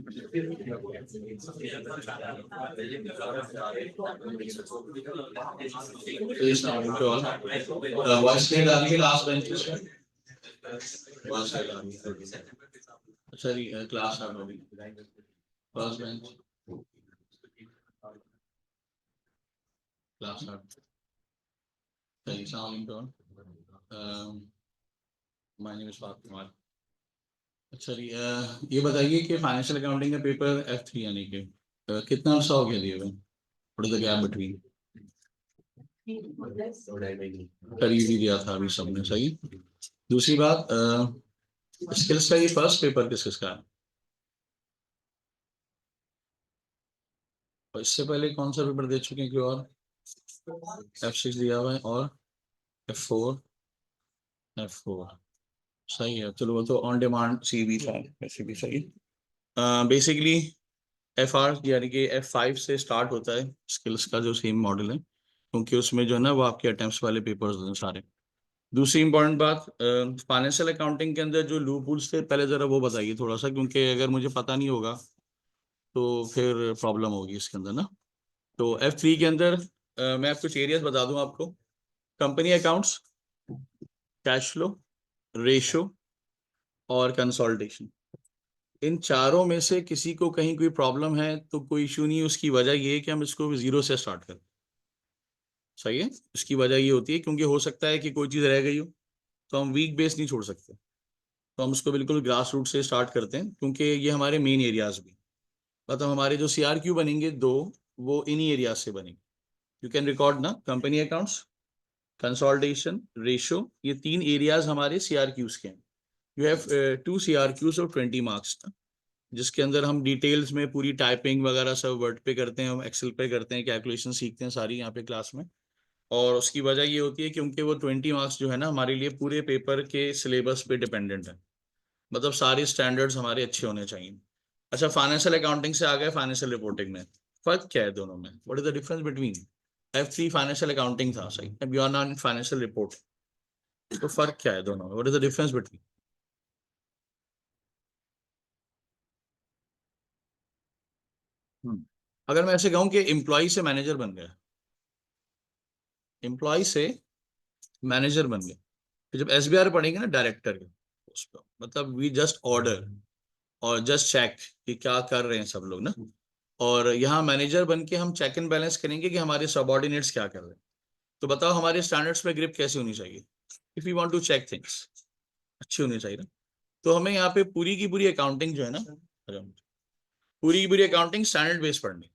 Sorry class first bench class my name is Parth Kumar. अच्छा जी, ये बताइए कि फाइनेंशियल अकाउंटिंग का पेपर F3 यानी कि कितना अर्सा हो गया दिए हुए? What is the gap between? करीब ही दिया था अभी सबने, सही। दूसरी बात, स्किल्स का ये फर्स्ट पेपर किस किसका है? और इससे पहले कौन सा पेपर दे चुके हैं कि और? F6 दिया हुआ है और F4 सही है। चलो वो तो ऑन डिमांड CV था, वैसे भी सही। बेसिकली FR यानी कि F5 से स्टार्ट होता है स्किल्स का जो सेम मॉडल है, क्योंकि उसमें जो है ना वो आपके अटेम्प्ट्स वाले पेपर्स होते हैं सारे। दूसरी इंपॉर्टेंट बात, फाइनेंशियल अकाउंटिंग के अंदर जो लूप होल्स थे पहले जरा वो बताइए थोड़ा सा, क्योंकि अगर मुझे पता नहीं होगा तो फिर प्रॉब्लम होगी इसके अंदर ना। तो F3 के अंदर मैं कुछ एरियाज बता दूं आपको। Company accounts, cash flow, ratio और कंसोलिडेशन। इन चारों में से किसी को कहीं कोई प्रॉब्लम है तो कोई इशू नहीं। उसकी वजह ये है कि हम इसको जीरो से स्टार्ट करें, सही है। उसकी वजह ये होती है क्योंकि हो सकता है कि कोई चीज़ रह गई हो, तो हम वीक बेस नहीं छोड़ सकते, तो हम उसको बिल्कुल ग्रास रूट से स्टार्ट करते हैं, क्योंकि ये हमारे मेन एरियाज भी, मतलब हमारे जो CRQ बनेंगे दो, वो इन्हीं एरियाज से बनेंगे। यू कैन रिकॉर्ड ना, कंपनी अकाउंट्स, कंसोलिडेशन, रेशो, ये 3 एरियाज हमारे CRQs के हैं। यू हैव 2 CRQs और 20 मार्क्स, जिसके अंदर हम डिटेल्स में पूरी टाइपिंग वगैरह सब वर्ड पे करते हैं, हम एक्सेल पे करते हैं, कैलकुलेशन सीखते हैं सारी यहाँ पे क्लास में। और उसकी वजह ये होती है क्योंकि वो 20 मार्क्स जो है ना हमारे लिए पूरे पेपर के सिलेबस पे डिपेंडेंट है, मतलब सारे स्टैंडर्ड्स हमारे अच्छे होने चाहिए। अच्छा, फाइनेंशियल अकाउंटिंग से आ गए फाइनेंशियल रिपोर्टिंग में। फर्क क्या है दोनों में? What is the difference between? F3 financial accounting था, सही, अब you are not in financial report, तो फर्क क्या है दोनों में? What is the difference between? अगर मैं ऐसे कहूँ कि एम्प्लॉय से मैनेजर बन गया, एम्प्लॉय से मैनेजर बन गया, तो जब SBR पढ़ेंगे ना डायरेक्टर के, उस पर मतलब वी जस्ट ऑर्डर और जस्ट चेक कि क्या कर रहे हैं सब लोग ना, और यहाँ मैनेजर बन के हम चेक एंड बैलेंस करेंगे कि हमारे सबऑर्डिनेट्स क्या कर रहे हैं। तो बताओ हमारे स्टैंडर्ड्स पे ग्रिप कैसी होनी चाहिए? If you want to check things, अच्छी होनी चाहिए ना। तो हमें यहाँ पे पूरी की पूरी अकाउंटिंग जो है ना, पूरी की पूरी अकाउंटिंग स्टैंडर्ड बेस पढ़नी।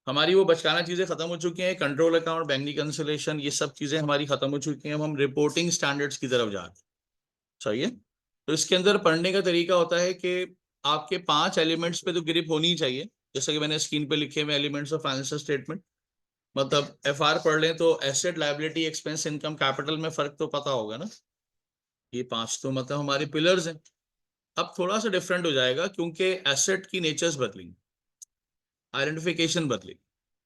हमारी वो बचकाना चीजें खत्म हो चुकी हैं, कंट्रोल अकाउंट, बैंक रिकंसिलिएशन, ये सब चीजें हमारी खत्म हो चुकी हैं। अब हम रिपोर्टिंग स्टैंडर्ड्स की तरफ जा रहे हैं, सही है। तो इसके अंदर पढ़ने का तरीका होता है कि आपके 5 एलिमेंट्स पे तो ग्रिप होनी ही चाहिए, जैसे कि मैंने स्क्रीन पे लिखे हुए एलिमेंट्स ऑफ फाइनेंशियल स्टेटमेंट। मतलब FR पढ़ लें तो asset, liability, expense, income, capital में फर्क तो पता होगा ना। ये 5 तो मतलब हमारे पिलर्स हैं। अब थोड़ा सा डिफरेंट हो जाएगा क्योंकि एसेट की नेचर्स बदलेंगी, आइडेंटिफिकेशन बदलेगी,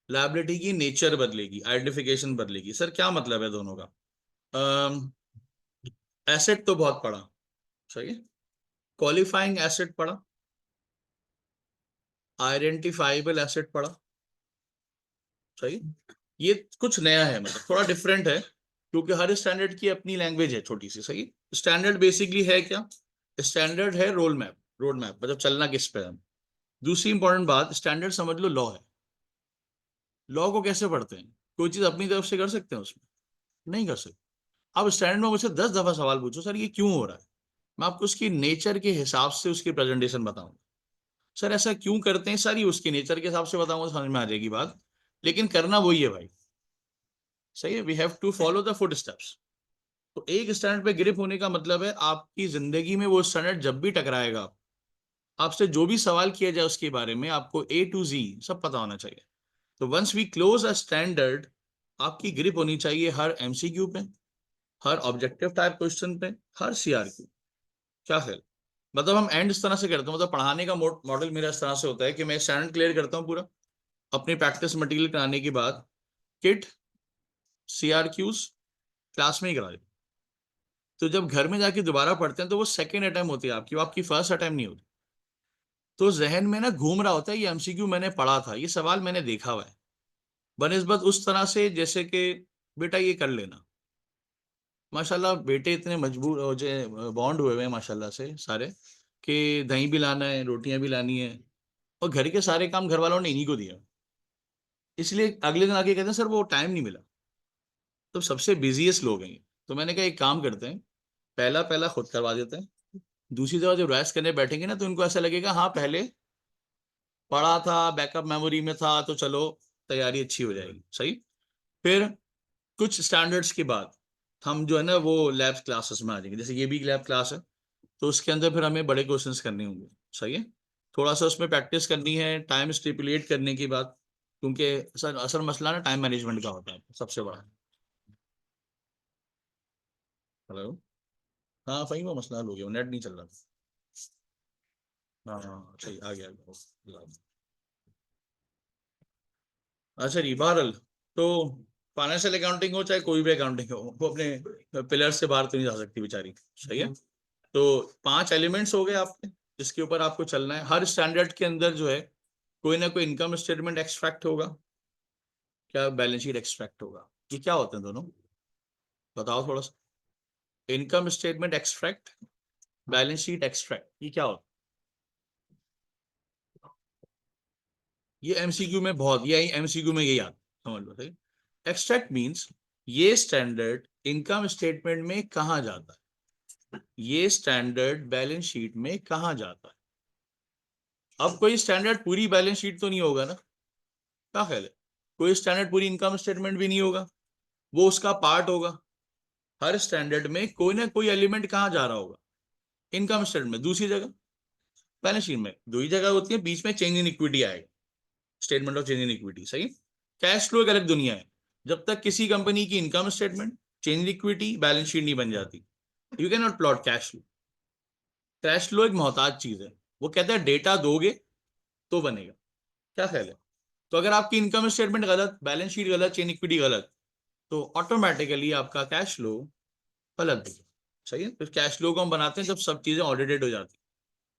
लायबिलिटी की नेचर बदलेगी, आइडेंटिफिकेशन बदलेगी। सर क्या मतलब है दोनों का? एसेट तो बहुत पढ़ा, सही है। क्वालिफाइंग एसेट पढ़ा, आइडेंटिफाइबल एसेट पढ़ा, सही। ये कुछ नया है, मतलब थोड़ा डिफरेंट है, क्योंकि हर स्टैंडर्ड की अपनी लैंग्वेज है छोटी सी, सही। स्टैंडर्ड बेसिकली है क्या? स्टैंडर्ड है रोड मैप, मतलब चलना किस पे है। दूसरी इंपॉर्टेंट बात, स्टैंडर्ड समझ लो लॉ है। लॉ को कैसे पढ़ते हैं? कोई चीज अपनी तरफ से कर सकते हैं उसमें? नहीं कर सकते। अब स्टैंडर्ड में मुझसे 10 दफा सवाल पूछो, सर ये क्यों हो रहा है, मैं आपको उसकी नेचर के हिसाब से उसकी प्रेजेंटेशन बताऊंगा। सर ऐसा क्यों करते हैं, सर ये उसके नेचर के हिसाब से बताऊंगा, समझ में आ जाएगी बात। लेकिन करना वही है भाई, सही है। We have to follow the foot steps. तो एक स्टैंडर्ड पे ग्रिप होने का मतलब है आपकी जिंदगी में वो स्टैंडर्ड जब भी टकराएगा, आपसे जो भी सवाल किया जाए उसके बारे में आपको A to Z सब पता होना चाहिए। तो once we close a standard, आपकी ग्रिप होनी चाहिए हर MCQ पे, हर ऑब्जेक्टिव टाइप क्वेश्चन पे, हर CRQ। क्या ख्याल? मतलब हम एंड इस तरह से करते हैं, मतलब पढ़ाने का मॉडल मेरा इस तरह से होता है कि मैं स्टैंडर्ड क्लियर करता हूँ पूरा, अपनी प्रैक्टिस मटेरियल कराने के बाद किट, CRQs क्लास में ही करा देते। तो जब घर में जाके दोबारा पढ़ते हैं तो वो सेकेंड अटेम्प्ट होती है आपकी, वो आपकी फर्स्ट अटेम्प्ट नहीं होती। तो जहन में ना घूम रहा होता है ये एमसीक्यू मैंने पढ़ा था, ये सवाल मैंने देखा हुआ है, बनिस्बत उस तरह से जैसे कि बेटा ये कर लेना। माशाल्लाह बेटे इतने मजबूर हो जे बॉन्ड हुए हुए हैं माशाल्लाह से सारे, कि दही भी लाना है, रोटियां भी लानी है, और घर के सारे काम घर वालों ने इन्हीं को दिया। इसलिए अगले दिन आके कहते हैं सर वो टाइम नहीं मिला। तो सबसे बिजीएस्ट लोग हैं ये। तो मैंने कहा एक काम करते हैं, पहला पहला खुद करवा देते हैं, दूसरी दफा जब रिवाइज करने बैठेंगे ना तो उनको ऐसा लगेगा हाँ पहले पढ़ा था, बैकअप मेमोरी में था, तो चलो तैयारी अच्छी हो जाएगी। सही। फिर कुछ स्टैंडर्ड्स के बाद हम जो है ना वो लैब क्लासेस में आ जाएंगे, जैसे ये भी लैब क्लास है, तो उसके अंदर फिर हमें बड़े क्वेश्चंस करने होंगे। सही है। थोड़ा सा उसमें प्रैक्टिस करनी है, टाइम स्टिपुलेट करने की बात, क्योंकि असल असल मसला ना टाइम मैनेजमेंट का होता है सबसे बड़ा। हेलो। हाँ वही वो मसला हल हो गया, नेट नहीं चल रहा था। हाँ हाँ सही आ गया। अच्छा जी, बहरहाल तो फाइनेंशियल अकाउंटिंग हो चाहे कोई भी अकाउंटिंग हो, वो अपने पिलर से बाहर तो नहीं जा सकती बेचारी। सही है। तो 5 एलिमेंट्स हो गए आपके, जिसके ऊपर आपको चलना है। हर स्टैंडर्ड के अंदर जो है कोई ना कोई इनकम स्टेटमेंट एक्सट्रैक्ट होगा, क्या बैलेंस शीट एक्सट्रैक्ट होगा। ये क्या होते हैं दोनों, बताओ थोड़ा सा। Income statement extract, balance sheet extract, ये क्या होता है? ये एमसीक्यू में बहुत, ये एमसीक्यू में यही आता, समझ लो। सही। एक्सट्रैक्ट मींस ये स्टैंडर्ड इनकम स्टेटमेंट में कहाँ जाता है, ये स्टैंडर्ड बैलेंस शीट में कहाँ जाता है। अब कोई स्टैंडर्ड पूरी बैलेंस शीट तो नहीं होगा ना, क्या ख्याल है? कोई स्टैंडर्ड पूरी इनकम स्टेटमेंट भी नहीं होगा, वो उसका पार्ट होगा। हर स्टैंडर्ड में कोई ना कोई एलिमेंट कहाँ जा रहा होगा, इनकम स्टेटमेंट में, दूसरी जगह बैलेंस शीट में। दो ही जगह होती है, बीच में चेंज इन इक्विटी आएगा, statement of change in equity. सही। कैश फ्लो एक अलग दुनिया है, जब तक किसी कंपनी की income statement, change in equity, balance sheet नहीं बन जाती, you can not plot cash flow. Cash flow एक मोहताज चीज है, वो कहता है डेटा दोगे तो बनेगा। क्या ख्याल है? तो अगर आपकी इनकम स्टेटमेंट गलत, बैलेंस शीट गलत, चेन इक्विटी गलत, तो ऑटोमेटिकली आपका कैश फ्लो गलत होगा। सही है। तो कैश फ्लो को हम बनाते हैं जब सब चीजें ऑडिटेड हो जाती है।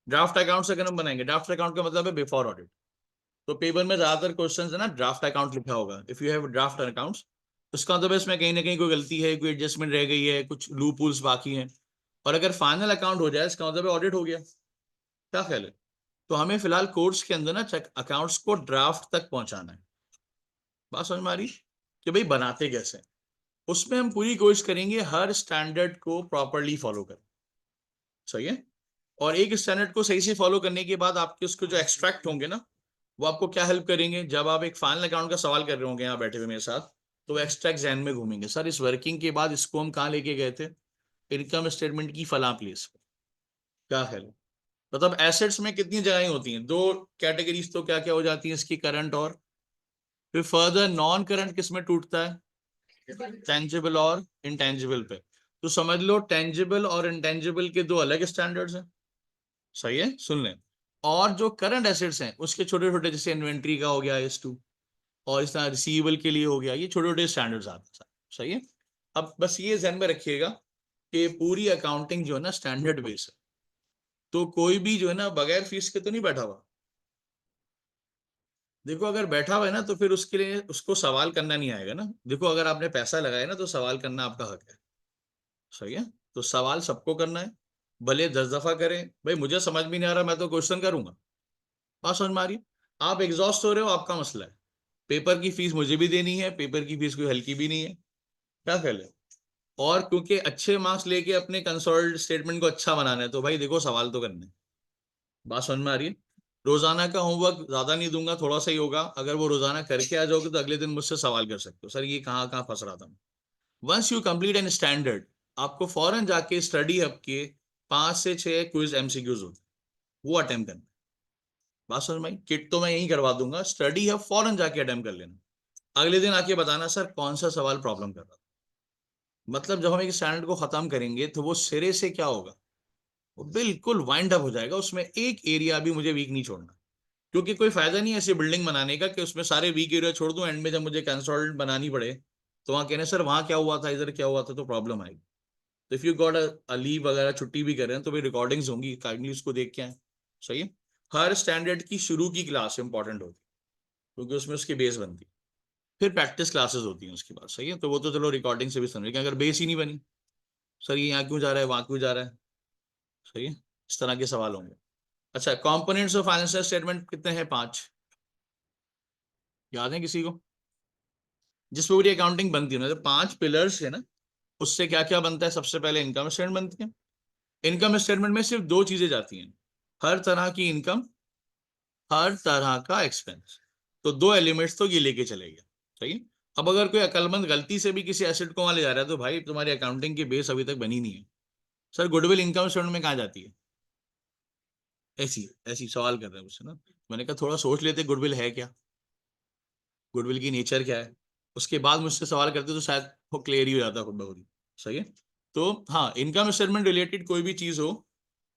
ड्राफ्ट अकाउंट अगर हम बनाएंगे, ड्राफ्ट अकाउंट का मतलब है बिफोर ऑडिट। तो पेपर में ज्यादातर क्वेश्चन है ना ड्राफ्ट अकाउंट लिखा होगा, if you have draft accounts, उसका मतलब इसमें कहीं ना कहीं कोई गलती है, कोई एडजस्टमेंट रह गई है, कुछ लूप होल्स बाकी हैं। और अगर फाइनल अकाउंट हो जाए इसका मतलब ऑडिट हो गया। क्या ख्याल है? तो हमें फिलहाल कोर्स के अंदर ना चेक अकाउंट्स को ड्राफ्ट तक पहुंचाना है। बात समझ में आ रही कि भाई बनाते कैसे हैं? उसमें हम पूरी कोशिश करेंगे हर स्टैंडर्ड को प्रॉपरली फॉलो करें। सही है। और एक स्टैंडर्ड को सही से फॉलो करने के बाद आपके उसको जो एक्सट्रैक्ट होंगे ना, वो आपको क्या हेल्प करेंगे, जब आप एक फाइनल अकाउंट का सवाल कर रहे होंगे यहाँ बैठे हुए मेरे साथ, तो एक्सट्रैक्ट जहन में घूमेंगे, सर इस वर्किंग के बाद इसको हम कहाँ लेके गए थे, इनकम स्टेटमेंट की फला प्लेस। क्या ख्याल है? मतलब एसेट्स में कितनी जगहें होती हैं, दो कैटेगरीज तो क्या क्या हो जाती हैं इसकी, करंट और फिर फर्दर नॉन करंट किस में टूटता है, टेंजिबल और इंटेंजिबल पे। तो समझ लो टेंजिबल और इंटेंजिबल के दो अलग स्टैंडर्ड्स हैं। सही है, सुन लें। और जो करंट एसेट्स हैं उसके छोटे छोटे, जैसे इन्वेंट्री का हो गया S2, और इस तरह रिसीवेबल के लिए हो गया, ये छोटे छोटे स्टैंडर्ड्स आते हैं। सही है। अब बस ये ध्यान में रखिएगा कि पूरी अकाउंटिंग जो है ना स्टैंडर्ड बेस है, तो कोई भी जो है ना बगैर फीस के तो नहीं बैठा हुआ। देखो अगर बैठा हुआ है ना तो फिर उसके लिए उसको सवाल करना नहीं आएगा ना। देखो अगर आपने पैसा लगाया ना तो सवाल करना आपका हक है। सही है। तो सवाल सबको करना है, भले 10 दफा करें। भाई मुझे समझ में नहीं आ रहा, मैं तो क्वेश्चन करूंगा। बात समझ में आ रही है? आप एग्जॉस्ट हो रहे हो, आपका मसला है। पेपर की फीस मुझे भी देनी है, पेपर की फीस कोई हल्की भी नहीं है। क्या ख्याल है? और क्योंकि अच्छे मार्क्स लेके अपने कंसोल्ड स्टेटमेंट को अच्छा बनाना है, तो भाई देखो सवाल तो करने हैं। बात समझ में आ रही है? रोजाना का होमवर्क ज्यादा नहीं दूंगा, थोड़ा सा ही होगा। अगर वो रोजाना करके आ जाओगे तो अगले दिन मुझसे सवाल कर सकते हो, सर ये कहाँ कहाँ फंस रहा था। Once you complete an standard, आपको फौरन जाके स्टडी हब के 5 से 6 क्विज एमसीक्यूज होते हैं, वो अटेम्प्ट करना। बात समझ में आई? किट तो मैं यही करवा दूंगा, स्टडी हब फौरन जाके अटेम्प्ट कर लेना। अगले दिन आके बताना सर कौन सा सवाल प्रॉब्लम कर रहा था। मतलब जब हम एक स्टैंडर्ड को खत्म करेंगे तो वो सिरे से क्या होगा, वो बिल्कुल वाइंड अप हो जाएगा, उसमें एक एरिया भी मुझे वीक नहीं छोड़ना। क्योंकि कोई फायदा नहीं है ऐसी बिल्डिंग बनाने का कि उसमें सारे वीक एरिया छोड़ दूं, एंड में जब मुझे कंसोलिडेट बनानी पड़े तो वहां कहने सर वहां क्या हुआ था, इधर क्या हुआ था, तो प्रॉब्लम आएगी। तो if you got a leave वगैरह, छुट्टी भी कर रहे हैं तो भाई रिकॉर्डिंग्स होंगी, काइंडली उसको देख के आए। सही है। हर स्टैंडर्ड की शुरू की क्लास इंपॉर्टेंट होती है क्योंकि उसमें उसकी बेस बनती है, फिर प्रैक्टिस क्लासेस होती हैं उसके बाद, सही है। तो वो तो चलो रिकॉर्डिंग से भी समझ रहे, अगर बेस ही नहीं बनी, सर ये यहाँ क्यों जा रहा है, वहां क्यों जा रहा है, सही है, इस तरह के सवाल होंगे। अच्छा, कंपोनेंट्स ऑफ फाइनेंशियल स्टेटमेंट कितने हैं, 5, याद है किसी को? जिस पूरी अकाउंटिंग बनती है मतलब 5 पिलर्स है ना, उससे क्या क्या बनता है? सबसे पहले इनकम स्टेटमेंट बनती है। इनकम स्टेटमेंट में सिर्फ 2 चीजें जाती हैं, हर तरह की इनकम, हर तरह का एक्सपेंस। तो 2 एलिमेंट्स तो ये लेके चलेगा, सही है। अब अगर कोई अकलमंद गलती से भी किसी एसेट को वहां ले जा रहा है तो भाई तुम्हारी अकाउंटिंग की बेस अभी तक बनी नहीं है। सर गुडविल इनकम स्टेटमेंट में कहाँ जाती है? ऐसी ऐसी सवाल कर रहे हैं मुझसे ना। मैंने कहा थोड़ा सोच लेते गुडविल है क्या, गुडविल की नेचर क्या है, उसके बाद मुझसे सवाल करते तो शायद वो क्लियर ही हो जाता खुद ब खुद ही, सही है। तो हाँ, इनकम स्टेटमेंट रिलेटेड कोई भी चीज हो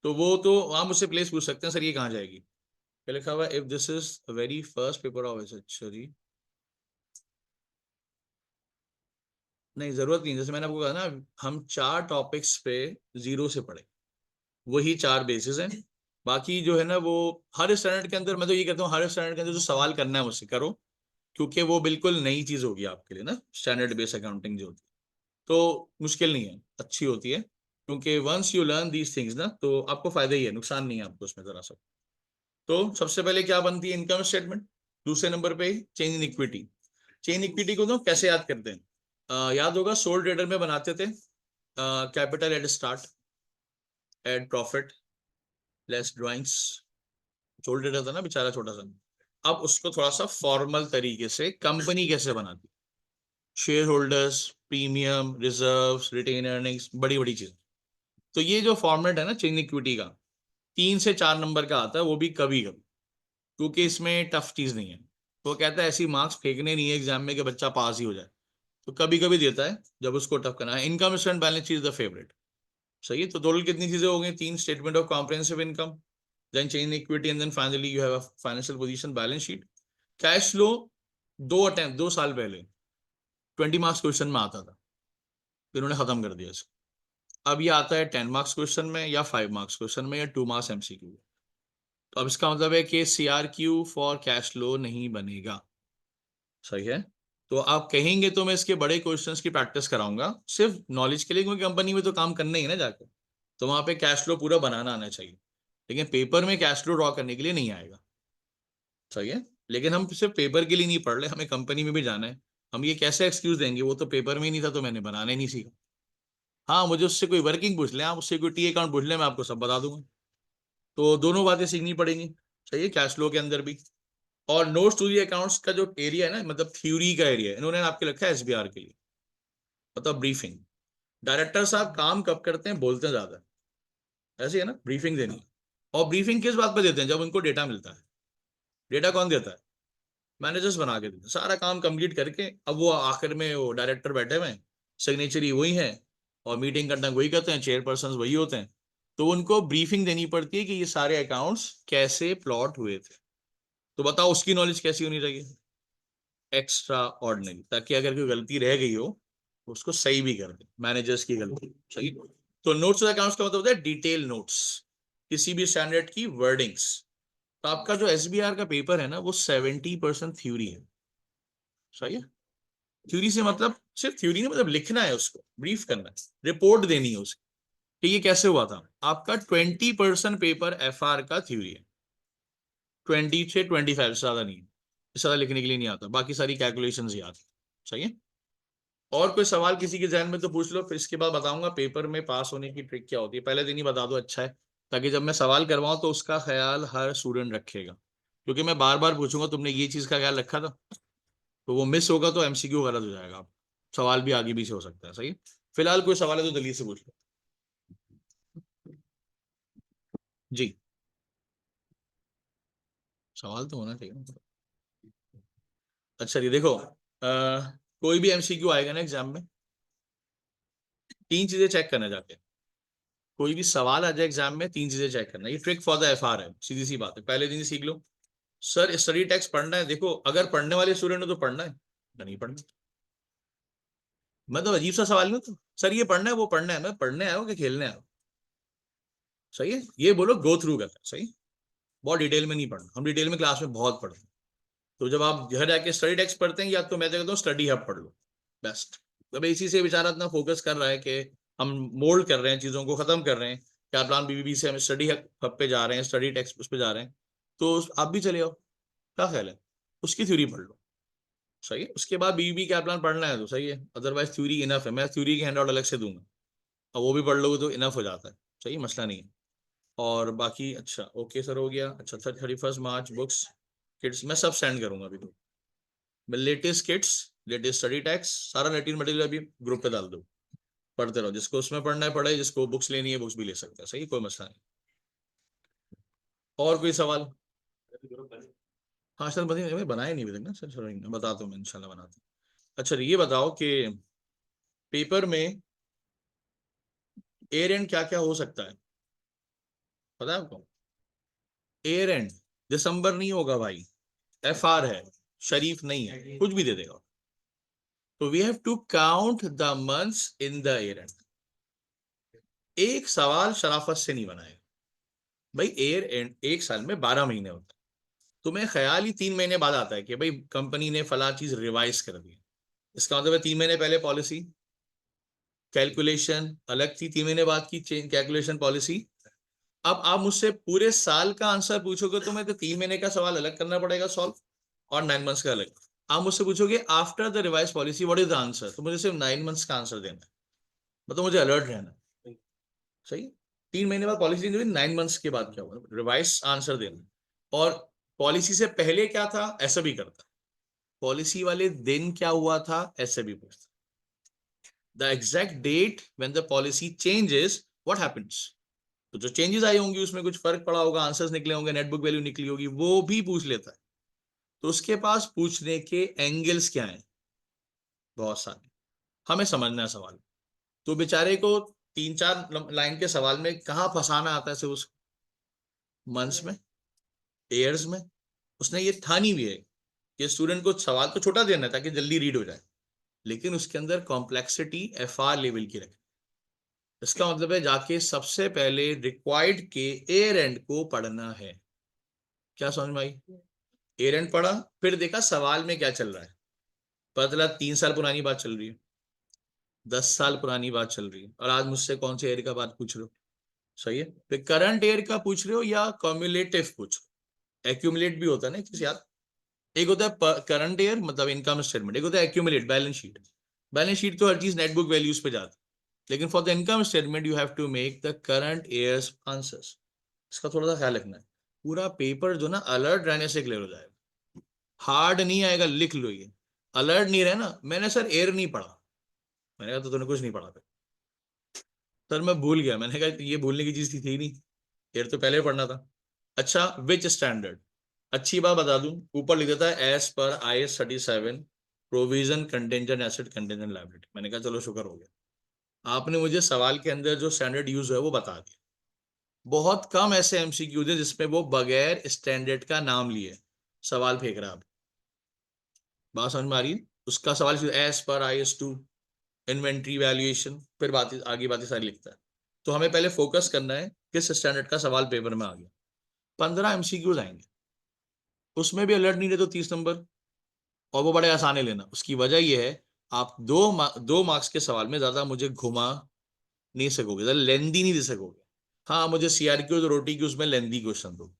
तो वो तो आप मुझसे प्लेस पूछ सकते हैं, सर ये कहाँ जाएगी। क्या लिखा हुआ है, if this is very first paper of sorry, नहीं जरूरत नहीं, जैसे मैंने आपको कहा ना, हम 4 टॉपिक्स पे जीरो से पढ़े, वही 4 बेसिस हैं। बाकी जो है ना वो हर स्टैंडर्ड के अंदर, मैं तो ये कहता हूँ हर स्टैंडर्ड के अंदर जो सवाल करना है मुझसे करो, क्योंकि वो बिल्कुल नई चीज होगी आपके लिए ना, स्टैंडर्ड बेस अकाउंटिंग जो होती है। तो मुश्किल नहीं है, अच्छी होती है, क्योंकि once you learn these things ना तो आपको फायदा ही है, नुकसान नहीं है आपको उसमें जरा सा। तो सबसे पहले क्या बनती है, इनकम स्टेटमेंट। दूसरे नंबर पे change in equity. Chain equity को तो कैसे याद करते हैं? याद होगा सोल ट्रेडर में बनाते थे, capital at start, add profit, less drawings. Sole trader था ना बेचारा छोटा सा। अब उसको थोड़ा सा फॉर्मल तरीके से कंपनी कैसे बनाती, share holders, premium, reserves, retained earnings, बड़ी बड़ी चीज। तो ये जो फॉर्मेट है ना चेन इक्विटी का, 3 से 4 नंबर का आता है, वो भी कभी कभी, क्योंकि इसमें टफ चीज नहीं है। वो कहता है ऐसी मार्क्स फेंकने नहीं है एग्जाम में कि बच्चा पास ही हो जाए, तो कभी कभी देता है जब उसको टफ करना है। Income statement balance sheet is the favourite, सही है। तो टोटल कितनी चीजें हो गई, 3, statement of comprehensive income, then change equity, and then finally you have a financial position balance sheet. Cash flow 2 साल पहले 20 मार्क्स क्वेश्चन में आता था, फिर उन्होंने खत्म कर दिया इसको। अब ये आता है 10 मार्क्स क्वेश्चन में, या 5 मार्क्स क्वेश्चन में, या 2 मार्क्स एमसीक्यू। तो अब इसका मतलब है कि सीआरक्यू फॉर कैश फ्लो नहीं बनेगा, सही है। तो आप कहेंगे तो मैं इसके बड़े क्वेश्चंस की प्रैक्टिस कराऊंगा सिर्फ नॉलेज के लिए, क्योंकि कंपनी में तो काम करना ही है ना जाकर, तो वहां पे कैश फ्लो पूरा बनाना आना चाहिए। लेकिन पेपर में कैश फ्लो ड्रॉ करने के लिए नहीं आएगा, सही है। लेकिन हम सिर्फ पेपर के लिए नहीं पढ़ रहे, हमें कंपनी में भी जाना है। हम ये कैसे एक्सक्यूज देंगे, वो तो पेपर में ही नहीं था तो मैंने बनाना ही नहीं सीखा। हाँ, मुझे उससे कोई वर्किंग पूछ ले, आप उससे कोई टी अकाउंट पूछ ले, मैं आपको सब बता दूंगा। तो दोनों बातें सीखनी पड़ेंगी, सही है, कैश फ्लो के अंदर भी। और नोट्स टू दी अकाउंट्स का जो एरिया है ना, मतलब थ्योरी का एरिया इन्होंने आपके रखा है एसबीआर के लिए, मतलब ब्रीफिंग। डायरेक्टर साहब काम कब करते हैं, बोलते हैं ज्यादा, ऐसे है ना, ब्रीफिंग देनी है। और ब्रीफिंग किस बात पर देते हैं, जब उनको डेटा मिलता है। डेटा कौन देता है, मैनेजर्स बना के देते हैं। सारा काम कंप्लीट करके अब वो आखिर में वो डायरेक्टर बैठे हुए हैं, सिग्नेचरी वही है, और मीटिंग करना वही करते हैं, चेयरपर्सन वही होते हैं। तो उनको ब्रीफिंग देनी पड़ती है कि ये सारे अकाउंट्स कैसे प्लॉट हुए थे। तो बताओ उसकी नॉलेज कैसी होनी चाहिए, एक्स्ट्रा ऑर्डिनरी, ताकि अगर कोई गलती रह गई हो तो उसको सही भी कर दे, मैनेजर्स की गलती, सही। तो नोट्स अकाउंट्स का मतलब होता है डिटेल नोट्स, किसी भी स्टैंडर्ड की वर्डिंग्स। तो आपका जो एसबीआर का पेपर है ना, वो 70% थ्योरी है, सही है। थ्योरी से मतलब सिर्फ थ्योरी नहीं, मतलब लिखना है, उसको ब्रीफ करना है, रिपोर्ट देनी है उसकी कि ये कैसे हुआ था। आपका 20% पेपर एफआर का थ्योरी है, 20 से 25 से ज्यादा नहीं है, इससे ज्यादा लिखने के लिए नहीं आता, बाकी सारी कैलकुलेशन ही आती, सही है। और कोई सवाल किसी के जहन में तो पूछ लो, फिर इसके बाद बताऊंगा पेपर में पास होने की ट्रिक क्या होती है। पहले दिन ही बता दो, अच्छा है, ताकि जब मैं सवाल करवाऊं तो उसका ख्याल हर स्टूडेंट रखेगा, क्योंकि मैं बार बार पूछूंगा तुमने ये चीज का ख्याल रखा था, तो वो मिस होगा तो एमसीक्यू गलत हो जाएगा, सवाल भी आगे पीछे हो सकता है, सही है। फिलहाल कोई सवाल है तो जल्दी से पूछ लो। जी, सवाल तो होना चाहिए ना। अच्छा जी देखो, कोई भी एमसीक्यू आएगा ना एग्जाम में, 3 चीजें चेक करना जाके। कोई भी सवाल आ जाए एग्जाम में, 3 चीजें चेक करना, ये ट्रिक फॉर द एफआर है, सीधी सी बात है, पहले दिन ही सीख लो। सर स्टडी टेक्स्ट पढ़ना है, देखो अगर पढ़ने वाले स्टूडेंट हो तो पढ़ना है, या नहीं पढ़ना। मतलब अजीब सा सवाल नहीं होता, सर ये पढ़ना है वो पढ़ना है, मैं पढ़ने आया हूँ कि खेलने आया हूँ, सही है, ये बोलो गो थ्रू करना है, सही। बहुत डिटेल में नहीं पढ़ना, हम डिटेल में क्लास में बहुत पढ़ते हैं। तो जब आप घर जाके स्टडी टेक्स्ट पढ़ते हैं, या तो मैं तो कहता हूँ स्टडी हब पढ़ लो बेस्ट। अब इसी से बेचारा इतना फोकस कर रहा है कि हम मोल्ड कर रहे हैं चीज़ों को, ख़त्म कर रहे हैं। क्या प्लान बीबीबी से हम स्टडी हब पे जा रहे हैं, स्टडी टेक्स्ट उस पे जा रहे हैं, तो आप भी चले आओ, क्या ख्याल है? उसकी थ्योरी पढ़ लो, सही है। उसके बाद बीबीबी क्या प्लान पढ़ना है तो सही है, अदरवाइज थ्योरी इनफ है, मैं थ्योरी की हैंड आउट अलग से दूंगा, अब वो भी पढ़ लोगे तो इनफ हो जाता है, सही, मसला नहीं है। और बाकी अच्छा ओके सर, हो गया। अच्छा सर 31 मार्च बुक्स किड्स मैं सब सेंड करूंगा अभी, तो मैं latest kids, latest study tax, सारा नेटिव मटेरियल अभी ग्रुप पे डाल दो, पढ़ते रहो, जिसको उसमें पढ़ना है पढ़े, जिसको बुक्स लेनी है बुक्स भी ले सकता है, सही, कोई मसला नहीं। और कोई सवाल? हाँ सर बताइए, बनाए नहीं अभी तक ना सर, सर बताता हूँ मैं, इंशाल्लाह बनाता हूँ। अच्छा ये बताओ कि पेपर में एयर एंड क्या क्या हो सकता है, पता है आपको? एयर एंड दिसंबर नहीं होगा भाई, एफ आर है, शरीफ नहीं है, कुछ भी दे देगा। तो we have to count the months in the year end. एक सवाल शराफत से नहीं बनाएगा भाई, ईयर एंड एक साल में 12 महीने होता है, तुम्हें ख्याल ही 3 महीने बाद आता है कि भाई कंपनी ने फला चीज रिवाइज कर दी, इसका मतलब है 3 महीने पहले पॉलिसी कैलकुलेशन अलग थी, 3 महीने बाद की चेंज कैलकुलेशन पॉलिसी। अब आप मुझसे पूरे साल का आंसर पूछोगे तो मैं तो 3 महीने का सवाल अलग करना पड़ेगा सॉल्व, और 9 मंथ्स का अलग। आप मुझसे पूछोगे after the revise policy what is the answer, तो मुझे सिर्फ 9 मंथ्स का आंसर देना है, मतलब मुझे अलर्ट रहना है, सही। 3 महीने बाद पॉलिसी चेंज हुई, 9 मंथ्स के बाद क्या हुआ, रिवाइज आंसर देना। और पॉलिसी से पहले क्या था ऐसा भी करता, पॉलिसी वाले दिन क्या हुआ था ऐसे भी पूछता, the exact date when the policy changes what happens. तो जो चेंजेस आई होंगी उसमें कुछ फर्क पड़ा होगा, आंसर्स निकले होंगे, नेट बुक वैल्यू निकली होगी, वो भी पूछ लेता है। तो उसके पास पूछने के एंगल्स क्या हैं, बहुत सारे, हमें समझना है सवाल। तो बेचारे को 3-4 लाइन के सवाल में कहाँ फंसाना आता है सिर्फ उसको, मंथ्स में, ईयर्स में। उसने ये ठानी भी है कि स्टूडेंट को सवाल तो छोटा देना है ताकि जल्दी रीड हो जाए, लेकिन उसके अंदर कॉम्प्लेक्सिटी एफ आर लेवल की रखे। इसका मतलब है जाके सबसे पहले रिक्वायर्ड के एयर एंड को पढ़ना है। क्या समझ में आई? एयर एंड पढ़ा, फिर देखा सवाल में क्या चल रहा है, पता चला 3 साल पुरानी बात चल रही है, 10 साल पुरानी बात चल रही है, और आज मुझसे कौन से एयर का बात पूछ रहे हो, सही है। फिर करंट एयर का पूछ रहे हो या कम्युलेटिव पूछ रहे हो, एक्यूमुलेट भी होता है ना किसी याद, एक होता है करंट ईयर मतलब इनकम स्टेटमेंट, एक होता है accumulate balance sheet. Balance sheet तो हर चीज नेटबुक वैल्यूज पे जाती है, लेकिन for the income statement you have to make the current years answers. इसका थोड़ा सा ख्याल रखना है, पूरा पेपर जो ना अलर्ट रहने से क्लियर हो जाएगा, हार्ड नहीं आएगा, लिख लो ये। अलर्ट नहीं रहे ना, मैंने सर एयर नहीं पढ़ा, मैंने कहा तो तूने कुछ नहीं पढ़ा था सर, मैं भूल गया, मैंने कहा ये भूलने की चीज थी नहीं, एयर तो पहले पढ़ना था। अच्छा विच स्टैंडर्ड, अच्छी बात बता दूं, ऊपर लिख देता है as per IS 37 provision contingent asset contingent liability, मैंने कहा चलो शुक्र हो गया, आपने मुझे सवाल के अंदर जो स्टैंडर्ड यूज है वो बता दिया। बहुत कम ऐसे MCQ है जिसमें वो बगैर स्टैंडर्ड का नाम लिए सवाल फेंक रहा है, आप बात समझ में आ रही है? उसका सवाल as per IS 2 inventory valuation, फिर बात आगे बातें सारी लिखता है। तो हमें पहले फोकस करना है किस स्टैंडर्ड का सवाल पेपर में आ गया। 15 MCQs आएंगे, उसमें भी अलर्ट नहीं रहे तो 30 नंबर, और वो बड़े आसान है लेना। उसकी वजह यह है आप 2 मार्क्स के सवाल में ज्यादा मुझे घुमा नहीं सकोगे, ज्यादा लेंदी नहीं दे सकोगे। हाँ मुझे CRQ तो रोटी की उसमें लेंदी क्वेश्चन दो,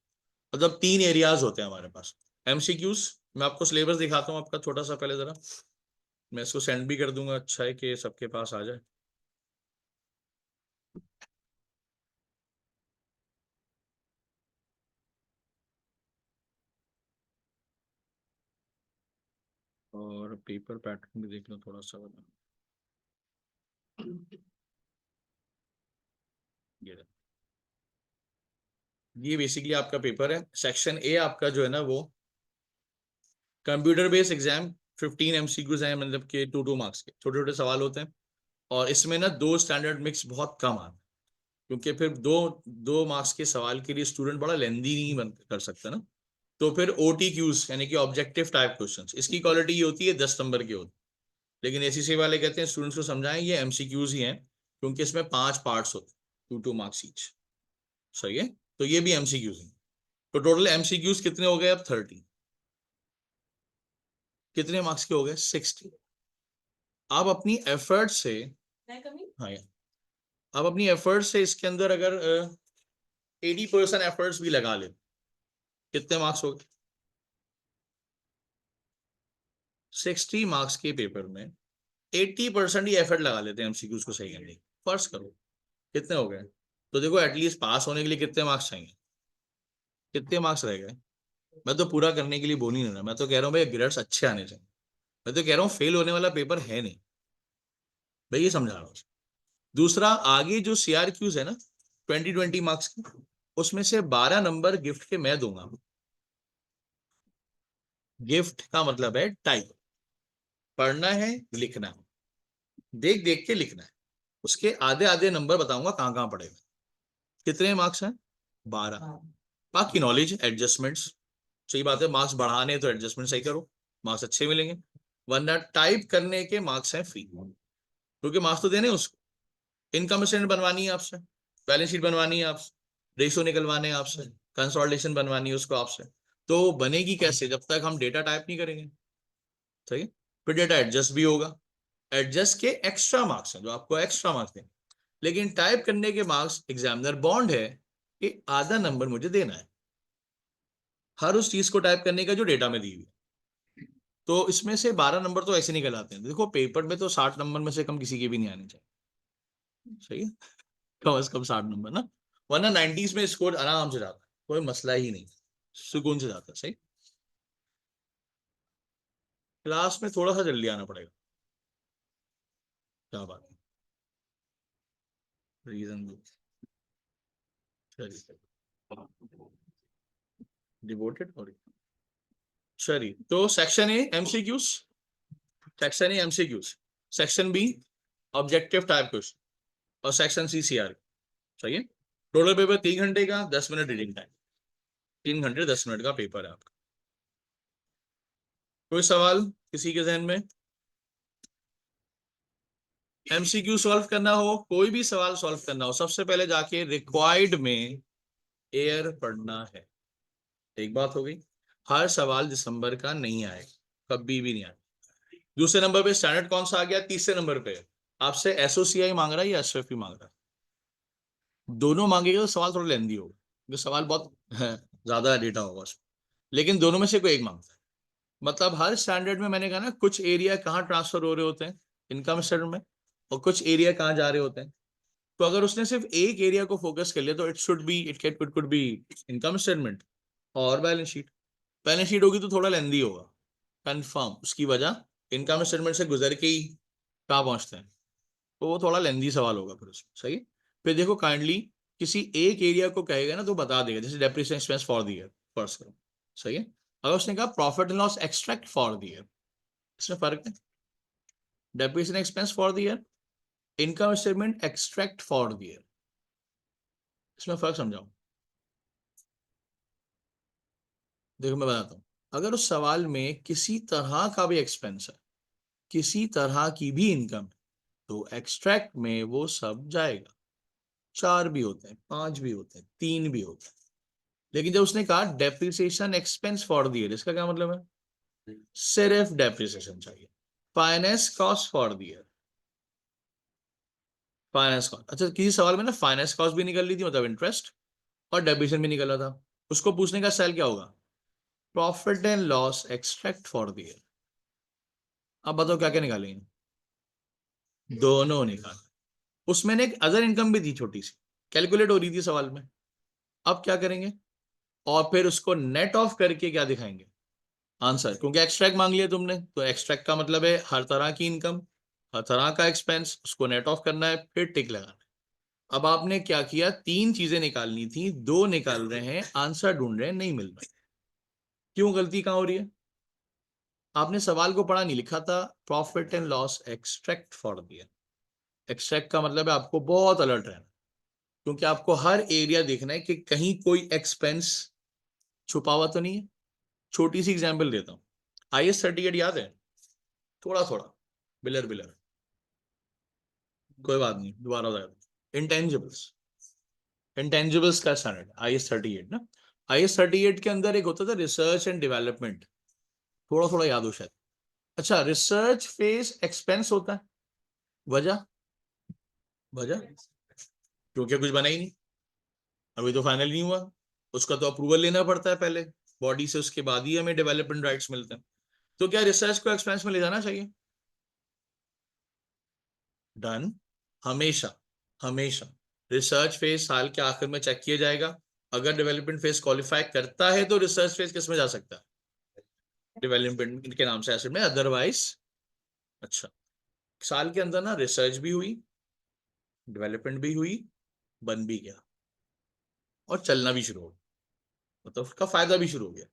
मतलब 3 एरियाज होते हैं हमारे पास MCQs। मैं आपको सिलेबस दिखाता हूँ आपका छोटा सा पहले जरा, मैं इसको सेंड भी कर दूंगा, अच्छा है कि सबके पास आ जाए। और पेपर पैटर्न भी देख लो थोड़ा सा बना, ये रहा। ये बेसिकली आपका पेपर है, सेक्शन ए आपका जो है ना वो कंप्यूटर बेस्ड एग्जाम, 15 MCQs हैं, मतलब कि 2-2 मार्क्स के छोटे छोटे सवाल होते हैं। और इसमें ना 2 स्टैंडर्ड मिक्स बहुत कम आते हैं, क्योंकि फिर 2-2 मार्क्स के सवाल के लिए स्टूडेंट बड़ा लेंदी नहीं बन कर सकता ना। तो फिर OTQs यानी कि ऑब्जेक्टिव टाइप क्वेश्चंस, इसकी क्वालिटी ये होती है 10 नंबर की होती है, लेकिन ACC वाले कहते हैं स्टूडेंट्स को समझाएं ये MCQs ही हैं, क्योंकि इसमें 5 पार्ट्स होते हैं, 2-2 मार्क्स ईच, सही है। तो ये भी MCQs हैं। तो टोटल एमसीक्यूज कितने हो गए अब? 30। कितने मार्क्स के हो गए? 60। आप अपनी एफर्ट से, हाँ यार, आप अपनी एफर्ट से इसके अंदर अगर 80% एफर्ट्स भी लगा ले, कितने मार्क्स हो गए? 60 मार्क्स के पेपर में 80% ही एफर्ट लगा लेते हैं एमसीक्यूज को सही करने की। फर्ज करो कितने हो गए? तो देखो एटलीस्ट पास होने के लिए कितने मार्क्स चाहिए? कितने मार्क्स रह गए? मैं तो पूरा करने के लिए बोल ही नहीं रहा, मैं तो कह रहा हूँ भाई ग्रेड्स अच्छे आने चाहिए। मैं तो कह रहा हूँ फेल होने वाला पेपर है नहीं भाई, ये समझा रहा हूँ। दूसरा, आगे जो सीआरक्यूज है ना 20 मार्क्स की, उसमें से 12 नंबर गिफ्ट के मैं दूंगा। गिफ्ट का मतलब है टाइप, पढ़ना है, लिखना है, देख देख के लिखना है। उसके आधे आधे नंबर बताऊंगा कहाँ कहाँ पड़ेगा। कितने मार्क्स हैं? 12। बाकी नॉलेज एडजस्टमेंट्स, सही बात है, मार्क्स बढ़ाने तो एडजस्टमेंट सही करो, मार्क्स अच्छे मिलेंगे। वरना टाइप करने के मार्क्स हैं फ्री, क्योंकि मार्क्स तो देने हैं उसको। इनकम स्टेटमेंट बनवानी है आपसे, बैलेंस शीट बनवानी है आपसे, रेशो निकलवाने हैं आपसे, कंसोलिडेशन बनवानी है उसको आपसे। तो बनेगी कैसे जब तक हम डेटा टाइप नहीं करेंगे? सही है। फिर डेटा एडजस्ट भी होगा, एडजस्ट के एक्स्ट्रा मार्क्स हैं जो आपको एक्स्ट्रा मार्क्स देंगे। लेकिन टाइप करने के मार्क्स एग्जामिनर बॉन्ड है कि आधा नंबर मुझे देना है हर उस चीज को टाइप करने का जो डेटा में दी हुई है। तो इसमें से 12 नंबर तो ऐसे निकल आते हैं। देखो पेपर में तो 60 नंबर में से कम किसी के भी नहीं आने चाहिए। सही है, कम से कम 60 नंबर ना, वरना 90s में स्कोर आराम से जाता है, कोई मसला ही नहीं, सुकून से जाता है। सही। क्लास में थोड़ा सा जल्दी आना पड़ेगा, क्या बात है, रीजन डिवोटेड और चलिए। तो section A MCQs, section A MCQs, section B objective type question, और सेक्शन सी सीआर। सही है। टोटल पेपर 3 घंटे का, 10 मिनट रीडिंग टाइम। 3 घंटे 10 मिनट का पेपर है आपका। कोई सवाल किसी के जहन में? एमसीक्यू सॉल्व करना हो, कोई भी सवाल सॉल्व करना हो, सबसे पहले जाके रिक्वायर्ड में एयर पढ़ना है। एक बात हो गई। हर सवाल दिसंबर का नहीं आएगा, कभी भी नहीं आएगा। दूसरे नंबर पे स्टैंडर्ड कौन सा आ गया? तीसरे नंबर पे आपसे एसओसीआई मांग रहा है या एसएफपी मांग रहा है? दोनों मांगेगा तो सवाल थोड़ा लेंदी होगा, जो सवाल बहुत ज्यादा डेटा होगा उसमें। लेकिन दोनों में से कोई एक मांगता है। मतलब हर स्टैंडर्ड में मैंने कहा ना, कुछ एरिया कहाँ ट्रांसफर हो रहे होते हैं इनकम स्टेटमेंट में, और कुछ एरिया कहाँ जा रहे होते हैं। तो अगर उसने सिर्फ एक एरिया को फोकस कर लिया तो it could be income statement और बैलेंस शीट। बैलेंस शीट होगी तो थोड़ा लेंदी होगा, कंफर्म। उसकी वजह इनकम स्टेटमेंट से गुजर के ही कहाँ पहुंचते हैं, तो वो थोड़ा लेंदी सवाल होगा फिर उसमें। सही है। फिर देखो काइंडली किसी एक एरिया को कहेगा ना तो बता देगा, जैसे depreciation expense for the year, first करो। सही है। अगर उसने कहा profit and loss extract for the year, इसमें फर्क है। Depreciation expense for the year, income statement extract for the year, इसमें फर्क समझाओ। देखो मैं बताता हूँ, अगर उस सवाल में किसी तरह का भी एक्सपेंस है, किसी तरह की भी इनकम है, तो एक्सट्रैक्ट में वो सब जाएगा। 4 भी होते हैं, 5 भी होते हैं, 3 भी होते हैं। लेकिन जब उसने कहा depreciation expense for the year, इसका क्या मतलब है? सिर्फ डेप्रिसिएशन चाहिए। Finance cost for the year, finance cost. अच्छा, किसी सवाल में ना फाइनेंस कॉस्ट भी निकल ली थी, मतलब इंटरेस्ट, और डेप्रिसिएशन भी निकला था। उसको पूछने का स्टाइल क्या होगा? Profit and loss extract for the year. अब बताओ क्या क्या निकालेंगे? दोनों निकाल। उसमें एक अदर इनकम भी थी छोटी सी, कैलकुलेट हो रही थी सवाल में। अब क्या करेंगे? और फिर उसको नेट ऑफ करके क्या दिखाएंगे? आंसर। क्योंकि एक्सट्रैक्ट मांग लिया तुमने, तो एक्सट्रैक्ट का मतलब है हर तरह की इनकम, हर तरह का एक्सपेंस, उसको नेट ऑफ करना है, फिर टिक लगाना है। अब आपने क्या किया? 3 चीजें निकालनी थी, 2 निकाल रहे हैं, आंसर ढूंढ रहे हैं, नहीं मिल रहा। क्यों? गलती कहां हो रही है? आपने सवाल को पढ़ा नहीं, लिखा था profit and loss extract for दिया। एक्सट्रैक्ट का मतलब है आपको बहुत अलर्ट रहना, क्योंकि आपको हर एरिया देखना है कि कहीं कोई एक्सपेंस छुपा हुआ तो नहीं है। छोटी सी एग्जांपल देता हूँ, आईएएस सर्टिफिकेट याद है? थोड़ा थोड़ा बिलर बिलर, कोई बात नहीं, दोबारा बताया। इंटेंजिबल्स, इंटेंजिबल्स का स्टैंडर्ड आईएएस 38 ना। IS-38 के अंदर एक होता था रिसर्च एंड डेवलपमेंट, थोड़ा थोड़ा याद हो शायद। अच्छा, रिसर्च फेज एक्सपेंस होता है, वजह वजह क्योंकि कुछ बना ही नहीं, अभी तो फाइनल नहीं हुआ, उसका तो अप्रूवल लेना पड़ता है पहले बॉडी से, उसके बाद ही हमें डेवलपमेंट राइट्स मिलते हैं। तो क्या रिसर्च को एक्सपेंस में ले जाना चाहिए? डन। हमेशा हमेशा रिसर्च फेज साल के आखिर में चेक किया जाएगा, अगर डेवलपमेंट फेज क्वालिफाई करता है तो रिसर्च फेज किस में जा सकता है? डेवलपमेंट के नाम से एसेट में, अदरवाइज। अच्छा, साल के अंदर ना रिसर्च भी हुई, डेवलपमेंट भी हुई, बन भी गया और चलना भी शुरू हो गया, मतलब उसका फायदा भी शुरू हो गया।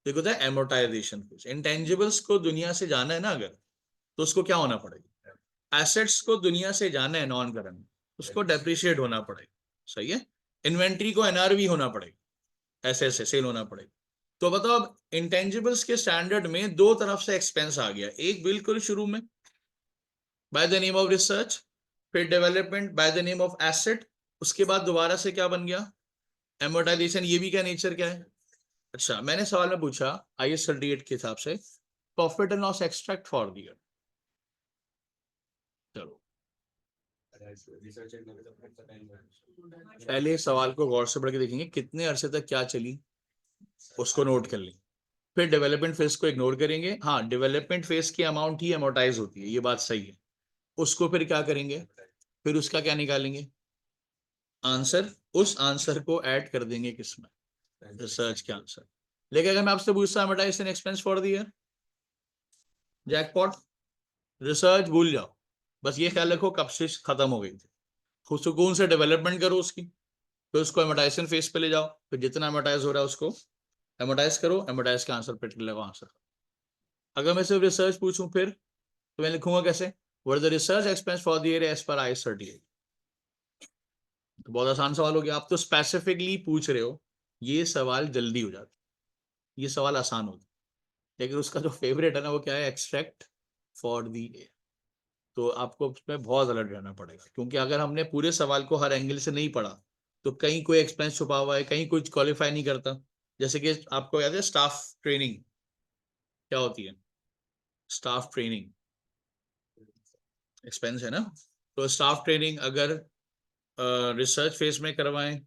तो होता है एमोटाइजेशन फेज। इंटेंजिबल्स को दुनिया से जाना है ना अगर, तो उसको क्या होना पड़ेगा? एसेट्स को दुनिया से जाना है नॉन करंट, उसको डेप्रिशिएट होना पड़ेगा, सही है। इन्वेंट्री को एनआरवी होना पड़ेगा, ऐसे ऐसे सेल होना पड़ेगा। तो बताओ अब इंटेंजिबल्स के स्टैंडर्ड में दो तरफ से एक्सपेंस आ गया, एक बिल्कुल शुरू में by the name of research, फिर development by the name of asset, उसके बाद दोबारा से क्या बन गया? एमोटाइजेशन। ये भी क्या नेचर क्या है? अच्छा, मैंने सवाल में पूछा IS-38 के हिसाब से profit and loss extract for the year. चलो पहले सवाल को गौर से पढ़ के देखेंगे, कितने अरसे तक क्या चली उसको नोट कर लें, फिर डेवलपमेंट फेज को इग्नोर करेंगे। हाँ, डेवलपमेंट फेज की अमाउंट ही अमोर्टाइज होती है, ये बात सही है। उसको फिर क्या करेंगे? फिर उसका क्या निकालेंगे? आंसर। उस आंसर को ऐड कर देंगे किसमें? रिसर्च के आंसर। लेकिन अगर मैं आपसे पूछता amortisation expense for the year, jackpot. Research भूल जाओ, बस ये ख्याल रखो कब से खत्म हो गई थी, खुद सुकून से डेवलपमेंट करो उसकी, फिर उसको एमोटाइजेशन फेज पे ले जाओ, फिर जितना एमोटाइज हो रहा है उसको एमोटाइज करो, एमोटाइज का आंसर पे लगाओ आंसर। अगर मैं सिर्फ रिसर्च पूछूं फिर तो मैं लिखूंगा कैसे? What the research expense for the year as per IS-38। तो बहुत आसान सवाल हो गया, आप तो स्पेसिफिकली पूछ रहे हो, ये सवाल जल्दी हो जाता, ये सवाल आसान होता। लेकिन उसका जो फेवरेट है ना वो क्या है? Extract for the year. तो आपको उसमें बहुत अलर्ट रहना पड़ेगा, क्योंकि अगर हमने पूरे सवाल को हर एंगल से नहीं पढ़ा तो कहीं कोई एक्सपेंस छुपा हुआ है, कहीं कुछ क्वालिफाई नहीं करता। जैसे कि आपको याद है स्टाफ ट्रेनिंग क्या होती है? स्टाफ ट्रेनिंग एक्सपेंस है ना। तो स्टाफ ट्रेनिंग अगर रिसर्च फेज में करवाएं,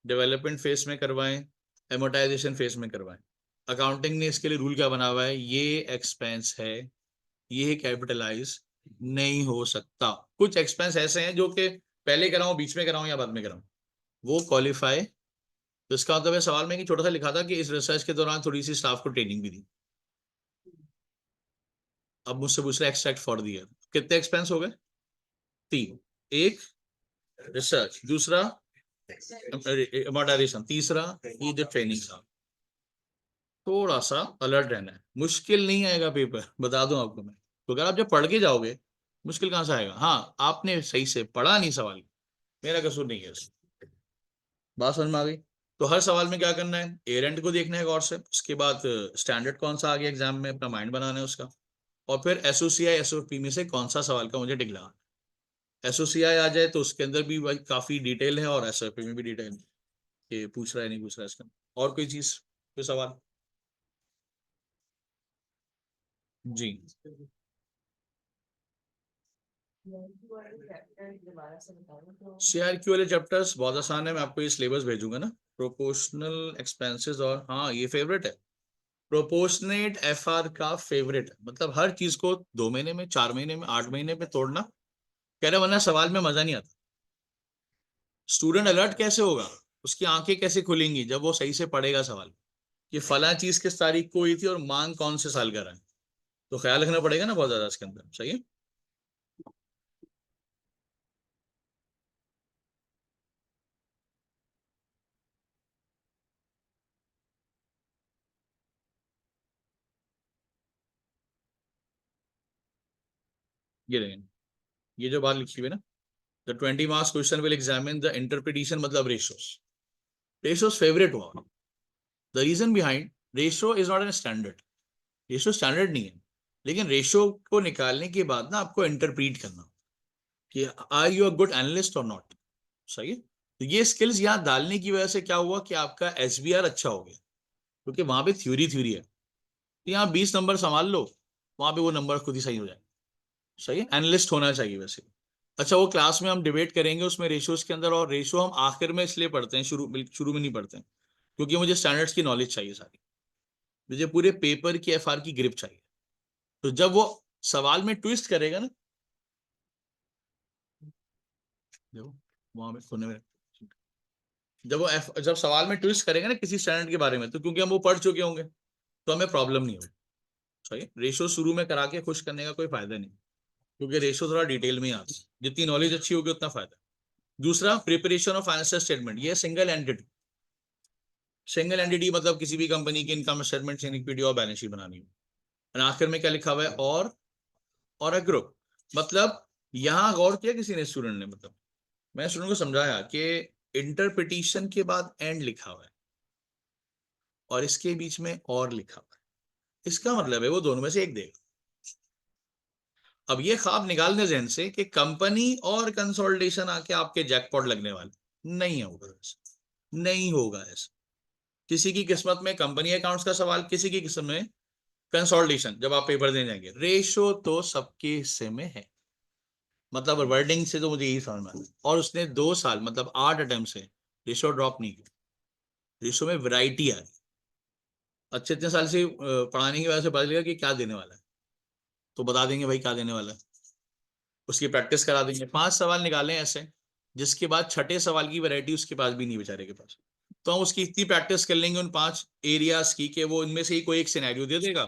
डेवलपमेंट फेज में करवाएं, एमोटाइजेशन फेज में करवाएं, अकाउंटिंग ने इसके लिए रूल क्या बना हुआ है? ये एक्सपेंस है, ये कैपिटलाइज नहीं हो सकता। कुछ एक्सपेंस ऐसे हैं जो कि पहले कराऊं, बीच में कराऊं या बाद में कराऊं, वो क्वालिफाई। तो इसका मतलब है सवाल में कि छोटा सा लिखा था कि इस रिसर्च के दौरान थोड़ी सी स्टाफ को ट्रेनिंग भी दी। अब मुझसे पूछ रहे एक्सट्रैक्ट फॉर द ईयर, कितने एक्सपेंस हो गए? तीन। एक रिसर्च, दूसरा मॉडरेशन, तीसरा ये जो ट्रेनिंग था। थोड़ा सा अलर्ट रहना है, मुश्किल नहीं आएगा पेपर, बता दूं आपको मैं। तो अगर आप जब पढ़ के जाओगे मुश्किल कहां से आएगा? हाँ, आपने सही से पढ़ा नहीं सवाल, मेरा कसूर नहीं है इसमें। बात समझ में आ गई? तो हर सवाल में क्या करना है? एरेंट को देखना है गौर से, उसके बाद स्टैंडर्ड कौन सा आ गया एग्जाम में, अपना माइंड बनाना है उसका, और फिर एसओसीआई एसओपी में से कौन सा सवाल का मुझे टिक लगाना है। एसओसीआई आ जाए तो उसके अंदर भी भाई काफी डिटेल है, और एसओपी में भी डिटेल है कि पूछ रहा है नहीं पूछ रहा है इसका। और कोई चीज, कोई सवाल? जी। CRQ वाले चैप्टर्स बहुत आसान है, मैं आपको ये सिलेबस भेजूंगा ना, प्रोपोर्शनल एक्सपेंसेस, और हाँ ये फेवरेट है, प्रोपोर्शनेट FR का फेवरेट है। मतलब हर चीज को 2 महीने में, 4 महीने में, 8 महीने में तोड़ना, कह रहे वरना सवाल में मजा नहीं आता। स्टूडेंट अलर्ट कैसे होगा, उसकी आंखें कैसे खुलेंगी जब वो सही से पढ़ेगा सवाल, कि फला चीज किस तारीख को हुई थी और मांग कौन से साल का रहा है। तो ख्याल रखना पड़ेगा ना बहुत ज्यादा इसके अंदर, सही है। ये देखें, ये जो बात लिखी हुई है ना, the 20 marks question will examine the interpretation, मतलब रेशोस। रेशोस फेवरेट हुआ। The reason behind, ratio is not an standard, ratio standard नहीं है, लेकिन रेशो को निकालने के बाद ना आपको इंटरप्रीट करना कि are you a good analyst और नॉट, सही है। तो ये स्किल्स यहाँ डालने की वजह से क्या हुआ कि आपका SBR अच्छा हो गया, क्योंकि वहां पे थ्योरी है। तो यहाँ 20 नंबर संभाल लो, वहां पे वो नंबर खुद ही सही हो जाए। सही है, एनालिस्ट होना चाहिए वैसे। अच्छा, वो क्लास में हम डिबेट करेंगे उसमें रेशियोज के अंदर, और रेशियो हम आखिर में इसलिए पढ़ते हैं, शुरू में नहीं पढ़ते हैं, क्योंकि मुझे स्टैंडर्ड्स की नॉलेज चाहिए सारी, मुझे पूरे पेपर की FR की ग्रिप चाहिए। तो जब वो सवाल में ट्विस्ट करेगा ना, देखो वहां में कोने में, जब जब सवाल में ट्विस्ट करेगा ना किसी स्टैंडर्ड के बारे में, तो क्योंकि हम वो पढ़ चुके होंगे तो हमें प्रॉब्लम नहीं होगी। सही है, रेशियो शुरू में करा के खुश करने का कोई फायदा नहीं, क्योंकि रेशियो थोड़ा डिटेल में आता है, जितनी नॉलेज अच्छी होगी उतना फायदा। दूसरा, प्रिपरेशन ऑफ फाइनेंशियल स्टेटमेंट, ये सिंगल एंटिटी मतलब किसी भी कंपनी की इनकम स्टेटमेंट, इक्विटी और बैलेंस शीट बनानी हो। और आखिर में क्या लिखा हुआ है, और अ ग्रुप। मतलब यहां गौर किया किसी ने, स्टूडेंट ने, मतलब मैं स्टूडेंट को समझाया कि इंटरप्रिटेशन के बाद एंड लिखा हुआ है और इसके बीच में और लिखा हुआ है, इसका मतलब है वो दोनों में से एक देगा। अब ये ख्वाब निकाल दे जहन से कि कंपनी और कंसोलिडेशन आके आपके जैकपॉट लगने वाले, नहीं होगा ऐसा, नहीं होगा ऐसा। किसी की किस्मत में कंपनी अकाउंट्स का सवाल, किसी की किस्मत में कंसोलिडेशन, जब आप पेपर देने जाएंगे। रेशो तो सबके हिस्से में है, मतलब वर्डिंग से तो मुझे यही समझ में आया। और उसने 2 साल मतलब 8 अटेम्प्ट से रेशो ड्रॉप नहीं किया, रेशो में वैरायटी आ रही। अच्छे इतने साल से पढ़ाने की वजह से पता चलेगा कि क्या देने वाला है, तो बता देंगे भाई क्या देने वाला है, उसकी प्रैक्टिस करा देंगे। 5 सवाल निकाले ऐसे जिसके बाद छठे सवाल की वैरायटी उसके पास भी नहीं, बेचारे के पास। तो हम उसकी इतनी प्रैक्टिस कर लेंगे उन 5 एरियाज की कि वो इनमें से ही कोई एक सिनेरियो दे देगा,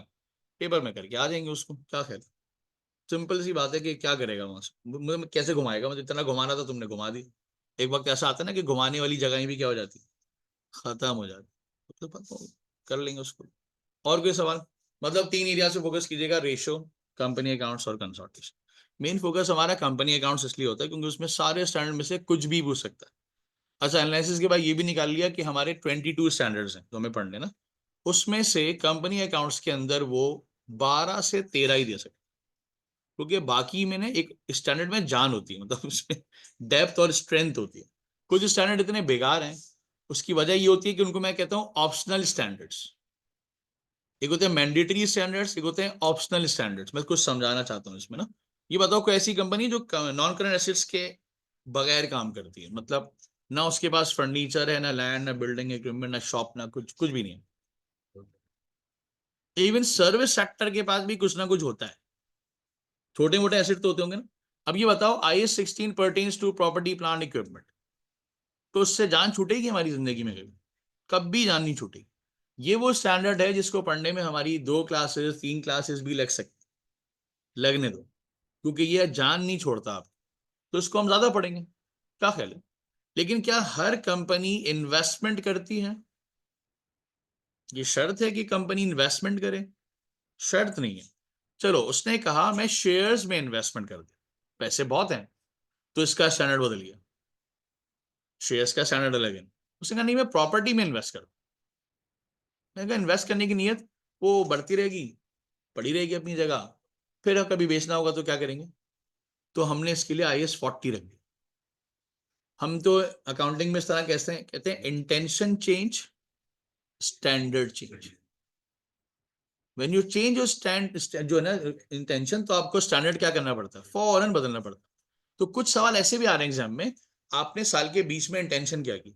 पेपर में करके आ जाएंगे उसको। क्या ख्याल? सिंपल सी बात है कि क्या करेगा वहां से, मुझे कैसे घुमाएगा, मुझे इतना घुमाना था तुमने घुमा दी। एक वक्त ऐसा आता है ना कि घुमाने वाली जगह भी क्या हो जाती, खत्म हो जाती। तो कर लेंगे उसको। और कोई सवाल? मतलब 3 एरिया से फोकस कीजिएगा, रेशो, कंपनी अकाउंट्स और कंसल्टेशन। मेन फोकस हमारा कंपनी अकाउंट्स इसलिए होता है क्योंकि उसमें सारे स्टैंडर्ड में से कुछ भी पूछ सकता है। अच्छा, एनालिसिस के बाद ये भी निकाल लिया कि हमारे 22 स्टैंडर्ड्स हैं तो हमें पढ़ने ना, उसमें से कंपनी अकाउंट्स के अंदर वो 12 से 13 ही दे सकते, क्योंकि बाकी में ना एक स्टैंडर्ड में जान होती है, मतलब उसमें डेप्थ और स्ट्रेंथ होती है। कुछ स्टैंडर्ड इतने बेकार हैं, उसकी वजह ये होती है कि उनको मैं कहता हूँ ऑप्शनल स्टैंडर्ड्स। एक होते हैं मैंडेटरी स्टैंडर्ड्स, एक होते हैं ऑप्शनल स्टैंडर्ड्स। मैं कुछ समझाना चाहता हूँ इसमें ना। ये बताओ कोई ऐसी कंपनी जो नॉन करंट एसेट्स के बगैर काम करती है, मतलब ना उसके पास फर्नीचर है, ना लैंड, ना बिल्डिंग इक्विपमेंट, ना शॉप, ना कुछ कुछ भी नहीं है। इवन सर्विस सेक्टर के पास भी कुछ ना कुछ होता है, छोटे मोटे एसेट तो होते होंगे ना। अब ये बताओ, IS 16 pertains to property plant equipment, तो उससे जान छूटेगी हमारी जिंदगी में? कभी कभी जान नहीं छूटेगी। ये वो स्टैंडर्ड है जिसको पढ़ने में हमारी 2 क्लासेस 3 क्लासेस भी लग सकती, लगने दो, क्योंकि ये जान नहीं छोड़ता आप, तो इसको हम ज्यादा पढ़ेंगे। क्या ख्याल है? लेकिन क्या हर कंपनी इन्वेस्टमेंट करती है? ये शर्त है कि कंपनी इन्वेस्टमेंट करे? शर्त नहीं है। चलो, उसने कहा मैं शेयर्स में इन्वेस्टमेंट कर दे, पैसे बहुत हैं, तो इसका स्टैंडर्ड बदल गया, शेयर्स का स्टैंडर्ड अलग है। उसने कहा नहीं, मैं प्रॉपर्टी में इन्वेस्ट करूं। मैंने कहा इन्वेस्ट करने की नीयत वो बढ़ती रहेगी, पड़ी रहेगी अपनी जगह, फिर कभी बेचना होगा तो क्या करेंगे? तो हमने इसके लिए IS 40 रख दिया। हम तो अकाउंटिंग में इस तरह कहते हैं intention change, standard change. When you change your जो है ना इंटेंशन, तो आपको स्टैंडर्ड क्या करना पड़ता है, फौरन बदलना पड़ता है। तो कुछ सवाल ऐसे भी आ रहे हैं एग्जाम में, आपने साल के बीच में इंटेंशन क्या की,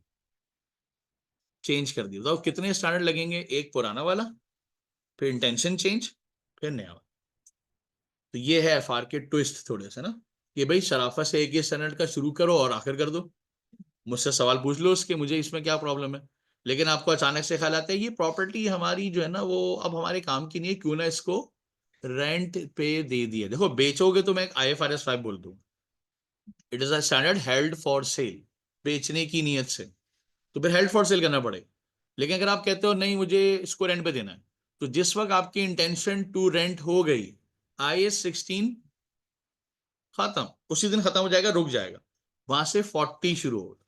चेंज कर दिया, तो कितने स्टैंडर्ड लगेंगे? एक पुराना वाला, फिर इंटेंशन चेंज, फिर नया वाला। तो ये है FR के ट्विस्ट थोड़े से ना, कि भाई शराफत से एक ही स्टैंडर्ड का शुरू करो और आखिर कर दो, मुझसे सवाल पूछ लो उसके, मुझे इसमें क्या प्रॉब्लम है। लेकिन आपको अचानक से ख्याल आता है ये प्रॉपर्टी हमारी जो है ना वो अब हमारे काम की नहीं है, क्यों ना इसको रेंट पे दे दिया। देखो, बेचोगे तो मैं IFRS 5 बोल दूं, it is a standard held for sale, बेचने की नीयत से, तो फिर हेल्ड फॉर सेल करना पड़ेगा। लेकिन अगर आप कहते हो नहीं मुझे इसको रेंट पे देना है, तो जिस वक्त आपकी इंटेंशन टू रेंट हो गई, IS 16 खत्म, उसी दिन खत्म हो जाएगा, रुक जाएगा, वहां से 40 शुरू होगा।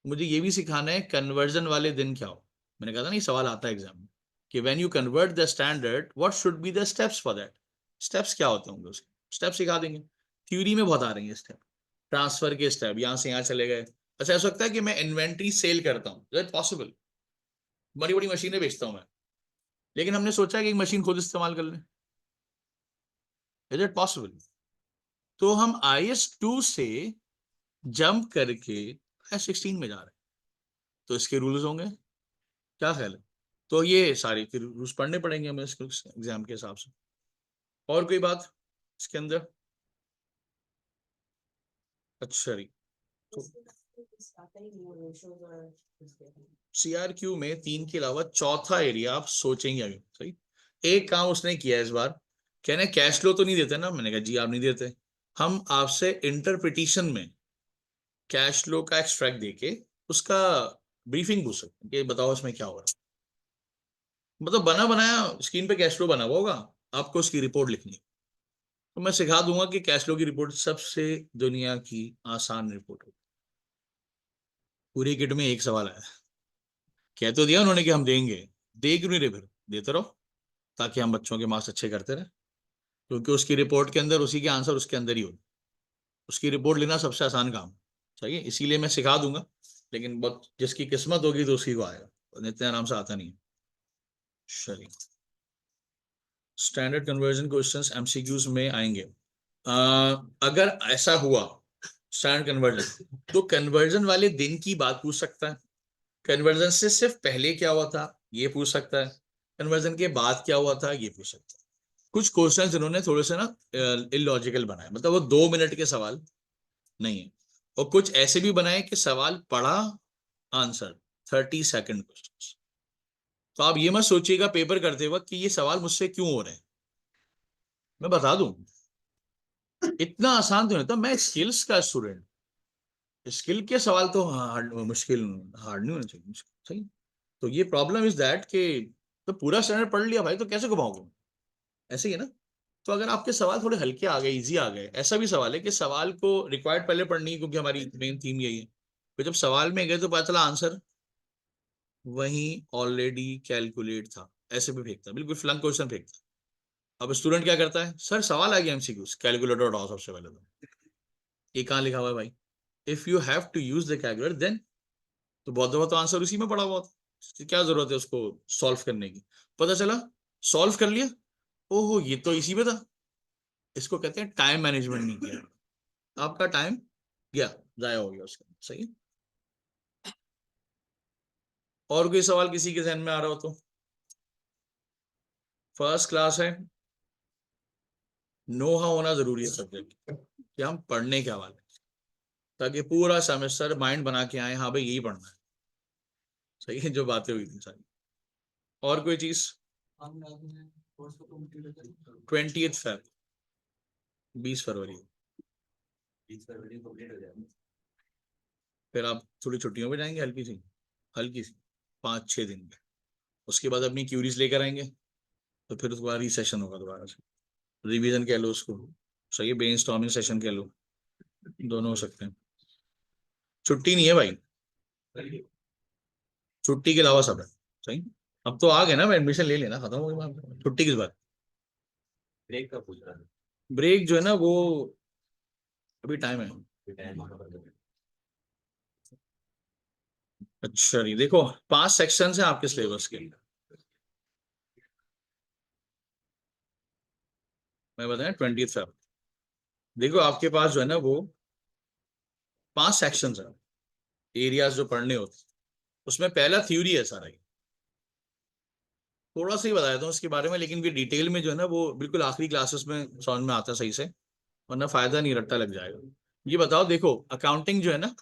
मुझे ये भी सिखाना है कन्वर्जन वाले दिन क्या हो। मैंने कहा था नहीं, सवाल आता है एग्जाम में कि when you convert the standard what should be the steps for that. Steps क्या होते होंगे उसके, स्टेप सिखा देंगे। थ्योरी में बहुत आ रही है स्टेप, ट्रांसफर के स्टेप, यहाँ से यहाँ चले गए, अच्छा, ऐसा सकता है कि मैं इन्वेंट्री सेल करता हूँ, इज इट पॉसिबल? बड़ी बड़ी मशीनें बेचता हूँ मैं, लेकिन हमने सोचा कि एक मशीन खुद इस्तेमाल कर लें, इज इट पॉसिबल? तो हम IS2 से जंप करके IS16 में जा रहे हैं, तो इसके रूल्स होंगे, क्या ख्याल है? तो ये सारे फिर रूल्स पढ़ने पड़ेंगे हमें इसके एग्जाम के हिसाब से। और कोई बात इसके अंदर? अच्छा जी, तो CRQ में 3 के अलावा चौथा एरिया आप सोचेंगे अभी, सही। एक काम उसने किया इस बार, कहने कैश फ्लो तो नहीं देते ना, मैंने कहा जी आप नहीं देते, हम आपसे इंटरप्रिटेशन में कैश फ्लो का एक्सट्रैक्ट देके उसका ब्रीफिंग पूछ सकते हैं कि बताओ इसमें क्या हो रहा है। मतलब बना बनाया स्क्रीन पे कैश फ्लो बना हुआ होगा, आपको उसकी रिपोर्ट लिखनी है। तो मैं सिखा दूंगा कि कैश फ्लो की रिपोर्ट सबसे दुनिया की आसान रिपोर्ट हो। पूरी किट में एक सवाल है, कह तो दिया उन्होंने कि हम देंगे, दे क्यों नहीं रहे? फिर देते रहो, ताकि हम बच्चों के मार्क्स अच्छे करते रहे, क्योंकि उसकी रिपोर्ट के अंदर उसी के आंसर उसके अंदर ही हो। उसकी रिपोर्ट लेना सबसे आसान काम, सही है, इसीलिए मैं सिखा दूंगा। लेकिन बहुत जिसकी किस्मत होगी तो उसी को आएगा, और इतने आराम से आता नहीं है। चलिए, स्टैंडर्ड कन्वर्जन क्वेश्चंस MCQs में आएंगे। अगर ऐसा हुआ स्टैंडर्ड कन्वर्जन, तो कन्वर्जन वाले दिन की बात पूछ सकता है, कन्वर्जन से सिर्फ पहले क्या हुआ था ये पूछ सकता है, कन्वर्जन के बाद क्या हुआ था ये पूछ सकता है। कुछ क्वेश्चंस इन्होंने थोड़े से ना इलॉजिकल बनाए, मतलब वो 2 मिनट के सवाल नहीं है, और कुछ ऐसे भी बनाए कि सवाल पढ़ा, आंसर 30 सेकंड क्वेश्चन। तो आप ये मत सोचिएगा पेपर करते वक्त कि ये सवाल मुझसे क्यों हो रहे हैं, मैं बता दूं, इतना आसान तो नहीं था। मैं स्किल्स का स्टूडेंट, स्किल के सवाल तो हार्ड मुश्किल, हार्ड नहीं होना चाहिए, मुश्किल, सही। तो ये प्रॉब्लम इज दैट कि तो पूरा स्टैंडर्ड पढ़ लिया भाई तो कैसे घुमाओगे, ऐसे ही है ना। तो अगर आपके सवाल थोड़े हल्के आ गए, इजी आ गए, ऐसा भी सवाल है कि सवाल को रिक्वायर्ड पहले पढ़नी है, क्योंकि हमारी मेन थीम यही है, फिर जब सवाल में गए तो पता चला आंसर वहीं ऑलरेडी कैलकुलेट था, ऐसे भी फेंकता, बिल्कुल फ्लंक क्वेश्चन फेंकता। अब स्टूडेंट क्या करता है, सर सवाल आ गया MCQ, कैलकुलेटर उठाओ सबसे पहले, तो ये कहाँ लिखा हुआ है भाई, if you have to use the calculator then, तो बहुत दफा तो आंसर उसी में पड़ा हुआ था, तो क्या जरूरत है उसको सॉल्व करने की। पता चला सॉल्व कर लिया, ओहो ये तो इसी में था। इसको कहते हैं टाइम मैनेजमेंट नहीं किया, आपका टाइम गया, जाया हो गया उसका, सही है? और कोई सवाल किसी के जहन में आ रहा हो तो? फर्स्ट क्लास है, नोहा होना जरूरी है सब्जेक्ट कि हम पढ़ने क्या वाले, ताकि पूरा सेमेस्टर माइंड बना के आए, हाँ भाई यही पढ़ना है, सही है, जो बातें हुई थी सारी। और कोई चीज? 20 फेब, 20 फरवरी, 20 फरवरी। फिर आप थोड़ी छुट्टियों पे जाएंगे, हल्की सी, हल्की सी, 5-6 दिन में। उसके बाद अपनी क्यूरीज लेकर आएंगे, तो फिर उसके बाद रिसेशन होगा दोबारा से, रिवीजन कह लो उसको, सही है, ब्रेनस्टॉर्मिंग सेशन कह लो, दोनों हो सकते हैं। छुट्टी नहीं है भाई, छुट्टी के अलावा सब है, सही। अब तो आ गए ना, मैं एडमिशन ले लेना, खत्म हो गई बात। छुट्टी किस बात? ब्रेक का पूछ रहा है। ब्रेक जो है ना वो अभी टाइम है। अच्छा नहीं, देखो 5 सेक्शन है आपके सिलेबस के, मैं बताया 20 फेब। देखो आपके पास जो है ना वो 5 सेक्शन है, एरियाज जो पढ़ने होते, उसमें पहला थ्योरी है सारा ही। थोड़ा सा ही बताया था उसके बारे में, लेकिन भी डिटेल में जो है ना वो बिल्कुल आखिरी क्लासेस में समझ में आता है सही से, वरना फायदा नहीं, रट्टा लग जाएगा। ये बताओ, देखो अकाउंटिंग जो है ना,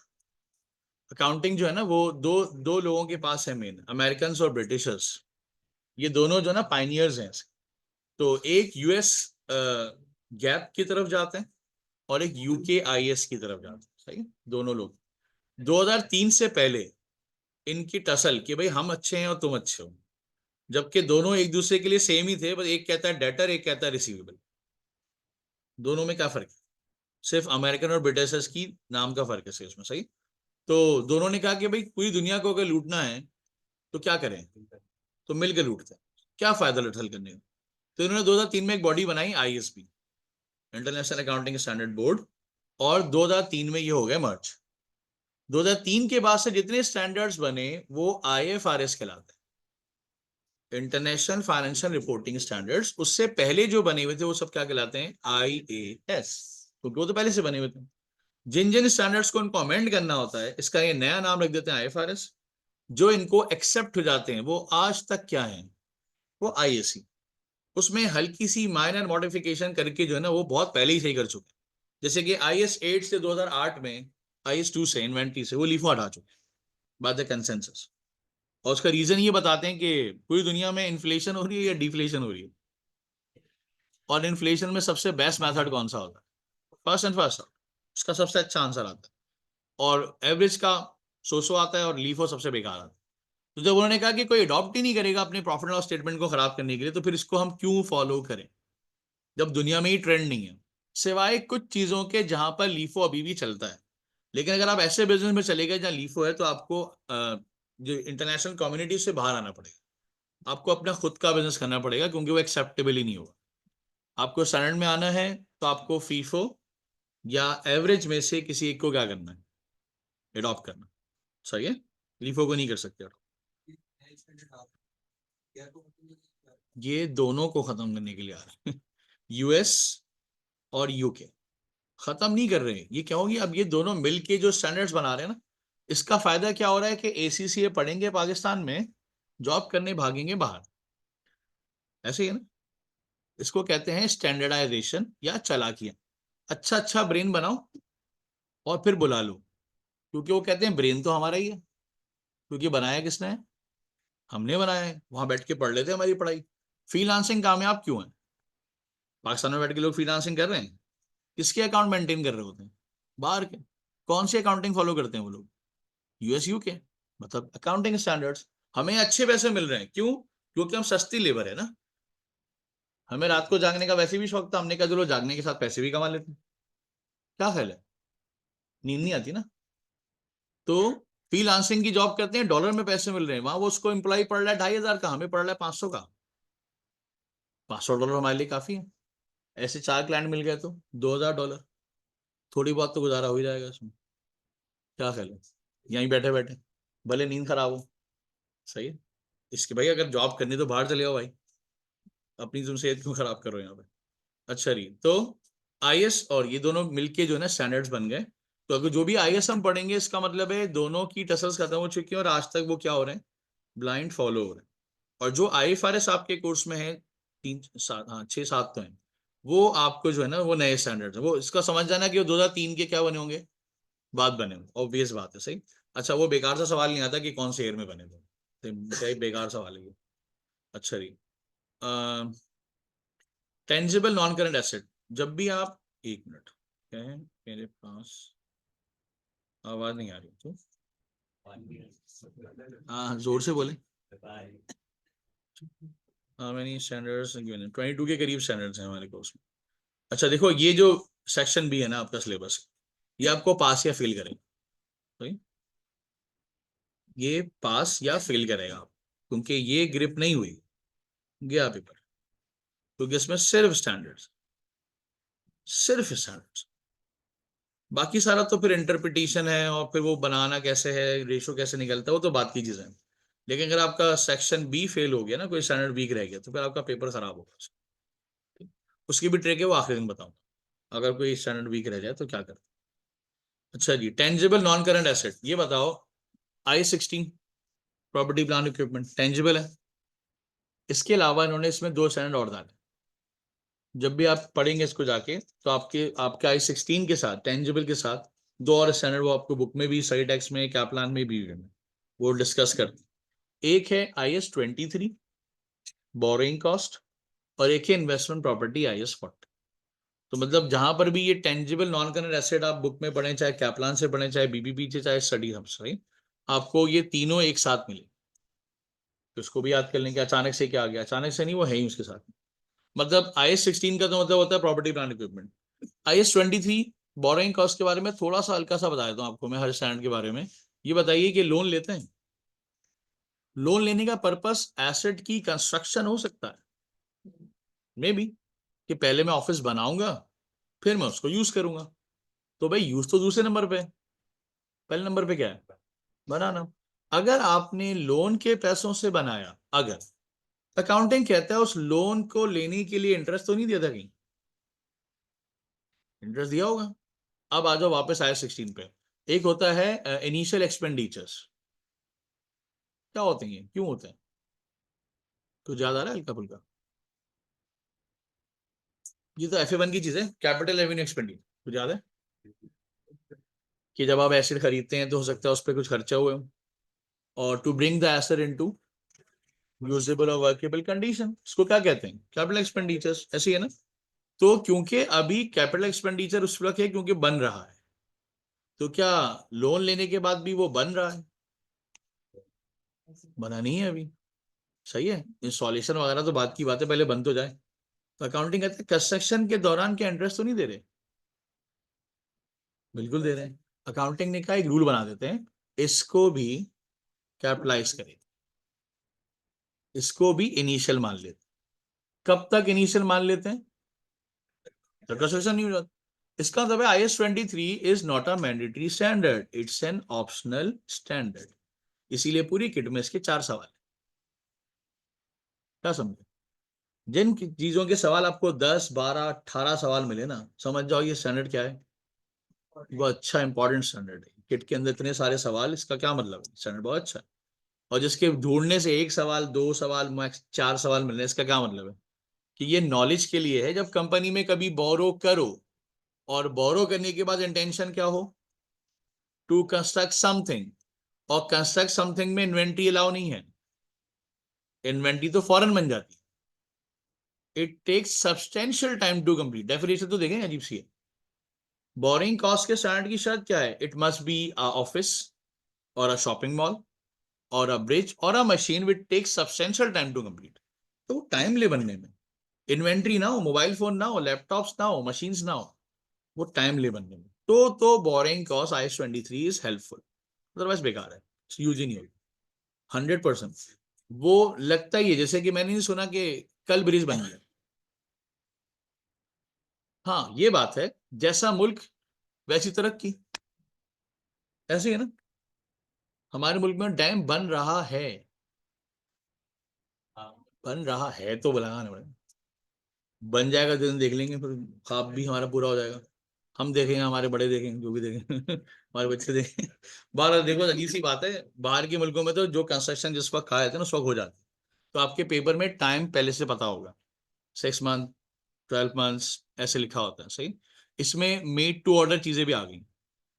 अकाउंटिंग जो है ना वो दो दो लोगों के पास है मेन, अमेरिकन और ब्रिटिशर्स, ये दोनों जो है ना पाइनियर्स हैं। तो एक US गैप की तरफ जाते हैं, और एक UK IS की तरफ जाते हैं, सही है? दोनों लोग 2003 से पहले इनकी टसल कि भाई हम अच्छे हैं और तुम अच्छे हो, जबकि दोनों एक दूसरे के लिए सेम ही थे, बस एक कहता है डेटर, एक कहता है रिसीवेबल। दोनों में क्या फर्क है? सिर्फ अमेरिकन और ब्रिटिशर्स की नाम का फर्क है सिर्फ उसमें, सही। तो दोनों ने कहा कि भाई पूरी दुनिया को अगर लूटना है तो क्या करें, तो मिलकर लूटते हैं, क्या फायदा लठल करने का। तो इन्होंने 2003 में एक बॉडी बनाई, ISB, international accounting standard board, और 2003 में ये हो गया मर्ज। 2003 के बाद से जितने स्टैंडर्ड्स बने वो IFRS कहलाते हैं, इंटरनेशनल फाइनेंशियल रिपोर्टिंग स्टैंडर्ड्स। उससे पहले जो बने हुए थे वो सब क्या कहलाते हैं? IAS, क्योंकि वो तो पहले से बने हुए थे। जिन जिन स्टैंडर्ड्स को इनको अमेंड करना होता है, इसका ये नया नाम रख देते हैं IFRS। जो इनको एक्सेप्ट हो जाते हैं वो आज तक क्या है? वो IAC। उसमें हल्की सी माइनर मॉडिफिकेशन करके जो है ना वो बहुत पहले ही सही कर चुके हैं। जैसे कि IS 8 से 2008 में, IS 2 से इन्वेंट्री से वो लीफो हटा चुके हैं बाय द कंसेंसस। और उसका रीजन ये बताते हैं कि पूरी दुनिया में इन्फ्लेशन हो रही है या डिफ्लेशन हो रही है, और इन्फ्लेशन में सबसे बेस्ट मेथड कौन सा होता है? फर्स्ट एंड फर्स्ट, उसका सबसे अच्छा आंसर आता है। और एवरेज का सो आता है, और लीफो सबसे बेकार आता है। तो जब उन्होंने कहा कि कोई अडॉप्ट ही नहीं करेगा अपने प्रॉफिट एंड लॉस स्टेटमेंट को खराब करने के लिए, तो फिर इसको हम क्यों फॉलो करें जब दुनिया में ही ट्रेंड नहीं है, सिवाय कुछ चीजों के जहां पर लीफो अभी भी चलता है। लेकिन अगर आप ऐसे बिजनेस में चले गए जहां लीफो है, तो आपको जो इंटरनेशनल कम्युनिटी से बाहर आना पड़ेगा, आपको अपना खुद का बिजनेस करना पड़ेगा, क्योंकि वो एक्सेप्टेबल ही नहीं होगा। आपको स्टैंडर्ड में आना है तो आपको फीफो या एवरेज में से किसी एक को क्या करना है? एडॉप्ट करना। सही है, लीफो को नहीं कर सकते adopt। ये दोनों को खत्म करने के लिए आ रहे हैं US और UK। खत्म नहीं कर रहे, ये क्या होगी, अब ये दोनों मिलके जो स्टैंडर्ड्स बना रहे हैं ना, इसका फायदा क्या हो रहा है कि ACCA पढ़ेंगे पाकिस्तान में, जॉब करने भागेंगे बाहर। ऐसे ही है ना, इसको कहते हैं स्टैंडर्डाइजेशन या चालाकियां। अच्छा अच्छा ब्रेन बनाओ और फिर बुला लो, क्योंकि वो कहते हैं ब्रेन तो हमारा ही है, क्योंकि बनाया किसने है? हमने बनाया है। वहां बैठ के पढ़ लेते हैं हमारी पढ़ाई। फ्रीलांसिंग कामयाब क्यों है? पाकिस्तान में बैठ के लोग फ्रीलांसिंग कर रहे हैं, किसके अकाउंट मेंटेन कर रहे होते हैं? बाहर के। कौन सी अकाउंटिंग फॉलो करते हैं वो लोग? US UK, मतलब अकाउंटिंग स्टैंडर्ड्स। हमें अच्छे पैसे मिल रहे हैं, क्यों? क्योंकि हम सस्ती लेबर है ना। हमें रात को जागने का वैसे भी शौक था, हमने कहा चलो जागने के साथ पैसे भी कमा लेते हैं। क्या ख्याल है? नींद नहीं आती ना। तो फ्रीलांसिंग की जॉब करते हैं, डॉलर में पैसे मिल रहे हैं, वहां वो उसको एम्प्लॉय पड़ रहा है 2,500 का, हमें पड़ रहा है 500 का। $500 हमारे लिए काफी है। ऐसे 4 क्लाइंट मिल गए तो $2,000, थोड़ी बहुत तो गुजारा हो ही जाएगा इसमें। क्या ख्याल है? यहीं बैठे बैठे भले नींद खराब हो। सही है। इसके भाई अगर जॉब करनी तो बाहर चले जाओ भाई, अपनी तुम सेहत क्यों खराब कर रहे हो यहाँ पे? अच्छा रही तो IS और ये दोनों मिलके जो है ना स्टैंडर्ड्स बन गए। तो अगर जो भी IS हम पढ़ेंगे, इसका मतलब है दोनों की टसल्स खत्म हो चुकी है, और आज तक वो क्या हो रहे हैं? ब्लाइंड फॉलो हो रहे हैं। और जो IFRS आपके कोर्स में है, 3 7, हाँ 6 7 तो है, वो आपको जो है ना वो नए स्टैंडर्ड्स है। वो इसका समझ जाना कि वो 2003 के क्या बने होंगे, बाद बने होंगे, ऑब्वियस बात है। सही। अच्छा, वो बेकार सा सवाल नहीं आता कि कौन से ईयर में बने थे, क्या ही बेकार सवाल है ये। अच्छा रही, टेंजिबल नॉन करंट एसेट। जब भी आप, एक मिनट, क्या है मेरे पास, आवाज नहीं आ रही तो, हाँ जोर से बोले। हाँ मैंने स्टैंडर्ड्स 22 के करीब स्टैंडर्ड्स हैं हमारे कोर्स में। अच्छा देखो, ये जो सेक्शन भी है ना आपका सिलेबस, ये आपको पास या फेल करेगा। सही? ये पास या फेल करेगा आप, क्योंकि ये ग्रिप नहीं हुई, गया पेपर। क्योंकि इसमें सिर्फ स्टैंडर्ड्स, सिर्फ स्टैंडर्ड्स। बाकी सारा तो फिर इंटरप्रिटेशन है, और फिर वो बनाना कैसे है, रेशो कैसे निकलता है, वो तो बात की चीज़ है। लेकिन अगर आपका सेक्शन B फेल हो गया ना, कोई स्टैंडर्ड वीक रह गया, तो फिर आपका पेपर खराब होगा। उसकी भी ट्रिक है, वो आखिरी दिन बताऊंगा, अगर कोई स्टैंडर्ड वीक रह जाए तो क्या करते। अच्छा जी, टेंजिबल नॉन करंट एसेट, ये बताओ। I16, property plant equipment tangible है। इसके अलावा इन्होंने इसमें 2 स्टैंडर्ड और डाले। जब भी आप पढ़ेंगे इसको जाके, तो आपके आपके I16 के साथ, टेंजिबल के साथ 2 और स्टैंडर्ड, वो आपको बुक में भी, सही टेक्स्ट में, कैप्लान में भी, वो डिस्कस करते। एक है IS23, बोरोइंग कॉस्ट, और एक है इन्वेस्टमेंट प्रॉपर्टी IS40। तो मतलब जहां पर भी ये टेंजिबल नॉन करंट एसेट आप बुक में पढ़े, चाहे कैप्लान से पढ़े, चाहे BBP से, चाहे स्टडी हब से, आपको ये तीनों एक साथ मिले। तो इसको भी याद कर लें कि अचानक से क्या आ गया, अचानक से नहीं, वो है ही उसके साथ। मतलब IS16 का तो मतलब होता है property plant equipment. IS23 borrowing cost के बारे में थोड़ा सा हल्का सा बता देता हूँ आपको मैं, हर स्टैंड के बारे में। ये बताइए कि लोन लेते हैं, लोन लेने का पर्पस एसेट की कंस्ट्रक्शन हो सकता है, मे बी, कि पहले मैं ऑफिस बनाऊंगा, फिर मैं उसको यूज करूंगा। तो भाई यूज तो दूसरे नंबर पे है। पहले नंबर पे क्या है? बनाना। अगर आपने लोन के पैसों से बनाया, अगर अकाउंटिंग कहता है उस लोन को लेने के लिए इंटरेस्ट तो नहीं दिया था कहीं? इंटरेस्ट दिया होगा। अब आ जाओ वापस आए 16 पे। एक होता है इनिशियल एक्सपेंडिचर्स। क्या होते हैं ये, क्यों होते हैं? तो याद आ रहा है हल्का फुल्का? ये तो FA1 की चीज है, कैपिटल रेवेन्यू एक्सपेंडिचर। तो याद है कि जब आप एसेट खरीदते हैं तो हो सकता है उस पर कुछ खर्चा हुए हो, और to bring the asset into usable और वर्केबल कंडीशन, इसको क्या कहते हैं? Capital expenditures. ऐसी है ना? तो क्योंकि अभी कैपिटल एक्सपेंडिचर उस वक्त है क्योंकि बन रहा है, तो क्या लोन लेने के बाद भी वो बन रहा है? बना नहीं है अभी। सही है, इंस्टॉलेशन वगैरह तो बात की बात है, पहले बन तो जाए। तो अकाउंटिंग कहते हैं कंस्ट्रक्शन के दौरान क्या इंटरेस्ट तो नहीं दे रहे? बिल्कुल दे रहे हैं। अकाउंटिंग ने कहा एक रूल बना देते हैं, इसको भी कैपिटलाइज करें, इसको भी इनिशियल मान लेते हैं। कब तक इनिशियल मान लेते हैं? जब कंस्ट्रक्शन नहीं हो जाता। इसका मतलब है IS-23 is not a mandatory standard, it's an optional standard. इसीलिए पूरी किट में इसके 4 सवाल हैं। क्या समझे? जिन चीजों के सवाल आपको 10 12 18 सवाल मिले ना, समझ जाओ ये स्टैंडर्ड क्या है। वो अच्छा इंपॉर्टेंट स्टैंडर्ड है। किट के अंदर इतने सारे सवाल, इसका क्या मतलब है? स्टैंडर्ड बहुत अच्छा है। और जिसके ढूंढने से एक सवाल, 2 सवाल, मैक्स 4 सवाल मिलने, इसका क्या मतलब है? कि ये नॉलेज के लिए है, जब कंपनी में कभी बोरो करो, और बोरो करने के बाद इंटेंशन क्या हो? To construct something. और कंस्ट्रक्ट समथिंग में इन्वेंट्री अलाउ नहीं है। इन्वेंट्री तो फौरन बन जाती है। It takes substantial time to complete. Definition तो देखें, अजीब सी है। बोरिंग कॉस्ट के स्टैंडर्ड की शर्त क्या है? It must be a office, और अ शॉपिंग मॉल, और अ ब्रिज, और a machine which takes substantial time to complete. तो टाइम ले बनने में, इन्वेंट्री ना हो, मोबाइल फोन ना हो, लैपटॉप्स ना हो, मशीन्स ना हो, वो टाइम ले बनने में, तो borrowing cost IS-23 is helpful. Otherwise बेकार है, यूज ही नहीं होगी। 100%। वो लगता ही है, जैसे कि मैंने नहीं सुना कि कल ब्रिज बन गया। हाँ ये बात है, जैसा मुल्क वैसी तरक्की। ऐसे है ना? हमारे मुल्क में डैम बन रहा है। बन रहा है तो लगाना पड़ेगा। बन जाएगा तो दिन देख लेंगे, फिर ख्वाब भी हमारा पूरा हो जाएगा। हम देखेंगे, हमारे बड़े देखेंगे, जो भी देखेंगे हमारे बच्चे देखेंगे। बाहर देखो, अजीब सी बात है, बाहर के मुल्कों में तो जो कंस्ट्रक्शन जिस वक्त कहा जाता है ना, उस वक्त हो जाता है। तो आपके पेपर में टाइम पहले से पता होगा, 6 मंथ, 12 मंथ्स ऐसे लिखा होता है। सही। इसमें मेड टू ऑर्डर चीजें भी आ गई,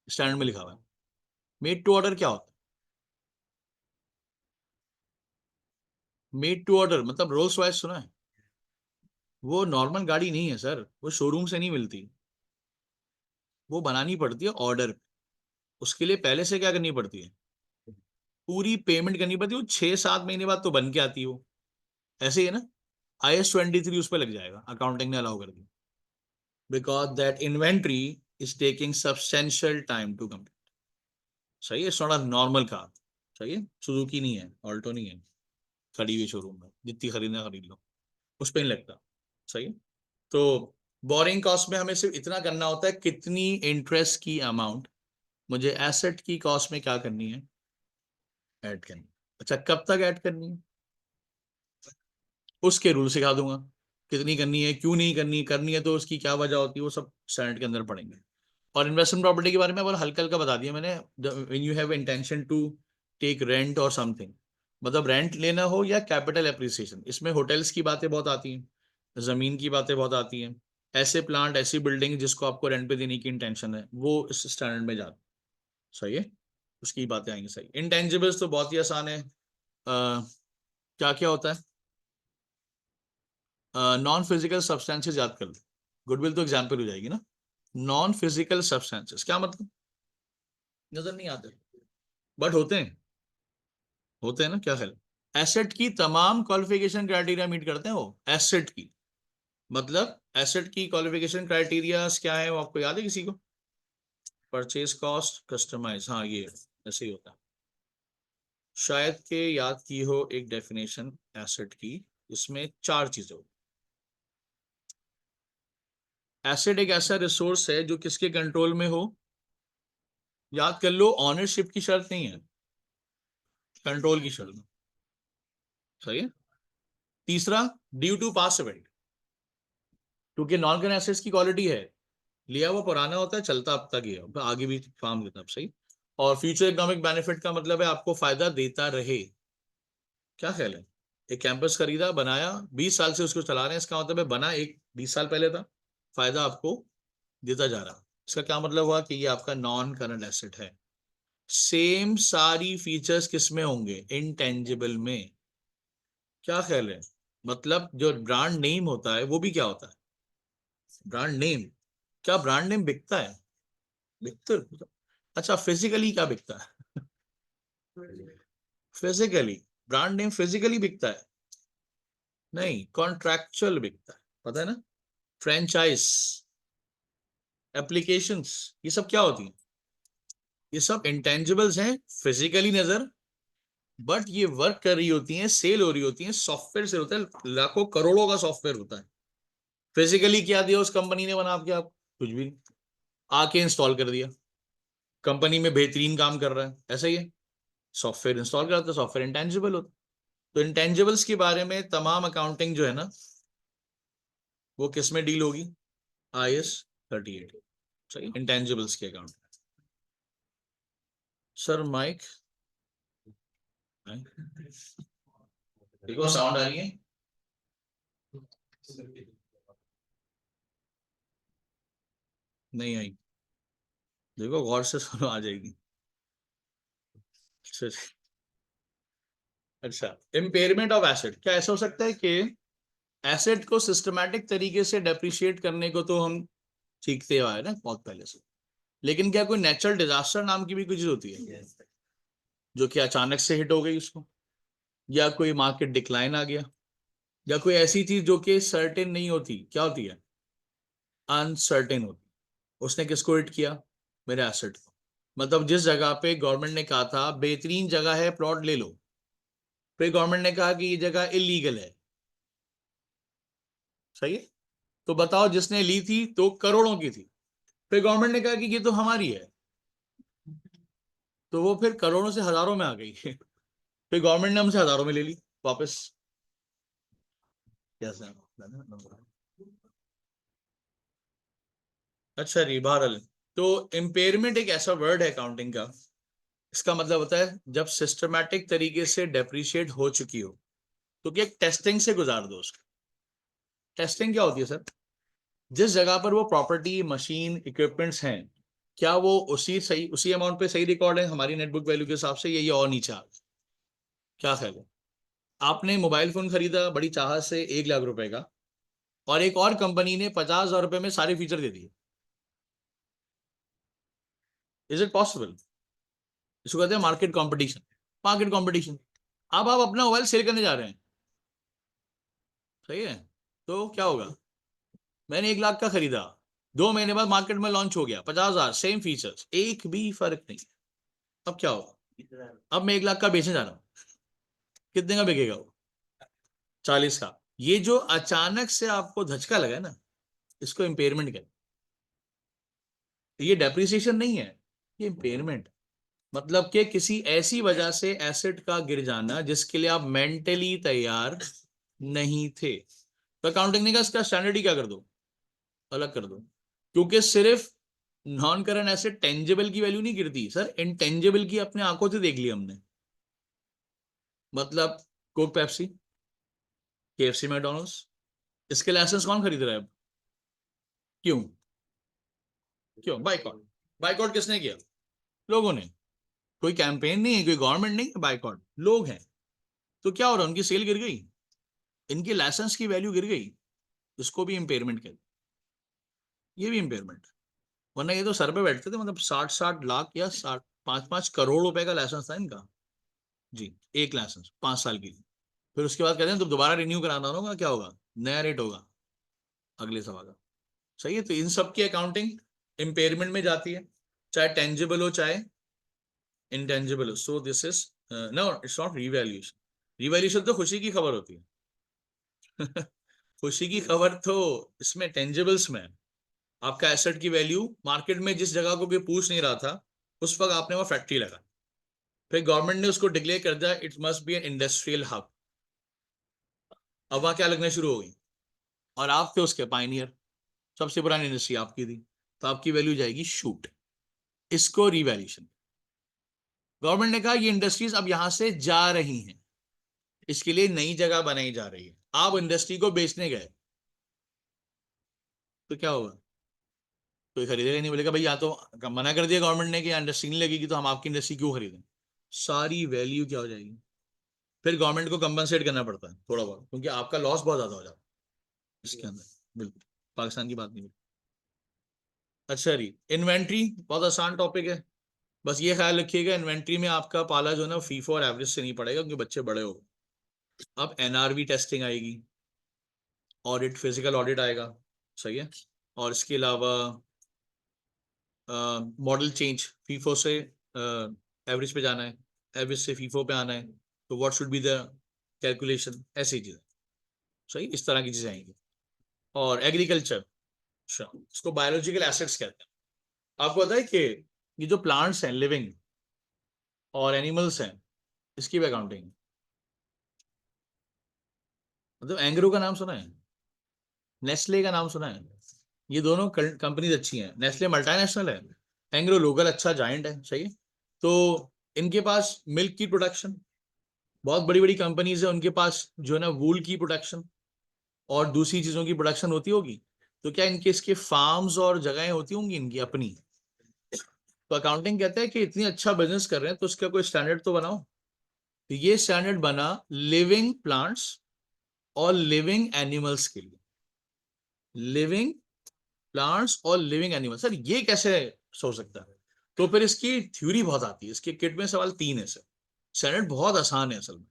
स्टैंडर्ड में लिखा हुआ है। मेड टू ऑर्डर क्या होता है? मेड टू ऑर्डर मतलब रोल्स रॉयस सुना है? वो नॉर्मल गाड़ी नहीं है सर, वो शोरूम से नहीं मिलती। वो बनानी पड़ती है ऑर्डर। उसके लिए पहले से क्या करनी पड़ती है? पूरी पेमेंट करनी पड़ती है। वो 6 7 महीने बाद तो बन के आती है वो। ऐसे ही है ना? IS-23 उस पर लग जाएगा, अकाउंटिंग ने अलाउ कर दिया, because that inventory is taking substantial time to complete. सही है, थोड़ा नॉर्मल कार। सही है, सुजुकी नहीं है, ऑल्टो नहीं है, खड़ी हुई शोरूम में, जितनी खरीदना खरीद लो, उस पर नहीं लगता। सही है। तो बोरिंग कॉस्ट में हमें सिर्फ इतना करना होता है, कितनी इंटरेस्ट की अमाउंट मुझे एसेट की कॉस्ट में क्या करनी है? ऐड करनी। अच्छा, कब तक ऐड करनी है? उसके रूल सिखा दूंगा। कितनी करनी है, क्यों नहीं करनी है तो उसकी क्या वजह होती है, वो सब स्टैंडर्ड के अंदर पढ़ेंगे। और इन्वेस्टमेंट प्रॉपर्टी के बारे में बहुत हल्का हल्का बता दिया मैंने। When you have intention to take rent और समथिंग, मतलब रेंट लेना हो या कैपिटल एप्रिसिएशन, इसमें होटल्स की बातें बहुत आती हैं, जमीन की बातें बहुत आती हैं। ऐसे प्लांट, ऐसी बिल्डिंग जिसको आपको रेंट पे देने की इंटेंशन है, वो इस स्टैंडर्ड में जाते। सही है, उसकी बातें आएंगी। सही। इंटेंजिबल्स तो बहुत ही आसान है। क्या क्या होता है? नॉन फिजिकल सब्सटेंसेस याद कर लो। गुडविल तो एग्जाम्पल हो जाएगी ना। नॉन फिजिकल सब्सटेंसेस क्या मतलब? नजर नहीं आते, बट होते हैं ना, क्या ख्याल? एसेट की तमाम क्वालिफिकेशन क्राइटेरिया मीट करते हैं वो। एसेट की मतलब, एसेट की क्वालिफिकेशन क्राइटेरिया क्या है, वो आपको याद है किसी को? परचेज कॉस्ट, कस्टमाइज, हाँ ये ऐसे ही होता है। शायद के याद की हो एक डेफिनेशन एसेट की, इसमें 4 चीजें हो। एसेट एक ऐसा रिसोर्स है जो किसके कंट्रोल में हो? याद कर लो, ऑनरशिप की शर्त नहीं है, कंट्रोल की शर्त। सही है। तीसरा, ड्यू टू पास इवेंट, क्योंकि नॉन करंट एसेट्स की क्वालिटी है, लिया हुआ पुराना होता है, चलता अब तक ही है, तो आगे भी काम करता है। सही। और फ्यूचर इकोनॉमिक बेनिफिट का मतलब है आपको फायदा देता रहे। क्या ख्याल है? एक कैंपस खरीदा, बनाया, 20 साल से उसको चला रहे हैं, इसका मतलब है बना एक 20 साल पहले था, फायदा आपको देता जा रहा। इसका क्या मतलब हुआ कि ये आपका नॉन करंट एसेट है। सेम सारी फीचर्स किस में होंगे? इंटेंजिबल में। क्या ख्याल है? मतलब जो ब्रांड नेम होता है वो भी क्या होता है? Brand name. क्या ब्रांड नेम बिकता है? बिकता। अच्छा, फिजिकली क्या बिकता है? फिजिकली। ब्रांड नेम फिजिकली बिकता है? नहीं, कॉन्ट्रैक्चुअल बिकता है, पता है ना? फ्रेंचाइज, एप्लीकेशंस, ये सब क्या होती हैं? ये सब इंटेंजिबल्स हैं, फिजिकली नजर, बट ये वर्क कर रही होती हैं, सेल हो रही होती हैं, सॉफ्टवेयर से होता है, लाखों करोड़ों का सॉफ्टवेयर होता है। फिजिकली क्या दिया उस कंपनी ने बना के? आप कुछ भी नहीं। आके इंस्टॉल कर दिया, कंपनी में बेहतरीन काम कर रहा है, ऐसा ही है। सॉफ्टवेयर इंस्टॉल करता है, सॉफ्टवेयर इंटेंजिबल होता है। तो इंटेंजिबल्स के बारे में तमाम अकाउंटिंग जो है ना, वो किस में डील होगी? IS 38। सही, इंटेंजिबल्स के अकाउंट। सर माइक, देखो साउंड आ रही है? नहीं आई? देखो गौर से सुनो, आ जाएगी। अच्छा, अच्छा। इम्पेयरमेंट ऑफ एसेट, क्या ऐसा हो सकता है कि एसेट को सिस्टमैटिक तरीके से डेप्रिशिएट करने को तो हम सीखते आए ना बहुत पहले से, लेकिन क्या कोई नेचुरल डिजास्टर नाम की भी कुछ चीज होती है जो कि अचानक से हिट हो गई उसको, या कोई मार्केट डिक्लाइन आ गया, या कोई ऐसी चीज जो कि सर्टेन नहीं होती? क्या होती है? अनसर्टेन होती। उसने किसको हिट किया? मेरे एसेट को। मतलब जिस जगह पे गवर्नमेंट ने कहा था बेहतरीन जगह है, प्लॉट ले लो, फिर गवर्नमेंट ने कहा कि ये जगह इलीगल है। सही है। तो बताओ, जिसने ली थी तो करोड़ों की थी, फिर गवर्नमेंट ने कहा कि ये तो हमारी है, तो वो फिर करोड़ों से हजारों में आ गई। फिर गवर्नमेंट ने हमसे हजारों में ले ली वापस। कैसा? अच्छा जी, बहरहाल, तो इम्पेयरमेंट एक ऐसा वर्ड है अकाउंटिंग का, इसका मतलब होता है जब सिस्टमैटिक तरीके से डेप्रिशिएट हो चुकी हो, तो क्या टेस्टिंग से गुजार दो उसको। टेस्टिंग क्या होती है सर? जिस जगह पर वो प्रॉपर्टी, मशीन, इक्विपमेंट्स हैं, क्या वो उसी अमाउंट पे सही रिकॉर्ड है हमारी नेटबुक वैल्यू के हिसाब से, या ये और नीचे आ गया? क्या ख्याल है? आपने मोबाइल फोन खरीदा बड़ी चाहत से 1 लाख रुपए का, और एक और कंपनी ने 50,000 रुपए में सारे फीचर दे दिए। Is it possible? इसको कहते हैं मार्केट कंपटीशन। Market competition. अब आप अपना मोबाइल सेल करने जा रहे हैं, सही है, तो क्या होगा? मैंने 1 लाख का खरीदा, 2 महीने बाद मार्केट में लॉन्च हो गया 50,000, सेम फीचर्स, एक भी फर्क नहीं। अब क्या होगा? अब मैं 1 लाख का बेचने जा रहा हूँ, कितने का बिकेगा वो? 40 का। ये जो अचानक से आपको धचका लगा ना, इसको इम्पेयरमेंट कहते हैं। ये डेप्रिसिएशन नहीं है, ये इम्पेयरमेंट। मतलब कि किसी ऐसी वजह से एसेट का गिर जाना जिसके लिए आप मेंटली तैयार नहीं थे, तो अकाउंटिंग ने कहा इसका स्टैंडर्ड ही क्या कर दो, अलग कर दो। क्योंकि सिर्फ नॉन करंट एसेट टेंजेबल की वैल्यू नहीं गिरती सर, इनटेंजेबल की अपने आंखों से देख लिया हमने। मतलब कोक पेप्सी, KFC, मैकडोनल्ड्स, इसके लाइसेंस कौन खरीद रहा है अब? क्यों? क्यों बाइकआउट? बाइकआउट किसने किया? लोगों ने। कोई कैंपेन नहीं है, कोई गवर्नमेंट नहीं है, बाइकआउट लोग हैं। तो क्या हो रहा है? उनकी सेल गिर गई, इनके लाइसेंस की वैल्यू गिर गई, इसको भी इंपेयरमेंट कहते हैं। ये भी इंपेयरमेंट। वरना ये तो सर पे बैठते थे, मतलब 60-60 लाख या 5-5 करोड़ रुपए का लाइसेंस था इनका। जी। एक लाइसेंस 5 साल के लिए। फिर उसके बाद कहते हैं तो दोबारा रिन्यू कराना होगा, क्या होगा? नया रेट होगा अगले सवा का। सही है। तो इन सब की अकाउंटिंग इंपेयरमेंट में जाती है, चाहे टेंजिबल हो चाहे इंटेंजिबल हो। So this is no, it's not revaluation. Revaluation तो खुशी की खबर होती है। खुशी की खबर तो इसमें टेंजिबल्स में है। आपका एसेट की वैल्यू मार्केट में जिस जगह को भी पूछ नहीं रहा था, उस वक्त आपने वो फैक्ट्री लगा, फिर गवर्नमेंट ने उसको डिक्लेयर कर दिया it must B an industrial hub. अब वहां क्या लगना शुरू हो गई, और आप थे उसके पायनियर, सबसे पुरानी इंडस्ट्री आपकी थी, तो आपकी वैल्यू जाएगी शूट। इसको रिवैल्यूएशन, गवर्नमेंट ने कहा ये इंडस्ट्रीज अब यहां से जा रही हैं, इसके लिए नई जगह बनाई जा रही है। आप इंडस्ट्री को बेचने गए तो क्या होगा, कोई खरीदेगा नहीं, बोलेगा भाई यहाँ तो मना कर दिया गवर्नमेंट ने कि यहाँ इंडस्ट्री नहीं लगेगी, तो हम आपकी इंडस्ट्री क्यों खरीदें। सारी वैल्यू क्या हो जाएगी, फिर गवर्नमेंट को कंपनसेट करना पड़ता है थोड़ा बहुत, क्योंकि आपका लॉस बहुत ज्यादा हो जाता है इसके अंदर। बिल्कुल, पाकिस्तान की बात नहीं। अच्छा जी, इन्वेंट्री बहुत आसान टॉपिक है। बस ये ख्याल रखिएगा इन्वेंट्री में आपका पाला जो है ना फीफो और एवरेज से नहीं पड़ेगा, क्योंकि बच्चे बड़े हो गए। अब एनआरवी टेस्टिंग आएगी, ऑडिट, फिजिकल ऑडिट आएगा, सही है। और इसके अलावा मॉडल चेंज, फीफो से एवरेज पे जाना है, एवरेज से फीफो पे आना है, तो what should be the calculation, ऐसी चीजें, सही, इस तरह की चीजें आएंगी। और एग्रीकल्चर, अच्छा, इसको बायोलॉजिकल एसेट्स कहते हैं। आपको पता है कि ये जो प्लांट्स हैं लिविंग और एनिमल्स हैं, इसकी भी अकाउंटिंग, मतलब एंग्रो का नाम सुना है, नेस्ले का नाम सुना है, ये दोनों कंपनीज अच्छी हैं। नेस्ले मल्टीनेशनल है, एंग्रो लोकल अच्छा जायंट है, सही है। तो इनके पास मिल्क की प्रोडक्शन, बहुत बड़ी बड़ी कंपनीज है, उनके पास जो है ना वूल की प्रोडक्शन और दूसरी चीजों की प्रोडक्शन होती होगी। तो क्या इनके इसके फार्म्स और जगहें होती होंगी इनकी अपनी। तो अकाउंटिंग कहता है कि इतनी अच्छा बिजनेस कर रहे हैं तो उसका कोई स्टैंडर्ड तो बनाओ। तो ये स्टैंडर्ड बना लिविंग प्लांट्स और लिविंग एनिमल्स के लिए। लिविंग प्लांट्स और लिविंग एनिमल्स, सर ये कैसे सोच सकता है। तो फिर इसकी थ्योरी बहुत आती है, इसके किट में सवाल 3 है सर। स्टैंडर्ड बहुत आसान है असल में।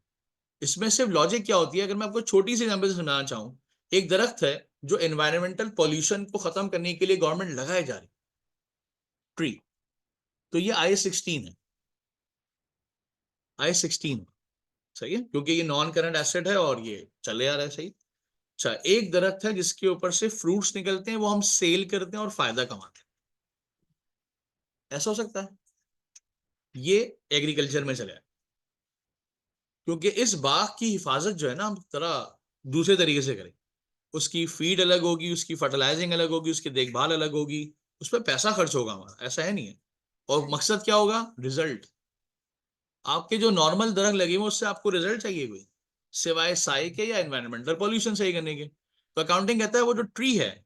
इसमें सिर्फ लॉजिक क्या होती है, अगर मैं आपको छोटी सी एग्जांपल से समझाना चाहूँ, एक दरख्त है जो एनवायरमेंटल पॉल्यूशन को खत्म करने के लिए गवर्नमेंट लगाए जा रही, ट्री, तो ये I16 है, I16, सही है, क्योंकि ये नॉन करंट एसेट है और ये चले आ रहा है, सही। अच्छा, एक दरख्त है जिसके ऊपर से फ्रूट्स निकलते हैं, वो हम सेल करते हैं और फायदा कमाते हैं, ऐसा हो सकता है। ये एग्रीकल्चर में चले, क्योंकि इस बाग की हिफाजत जो है ना हम जरा दूसरे तरीके से करें। उसकी फीड अलग होगी, उसकी फर्टिलाइजिंग अलग होगी, उसकी देखभाल अलग होगी, उस पर पैसा खर्च होगा हमारा, ऐसा है नहीं है। और मकसद क्या होगा, रिजल्ट। आपके जो नॉर्मल दरख्त लगे हुए उससे आपको रिजल्ट चाहिए कोई, सिवाय साई के या एनवायरमेंटल पॉल्यूशन सही करने के। तो अकाउंटिंग कहता है वो जो ट्री है,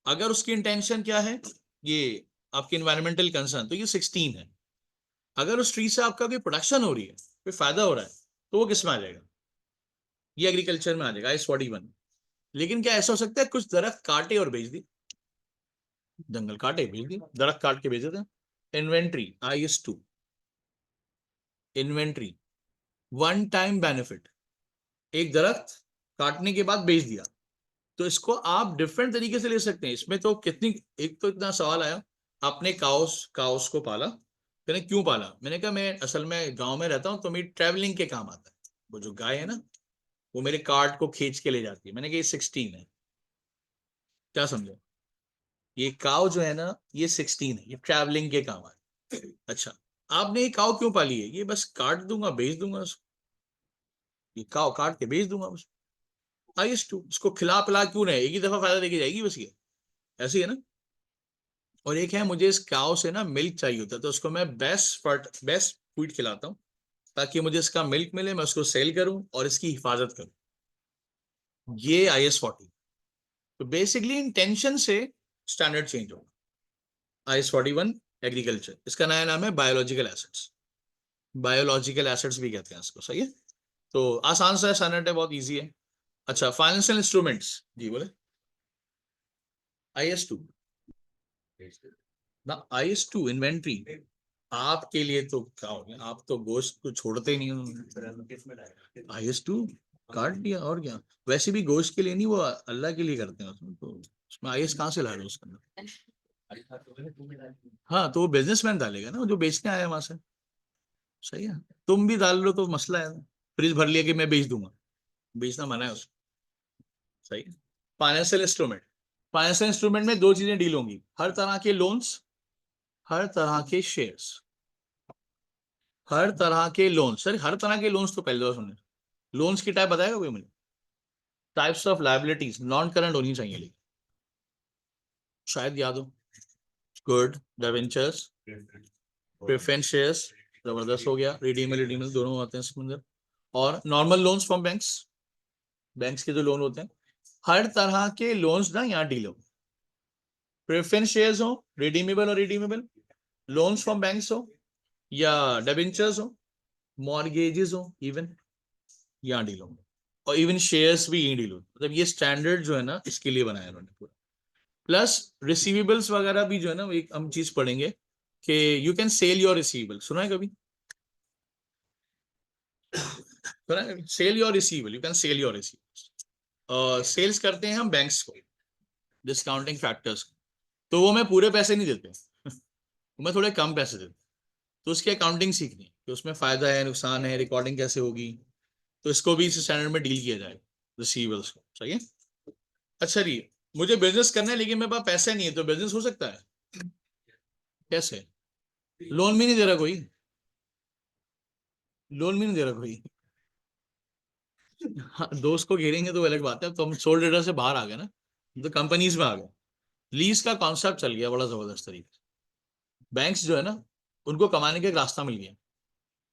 अगर उसकी इंटेंशन क्या है, ये आपकी इन्वायरमेंटल कंसर्न, तो ये 16 है। अगर उस ट्री से आपका कोई प्रोडक्शन हो रही है, कोई फायदा हो रहा है, तो वो किस में आ जाएगा, ये एग्रीकल्चर में आ जाएगा, I41। लेकिन क्या ऐसा हो सकता है कुछ दरख्त काटे और बेच दी, जंगल काटे बेच दी, दरख्त काट के बेच देते हैं। Inventory IS2, inventory one time benefit, एक दरख्त काटने के बाद बेच दिया, तो इसको आप डिफरेंट तरीके से ले सकते हैं। इसमें तो कितनी, एक तो इतना सवाल आया, आपने काउस काउस को पाला, मैंने क्यों पाला, मैंने कहा मैं असल में गांव में रहता हूँ तो मेरी ट्रैवलिंग के काम आता है, वो जो गाय है ना वो मेरे कार्ट को खींच के ले जाती है, मैंने कहा ये 16 है, क्या समझो, ये काव जो है ना ये 16 है, ये ट्रैवलिंग के काम आता है। अच्छा, आपने ये काव क्यों पाली है, ये बस काट दूंगा बेच दूंगा उसको, ये काव काट के बेच दूंगा बस। IS2, इसको खिला पिला क्यों रहे, एक ही दफा फायदा देके जाएगी बस ये, ऐसी है ना। और एक है, मुझे इस काव से ना मिल्क चाहिए होता है, तो उसको मैं बेस्ट फूड खिलाता हूँ, ताकि मुझे इसका मिल्क मिले, मैं उसको सेल करूं और इसकी हिफाजत करूं, ये IS40। तो बेसिकली इंटेंशन से स्टैंडर्ड चेंज होगा। IS41 एग्रीकल्चर, इसका नया नाम है बायोलॉजिकल एसेट्स, बायोलॉजिकल एसेट्स भी कहते हैं इसको, सही है। तो आसान सा स्टैंडर्ड है, बहुत इजी है। अच्छा, फाइनेंशियल इंस्ट्रूमेंट्स, जी बोले, IS2 ना, IS2 इन्वेंट्री, आपके लिए तो क्या हो गया, आप तो गोश्त को छोड़ते ही नहीं हो, IS2 काट दिया और क्या। वैसे भी गोश्त के लिए नहीं, वो अल्लाह के लिए करते हैं उसमें, तो उसमें IS कहाँ से ला रहे हो उसके अंदर। हाँ, तो वो बिजनेसमैन डालेगा ना, वो जो बेचने आया वहां से, सही है। तुम भी डाल लो तो मसला है, फ्रिज भर लिया कि मैं बेच दूंगा, बेचना मना है उसको, सही है। फाइनेंशियल इंस्ट्रूमेंट, फाइनेंशियल इंस्ट्रूमेंट में दो चीजें डील होंगी, हर तरह के लोन्स, हर तरह के शेयर्स, हर तरह के लोन। सर हर तरह के लोन्स तो पहले बार सुने। लोन्स की टाइप बताएगा कोई मुझे? Types of liabilities non current होनी चाहिए, लेकिन शायद याद हो। गुड, डिबेंचर्स, प्रेफरेंस शेयर्स, जबरदस्त हो गया। रिडीमेबल दोनों आते हैं इसके अंदर। और normal loans from banks, banks के जो लोन होते हैं, हर तरह के लोन्स ना यहाँ डील हो। प्रेफरेंस शेयर्स हो, रिडीमेबल और रिडीमेबल, लोन्स फ्रॉम बैंक्स हो या डिबेंचर्स हो, मॉर्गेजेस हो, इवन यहाँ डील हो। और इवन शेयर्स भी यही डील हो। मतलब ये स्टैंडर्ड जो है ना इसके लिए बनाया उन्होंने पूरा। प्लस रिसीवेबल्स वगैरह भी जो है ना, एक हम चीज पढ़ेंगे कि you can sell your receivable. सुना है कभी? सुना है? Sell your receivable, you can sell your receivable. Sales करते हैं हम बैंक्स को, डिस्काउंटिंग फैक्टर्स को। तो वो मैं पूरे पैसे नहीं देते मैं थोड़े कम पैसे देता। तो उसकी अकाउंटिंग सीखनी है कि उसमें फायदा है, नुकसान है, रिकॉर्डिंग कैसे होगी। तो इसको भी इस स्टैंडर्ड में डील किया जाए, रिसीवेबल्स को। सही है। अच्छा जी, मुझे बिजनेस करना है लेकिन मेरे पास पैसे नहीं है, तो बिजनेस हो सकता है कैसे? लोन भी नहीं दे रहा कोई, लोन भी नहीं दे रहा कोई। हाँ, दोस्त को घेरेंगे तो अलग बात है। तो हम सोल ट्रेडर से बाहर आ गए ना, तो कंपनीज में आ गए। लीज का कॉन्सेप्ट चल गया बड़ा जबरदस्त तरीके से। बैंक्स जो है ना, उनको कमाने का एक रास्ता मिल गया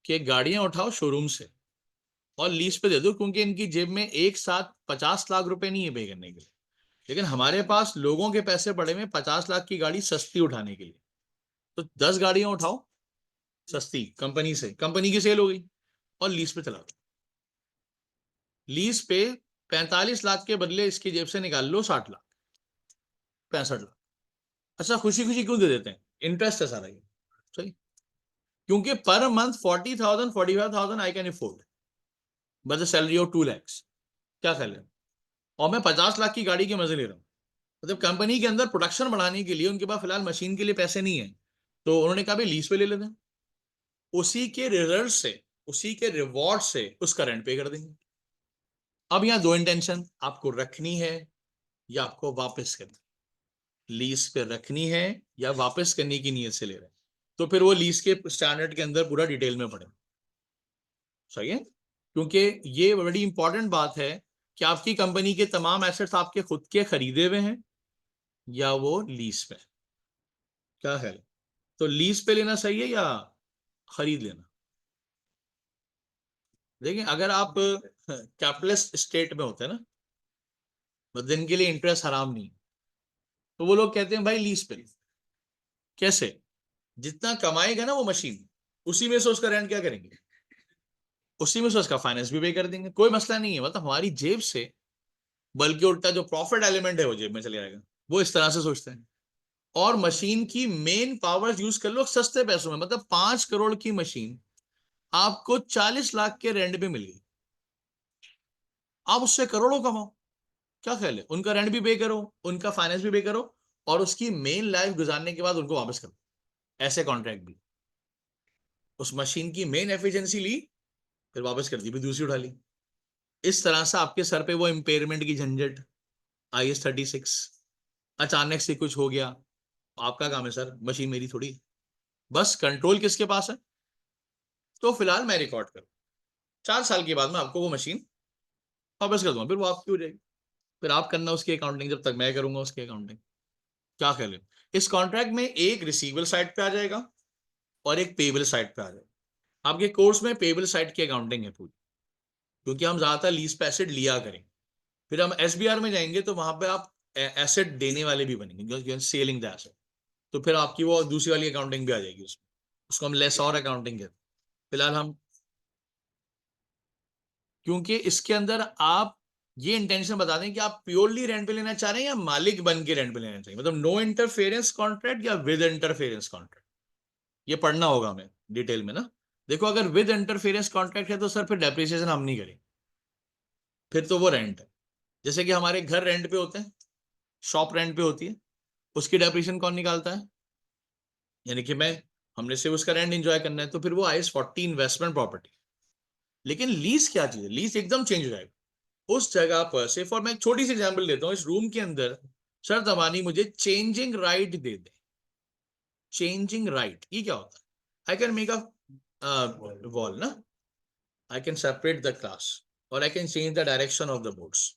कि गाड़ियां उठाओ शोरूम से और लीज पे दे दो, क्योंकि इनकी जेब में एक साथ 50 लाख रुपए नहीं है पे करने के लिए। लेकिन हमारे पास लोगों के पैसे पड़े में 50 लाख की गाड़ी सस्ती उठाने के लिए। तो 10 गाड़ियां उठाओ सस्ती कंपनी से, कंपनी की सेल हो गई और लीज पे चला दो। लीज पे 45 लाख के बदले इसकी जेब से निकाल लो 60 लाख, 65 लाख। अच्छा, खुशी खुशी क्यों दे देते हैं? इंटरेस्ट है सारा ये। सही। क्योंकि per month 40,000 45,000 I can afford, but the salary of 2 lakhs। क्या ख्याल है? और मैं 50 लाख की गाड़ी के मजे ले रहा हूँ। मतलब कंपनी के अंदर प्रोडक्शन बढ़ाने के लिए उनके पास फिलहाल मशीन के लिए पैसे नहीं है, तो उन्होंने कहा भाई लीज पे ले लेते हैं। उसी के रिजल्ट से, उसी के रिवॉर्ड से उसका रेंट पे कर देंगे। अब यहाँ दो इंटेंशन, आपको रखनी है या आपको वापस करनी। लीज पे रखनी है या वापस करने की नीयत से ले रहे हैं, तो फिर वो लीज के स्टैंडर्ड के अंदर पूरा डिटेल में पढ़े। सही है। क्योंकि ये बड़ी इंपॉर्टेंट बात है कि आपकी कंपनी के तमाम एसेट्स आपके खुद के खरीदे हुए हैं या वो लीज पे। क्या है? तो लीज पे लेना सही है या खरीद लेना? देखिए, अगर आप कैपिटलिस्ट स्टेट में होते हैं ना, तो दिन के लिए इंटरेस्ट हराम नहीं, तो वो लोग कहते हैं भाई लीज पे। कैसे? जितना कमाएगा ना वो मशीन, उसी में से उसका रेंट क्या करेंगे, उसी में से उसका फाइनेंस भी पे कर देंगे। कोई मसला नहीं है, मतलब हमारी जेब से, बल्कि उल्टा जो प्रॉफिट एलिमेंट है वो जेब में चले जाएगा। वो इस तरह से सोचते हैं। और मशीन की मेन पावर्स यूज कर लो सस्ते पैसों में। मतलब 5 करोड़ की मशीन आपको 40 लाख के रेंट पे मिल गई, आप उससे करोड़ों कमाओ। क्या ख्याल है? उनका रेंट भी पे करो, उनका फाइनेंस भी पे करो, और उसकी मेन लाइफ गुजारने के बाद उनको वापस करो। ऐसे कॉन्ट्रैक्ट भी। उस मशीन की मेन एफिशिएंसी ली, फिर वापस कर दी, फिर दूसरी उठा ली। इस तरह से आपके सर पे वो इम्पेयरमेंट की झंझट, IS-36, अचानक से कुछ हो गया, आपका काम है सर, मशीन मेरी थोड़ी। बस कंट्रोल किसके पास है? तो फिलहाल मैं रिकॉर्ड करूँ, 4 साल के बाद में आपको वो मशीन वापस कर दूंगा, फिर वो आपकी हो जाएगी। फिर आप करना उसकी अकाउंटिंग, जब तक मैं करूंगा उसकी अकाउंटिंग। क्या ख्याल है? इस कॉन्ट्रैक्ट में एक रिसीवेबल साइड पे आ जाएगा और एक पेबल साइड पे आ जाएगा। आपके कोर्स में पेबल साइड की अकाउंटिंग है पूरी, क्योंकि हम ज्यादातर लीज पे एसेट लिया करें। फिर हम SBR में जाएंगे तो वहां पे आप एसेट देने वाले भी बनेंगे, सेलिंग द एसेट। तो फिर आपकी वो दूसरी वाली अकाउंटिंग भी आ जाएगी उसमें, उसको हम लेस और अकाउंटिंग कहते हैं। फिलहाल हम, क्योंकि इसके अंदर आप ये इंटेंशन बता दें कि आप प्योरली रेंट पे लेना चाह रहे हैं या मालिक बन के रेंट पे लेना चाहिए। मतलब नो इंटरफेरेंस कॉन्ट्रैक्ट या विद इंटरफेरेंस कॉन्ट्रैक्ट, ये पढ़ना होगा हमें डिटेल में ना। देखो, अगर विद इंटरफेरेंस कॉन्ट्रैक्ट है तो सर फिर डेप्रिसिएशन हम नहीं करेंगे, फिर तो वो रेंट है। जैसे कि हमारे घर रेंट पे होते हैं, शॉप रेंट पे होती है, उसकी डेप्रिसिएशन कौन निकालता है? यानी कि मैं, हमने सिर्फ उसका रेंट एंजॉय करना है, तो फिर वो IS-40 इन्वेस्टमेंट प्रॉपर्टी। लेकिन लीज क्या चीज है? लीज एकदम चेंज हो जाएगा। उस जगह पर से, फॉर मैं एक छोटी सी एग्जांपल लेता हूँ, इस रूम के अंदर शर्त अमानी मुझे चेंजिंग राइट दे दे, चेंजिंग राइट, ये क्या होता है? I can make a wall ना, I can separate the class और I can change the direction of the boards.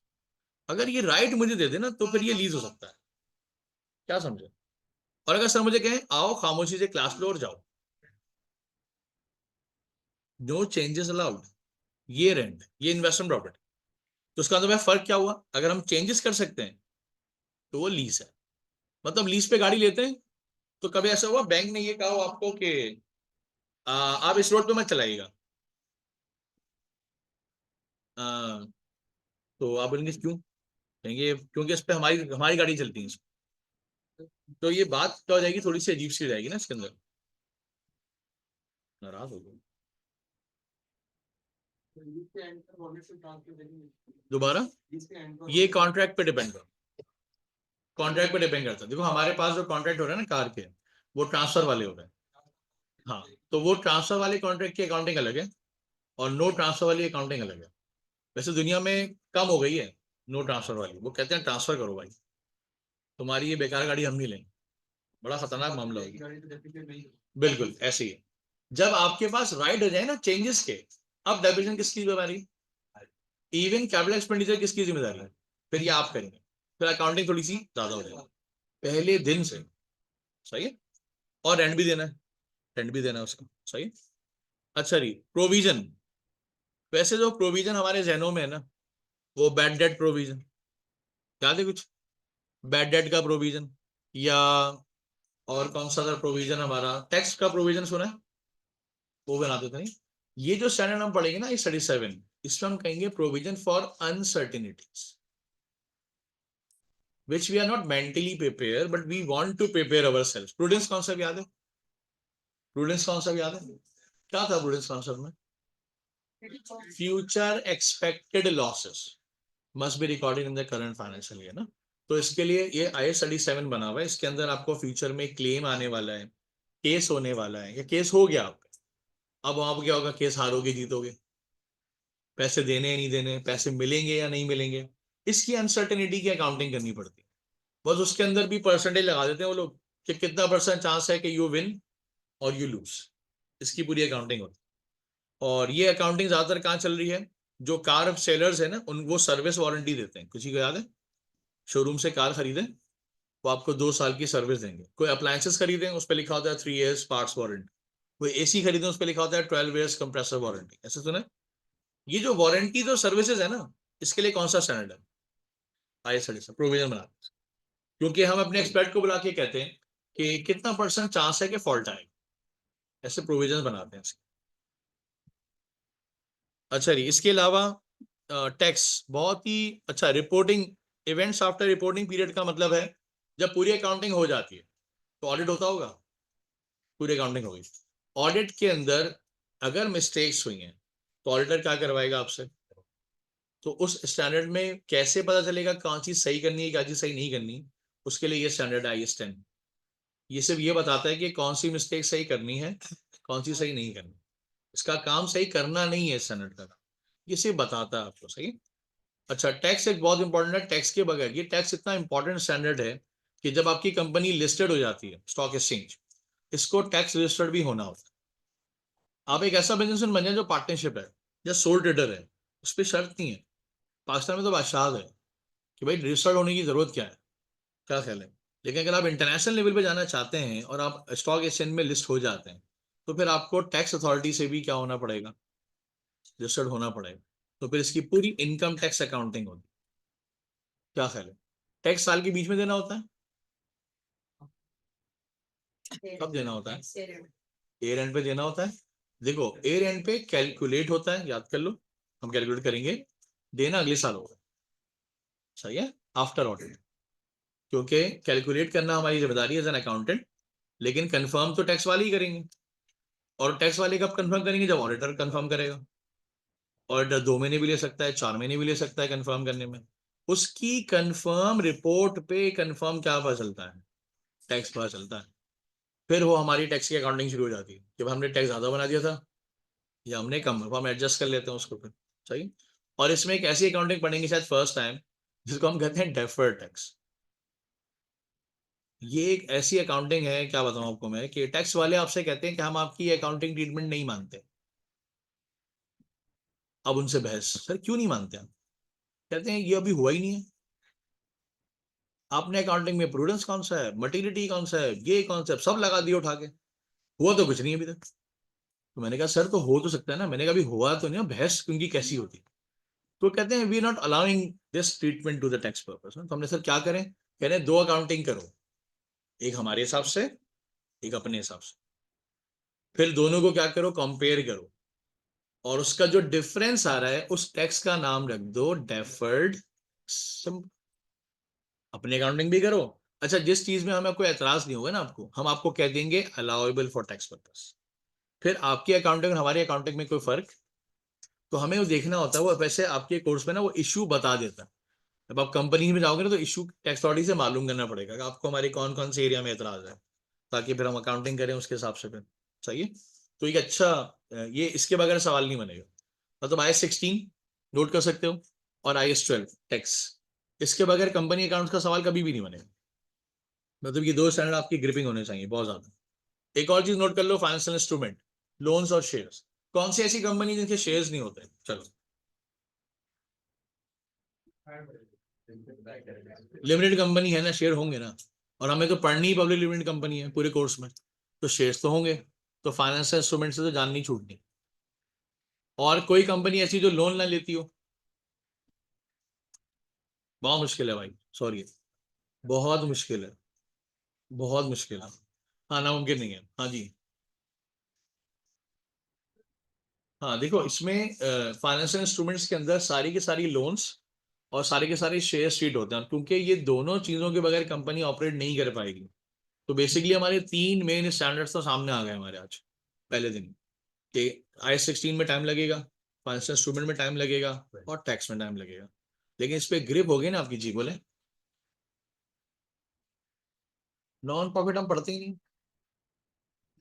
अगर ये राइट मुझे दे देना तो फिर ये लीज हो सकता है, क्या समझे? और अगर सर मुझे कहें आओ खामोशी से क्लास लो और जाओ, नो चेंजेस अलाउड, ये रेंट, ये इन्वेस्टमेंट प्रॉपर्टी, तो उसका मतलब फर्क क्या हुआ? अगर हम चेंजेस कर सकते हैं तो वो लीज है। मतलब लीज पे गाड़ी लेते हैं तो कभी ऐसा हुआ बैंक ने ये कहा हो आपको कि आप इस रोड पे मत चलाइएगा, आ, तो आप बोलेंगे क्यों? कहेंगे क्योंकि इस पे हमारी हमारी गाड़ी चलती है। तो ये बात तो हो जाएगी, थोड़ी सी अजीब सी हो जाएगी ना इसके अंदर, नाराज हो गए दोबारा। ये कॉन्ट्रैक्ट पे डिपेंड कर, कॉन्ट्रैक्ट पे डिपेंड करता है। देखो हमारे पास जो कॉन्ट्रैक्ट हो रहा है ना कार के, वो ट्रांसफर वाले हो रहे हैं। हाँ, तो वो ट्रांसफर वाले कॉन्ट्रैक्ट की अकाउंटिंग अलग है और नो ट्रांसफर वाली अकाउंटिंग अलग है। वैसे दुनिया में कम हो गई है नो ट्रांसफर वाली, वो कहते हैं ट्रांसफर करो भाई, तुम्हारी ये बेकार गाड़ी हम नहीं लेंगे, बड़ा खतरनाक मामला होगा। बिल्कुल ऐसे ही है। जब आपके पास राइट हो जाए ना चेंजेस के, अब डेबिशन किसकी जिम्मेदारी? इवन कैपिटल एक्सपेंडिचर किसकी जिम्मेदारी है? फिर ये आप करेंगे, फिर अकाउंटिंग थोड़ी सी ज्यादा हो जाएगी पहले दिन से। सही है। और रेंट भी देना है, रेंट भी देना है उसका। सही है। अच्छा जी, प्रोविजन। वैसे जो प्रोविजन हमारे जहनों में है ना, वो बैड डेट प्रोविजन, याद है कुछ? बैड डेट का प्रोविजन, या और कौन सा था प्रोविजन हमारा, टैक्स का प्रोविजन सुना है, वो बनाते थे नहीं। ये जो स्टैंडर्ड हम पढ़ेंगे ना, ये 37, इसमें हम कहेंगे provision for uncertainties which we are not mentally prepared but we want to prepare ourselves। Prudence concept याद है? प्रूडेंस कॉन्सेप्ट याद है? क्या था प्रूडेंस कॉन्सेप्ट में? Future expected losses must be recorded in the current financial year ना। तो इसके लिए ये IAS 37 बना हुआ है, इसके अंदर आपको फ्यूचर में क्लेम आने वाला है, केस होने वाला है, या केस हो गया आपका, अब वहां पर क्या होगा? केस हारोगे जीतोगे, पैसे देने या नहीं देने, पैसे मिलेंगे या नहीं मिलेंगे, इसकी अनसर्टेनिटी की अकाउंटिंग करनी पड़ती है। बस उसके अंदर भी परसेंटेज लगा देते हैं वो लोग कि कितना परसेंट चांस है कि यू विन और यू लूज, इसकी पूरी अकाउंटिंग होती है। और ये अकाउंटिंग ज्यादातर कहाँ चल रही है? जो कार सेलर्स है ना, उन वो सर्विस वारंटी देते हैं। किसी को याद है? शोरूम से कार खरीदे, वो आपको 2 साल की सर्विस देंगे। कोई अप्लायंसेस खरीदें, उस पर लिखा होता है 3 years पार्ट्स वारंटी। कोई AC खरीदें, उस पर लिखा होता है 12 years कंप्रेसर वारंटी। ऐसे सुना? ये जो वारंटी जो सर्विसेज है ना, इसके लिए कौन सा स्टैंडर्ड है? IAS 37 प्रोविजन बनाते हैं, क्योंकि हम अपने एक्सपर्ट को बुला के कहते हैं कि कितना परसेंट चांस है कि फॉल्ट आएगा, ऐसे प्रोविजन बनाते हैं। अच्छा जी, इसके अलावा टैक्स बहुत ही अच्छा, reporting, events after reporting period का मतलब है जब पूरी अकाउंटिंग हो जाती है तो ऑडिट होता होगा, पूरी अकाउंटिंग हो गई, ऑडिट के अंदर अगर मिस्टेक्स हुई हैं तो ऑडिटर क्या करवाएगा आपसे? तो उस स्टैंडर्ड में कैसे पता चलेगा कौन चीज सही करनी है, क्या चीज सही नहीं करनी? उसके लिए ये स्टैंडर्ड IAS 10, ये सिर्फ ये बताता है कि कौन सी मिस्टेक सही करनी है, कौन सी सही नहीं करनी। इसका काम सही करना नहीं है स्टैंडर्ड का, ये सिर्फ बताता है आपको। सही। अच्छा, टैक्स एक बहुत इंपॉर्टेंट है। टैक्स के बगैर, ये टैक्स इतना इंपॉर्टेंट स्टैंडर्ड है कि जब आपकी कंपनी लिस्टेड हो जाती है स्टॉक एक्सचेंज, इसको टैक्स रजिस्टर्ड भी होना होता है। आप एक ऐसा बिजनेसमैन बन जाए जो पार्टनरशिप है या सोल ट्रेडर है, उस पर शर्त नहीं है। पाकिस्तान में तो बादशाह है कि भाई रजिस्टर्ड होने की जरूरत क्या है, क्या ख्याल है? लेकिन अगर आप इंटरनेशनल लेवल पे जाना चाहते हैं और आप स्टॉक एक्सचेंज में लिस्ट हो जाते हैं, तो फिर आपको टैक्स अथॉरिटी से भी क्या होना पड़ेगा? रजिस्टर्ड होना पड़ेगा। तो फिर इसकी पूरी इनकम टैक्स अकाउंटिंग होती है। क्या ख्याल है? टैक्स साल के बीच में देना होता है? कब देना होता है? ईयर एंड पे देना होता है। देखो ईयर एंड पे कैलकुलेट होता है, याद कर लो, हम कैलकुलेट करेंगे, देना अगले साल होगा। सही है, आफ्टर ऑडिट, क्योंकि कैलकुलेट करना हमारी जिम्मेदारी है एज एन अकाउंटेंट, लेकिन कंफर्म तो टैक्स वाले ही करेंगे। और टैक्स वाले कब कंफर्म करेंगे? जब ऑडिटर कंफर्म करेगा। ऑडिटर 2 महीने भी ले सकता है, 4 महीने भी ले सकता है कंफर्म करने में। उसकी कंफर्म रिपोर्ट पे कंफर्म क्या पता चलता है? टैक्स पता चलता है। फिर वो हमारी टैक्स की अकाउंटिंग शुरू हो जाती है, जब हमने टैक्स ज्यादा बना दिया था या हमने कम, हम एडजस्ट कर लेते हैं उसको फिर। सही। और इसमें एक ऐसी अकाउंटिंग पढ़ेंगे शायद फर्स्ट टाइम, जिसको हम कहते हैं डेफर्ड टैक्स। ये एक ऐसी अकाउंटिंग है, क्या बताऊं आपको मैं, कि टैक्स वाले आपसे कहते हैं कि हम आपकी अकाउंटिंग ट्रीटमेंट नहीं मानते। अब उनसे बहस, सर क्यों नहीं मानते आप? कहते हैं ये अभी हुआ ही नहीं है। आपने अकाउंटिंग में प्रूडेंस कौन सा है, मर्टिलिटी कौन सा है, ये कॉन्सेप्ट सब लगा दिए उठा के, हुआ तो कुछ नहीं है अभी तक। तो मैंने कहा सर तो हो तो सकता है ना, मैंने कहा अभी हुआ तो नहीं ना, बहस क्योंकि कैसी होती। तो कहते हैं we are not allowing this treatment to the tax purpose. तो हमने सर क्या करें, कह रहे हैं दो अकाउंटिंग करो, एक हमारे हिसाब से, एक अपने हिसाब से, फिर दोनों को क्या करो, कंपेयर करो, और उसका जो डिफरेंस आ रहा है उस टैक्स का नाम रख दो डेफर्ड। अपनी अकाउंटिंग भी करो। अच्छा, जिस चीज में हमें कोई एतराज नहीं होगा ना आपको, हम आपको कह देंगे अलाउेबल फॉर टैक्स पर्पस। फिर आपकी अकाउंटिंग और हमारी अकाउंटिंग में कोई फर्क, तो हमें वो देखना होता है। वो वैसे आपके कोर्स में ना वो इशू बता देता है। जब आप कंपनी में जाओगे ना तो इशू टैक्स अथॉरिटी से मालूम करना पड़ेगा कि आपको हमारे कौन कौन से एरिया में एतराज है, ताकि फिर हम अकाउंटिंग करें उसके हिसाब से फिर। सही है। तो एक अच्छा, ये इसके बगैर सवाल नहीं बनेगा। मतलब IS-16 नोट कर सकते हो, और IS-12 टैक्स, इसके बगैर कंपनी अकाउंट्स का सवाल कभी भी नहीं बनेगा। मतलब ये दो स्टैंडर्ड आपकी ग्रिपिंग होने चाहिए बहुत ज्यादा। एक और चीज नोट कर लो, फाइनेंशियल इंस्ट्रूमेंट, लोन्स और शेयर्स। कौन सी ऐसी कंपनी जिनके शेयर्स नहीं होते? चलो, लिमिटेड कंपनी है ना, शेयर होंगे ना। और हमें तो पढ़नी ही पब्लिक लिमिटेड कंपनी है पूरे कोर्स में, तो शेयर्स तो होंगे। तो फाइनेंशियल इंस्ट्रूमेंट से तो जान नहीं छूटनी। और कोई कंपनी ऐसी जो लोन ना लेती हो? बहुत मुश्किल है भाई, सॉरी, बहुत मुश्किल है, बहुत मुश्किल है। हाँ, नामुमकिन नहीं है, हाँ जी। हाँ देखो, इसमें फाइनेंशियल इंस्ट्रूमेंट्स के अंदर सारी की सारी लोन्स और सारे के सारे शेयर शीट होते हैं, क्योंकि ये दोनों चीजों के बगैर कंपनी ऑपरेट नहीं कर पाएगी। तो बेसिकली हमारे तीन मेन स्टैंडर्ड्स तो सामने आ गए हमारे आज पहले दिन, कि IS-16 में टाइम लगेगा, फाइनेंशियल इंस्ट्रूमेंट में टाइम लगेगा, और टैक्स में टाइम लगेगा। लेकिन इस पे ग्रिप हो गई ना आपकी, जी बोले। नॉन प्रॉफिट हम पढ़ते ही नहीं,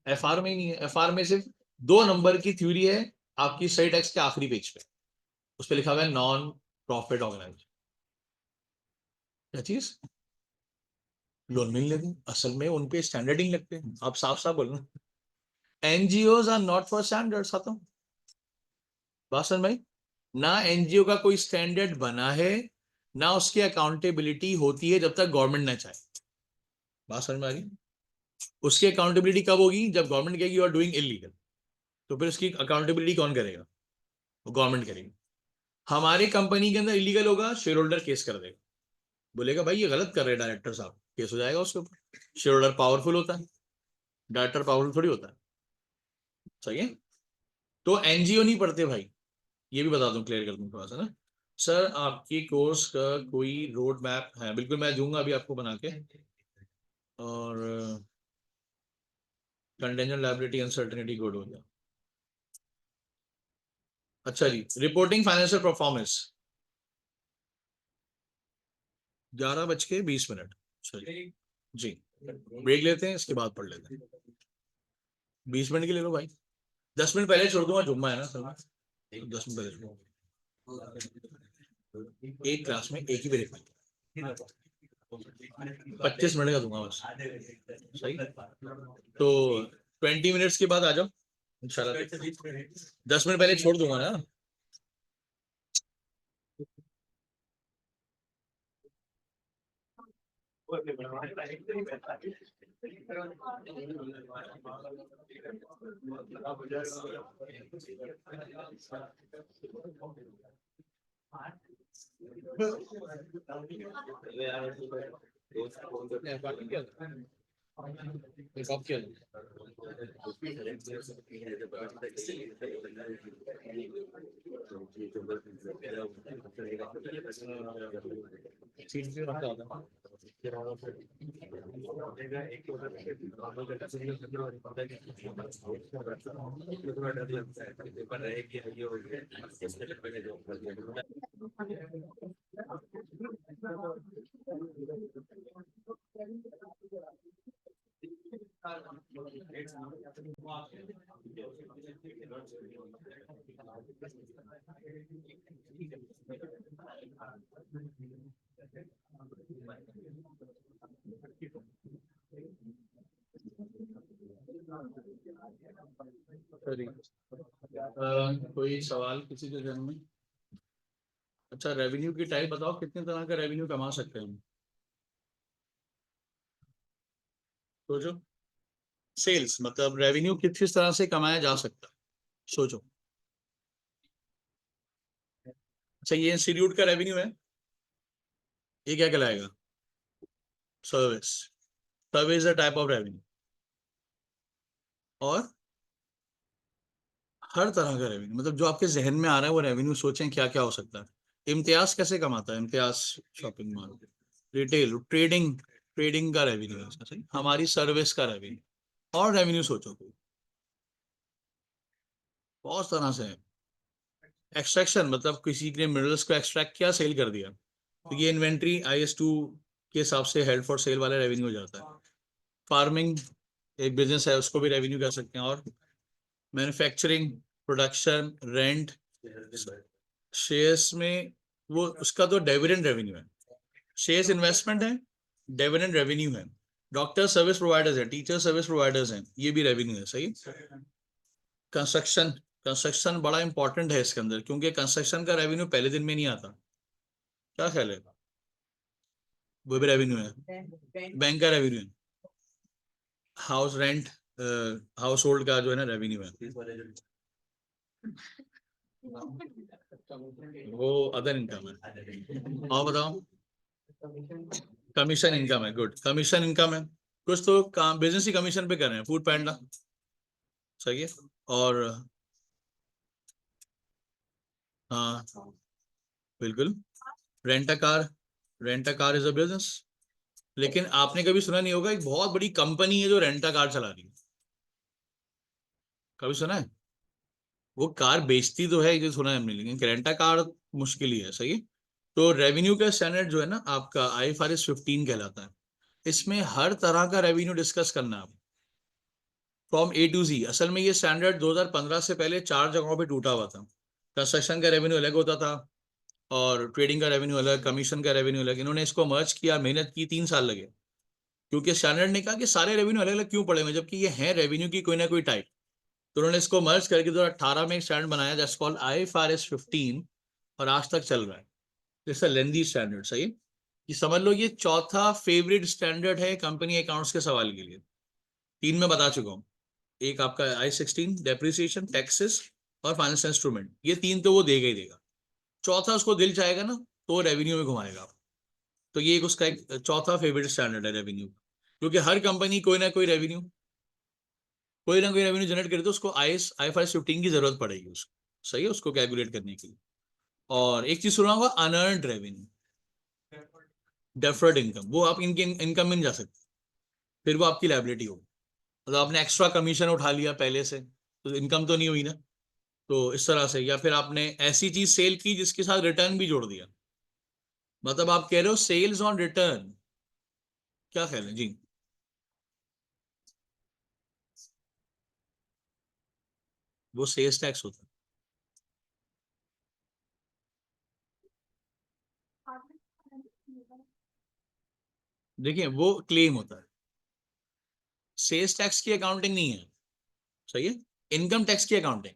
FR में ही नहीं है। FR में सिर्फ 2 नंबर की थ्योरी है आपकी, सही टैक्स के आखिरी पेज पे, उस पर लिखा हुआ है नॉन प्रॉफिट ऑर्गेनाइजेशन। क्या चीज? लोन मिल लेते, असल में उनपे स्टैंडर्ड ही नहीं लगते। आप साफ साफ बोलो, NGOs are not for standard, खत्म, बात समझ में आई? ना NGO का कोई स्टैंडर्ड बना है, ना उसकी अकाउंटेबिलिटी होती है जब तक गवर्नमेंट ना चाहे। बात समझ में आ गई? उसकी अकाउंटेबिलिटी कब होगी? जब गवर्नमेंट कहेगी यू आर डूइंग इलीगल। तो फिर उसकी अकाउंटेबिलिटी कौन करेगा? वो गवर्नमेंट करेगी। हमारी कंपनी के अंदर इलीगल होगा, शेयर होल्डर केस कर देगा, बोलेगा भाई ये गलत कर रहे हैं डायरेक्टर साहब, केस हो जाएगा उसके ऊपर। शेयर होल्डर पावरफुल होता है, डायरेक्टर पावरफुल थोड़ी होता है। सही है। तो NGO नहीं पढ़ते भाई, ये भी बता दूं, क्लियर कर दूं थोड़ा सा ना। सर आपकी कोर्स का कोई रोड मैप है? बिल्कुल मैं दूंगा अभी आपको बना के। और कंटेंजेंट लायबिलिटी अनसर्टेनिटी गुड हो गया। अच्छा जी, रिपोर्टिंग फाइनेंशियल परफॉर्मेंस, 11:20। चलिए जी, ब्रेक लेते हैं, इसके बाद पढ़ लेते हैं। 20 मिनट के ले लो भाई, 10 मिनट पहले छोड़ दूंगा, जुम्मा है ना सर। 10 मिनट पहले छोड़, एक क्लास में एक ही ब्रेक, 25 मिनट का दूंगा बस। सही, तो 20 मिनट्स के बाद आ जाओ इंशाल्लाह। 10 मिनट पहले छोड़ दूंगा ना। कोई सवाल किसी के जन्म में? अच्छा, रेवेन्यू की टाइप बताओ, कितने तरह का रेवेन्यू कमा सकते हैं हम? सोचो। सेल्स मतलब रेवेन्यू किस किस तरह से कमाया जा सकता है, सोचो। अच्छा, ये इंस्टीट्यूट का रेवेन्यू है, ये क्या कहलाएगा? Service. Service a type of revenue. और हर तरह का रेवेन्यू मतलब जो आपके जहन में आ रहा है वो रेवेन्यू सोचें क्या क्या हो सकता है। इम्तियाज कैसे कमाता है? Imtiaz shopping mall, retail, trading, trading का रेवेन्यू है इसका, सही। हमारी सर्विस का रेवेन्यू। और रेवेन्यू सोचो कोई, बहुत तरह से है। एक्सट्रैक्शन मतलब किसी ने मिनरल्स को एक्सट्रैक्ट किया, सेल कर दिया, तो ये इन्वेंट्री IS2 के हिसाब से हेल्ड फॉर सेल वाला रेवेन्यू हो जाता है। फार्मिंग एक बिजनेस है, उसको भी रेवेन्यू कर सकते हैं। और मैन्युफैक्चरिंग, प्रोडक्शन, रेंट, शेयर्स में वो उसका तो डिविडेंड रेवेन्यू है। शेयर्स इन्वेस्टमेंट है, डिविडेंड रेवेन्यू है। डॉक्टर सर्विस प्रोवाइडर्स है, टीचर सर्विस प्रोवाइडर्स हैं, ये भी रेवेन्यू है, सही। कंस्ट्रक्शन, कंस्ट्रक्शन बड़ा इंपॉर्टेंट है इसके अंदर, क्योंकि कंस्ट्रक्शन का रेवेन्यू पहले दिन में नहीं आता। क्या ख्याल है? वो भी रेवेन्यू है। बैंक का रेवेन्यू है। हाउस रेंट, हाउस होल्ड का जो है ना रेवेन्यू है, वो अदर इनकम है। और बताओ। कमीशन इनकम है, गुड, कमीशन इनकम है। कुछ तो काम बिजनेस ही कमीशन पे कर रहे हैं, फूड पैंडा, सही है। और हाँ, बिल्कुल। Rent a car, rent a car is a business. लेकिन आपने कभी सुना नहीं होगा एक बहुत बड़ी कंपनी है जो रेंट अ कार चला रही है? कभी सुना है? वो कार बेचती तो है, ये सुना है हमने, लेकिन रेंट अ कार मुश्किल ही है, सही है। तो रेवेन्यू का स्टैंडर्ड जो है ना आपका IFRS 15 कहलाता है। इसमें हर तरह का रेवेन्यू डिस्कस करना है, फ्रॉम A to Z। असल में ये स्टैंडर्ड 2015 से पहले 4 जगहों पे टूटा हुआ था। कंस्ट्रक्शन का रेवेन्यू अलग होता था, और ट्रेडिंग का रेवेन्यू अलग, कमीशन का रेवेन्यू अलग। इन्होंने इसको मर्ज किया, मेहनत की, 3 साल लगे, क्योंकि स्टैंडर्ड ने कहा कि सारे रेवेन्यू अलग अलग क्यों पड़े हुए हैं, जबकि ये है रेवेन्यू की कोई ना कोई टाइप। तो उन्होंने इसको मर्ज करके 2018 में एक स्टैंडर्ड बनाया, दैट्स कॉल्ड IFRS 15, और आज तक चल रहा है। इट्स अ लेंदी स्टैंडर्ड, सही। कि समझ लो ये चौथा फेवरेट स्टैंडर्ड है कंपनी अकाउंट्स के सवाल के लिए। 3 में बता चुका हूँ। एक आपका I16 डेप्रिसिएशन, टैक्सेस और फाइनेंशियल इंस्ट्रूमेंट, ये 3 तो वो देगा ही देगा। चौथा उसको दिल चाहेगा ना तो रेवेन्यू में घुमाएगा। तो ये एक उसका एक चौथा फेवरेट स्टैंडर्ड है रेवेन्यू, क्योंकि हर कंपनी कोई ना कोई रेवेन्यू जनरेट करे तो उसको IFRS 15 की जरूरत पड़ेगी उसको, सही है, उसको कैलकुलेट करने के लिए। और एक चीज सुना होगा, अनअर्न्ड रेवेन्यू, डेफर्ड इनकम, वो आप इनकी इनकम में नहीं जा सकते, फिर वो आपकी लायबिलिटी होगी। मतलब आपने एक्स्ट्रा कमीशन उठा लिया पहले से, तो इनकम तो नहीं हुई ना। तो इस तरह से, या फिर आपने ऐसी चीज सेल की जिसके साथ रिटर्न भी जोड़ दिया, मतलब आप कह रहे हो सेल्स ऑन रिटर्न। क्या ख्याल है जी? वो सेल्स टैक्स होता है। देखिए वो क्लेम होता है, सेल्स टैक्स की अकाउंटिंग नहीं है, सही है। इनकम टैक्स की अकाउंटिंग।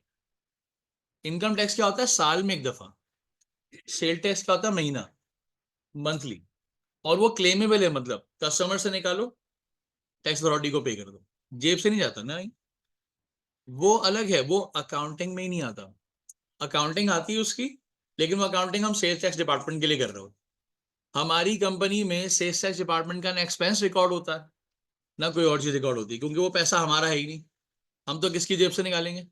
इनकम टैक्स क्या होता है? साल में एक दफा। सेल टैक्स क्या होता है? महीना, मंथली। और वो क्लेमेबल है, मतलब कस्टमर से निकालो, टैक्स अथॉरिटी को पे कर दो, जेब से नहीं जाता ना। वो अलग है, वो अकाउंटिंग में ही नहीं आता। अकाउंटिंग आती है उसकी, लेकिन वो अकाउंटिंग हम सेल्स टैक्स डिपार्टमेंट के लिए कर रहे हो। हमारी कंपनी में सेल्स टैक्स डिपार्टमेंट का ना एक्सपेंस रिकॉर्ड होता है, ना कोई और चीज रिकॉर्ड होती है, क्योंकि वो पैसा हमारा है ही नहीं। हम तो किसकी जेब से निकालेंगे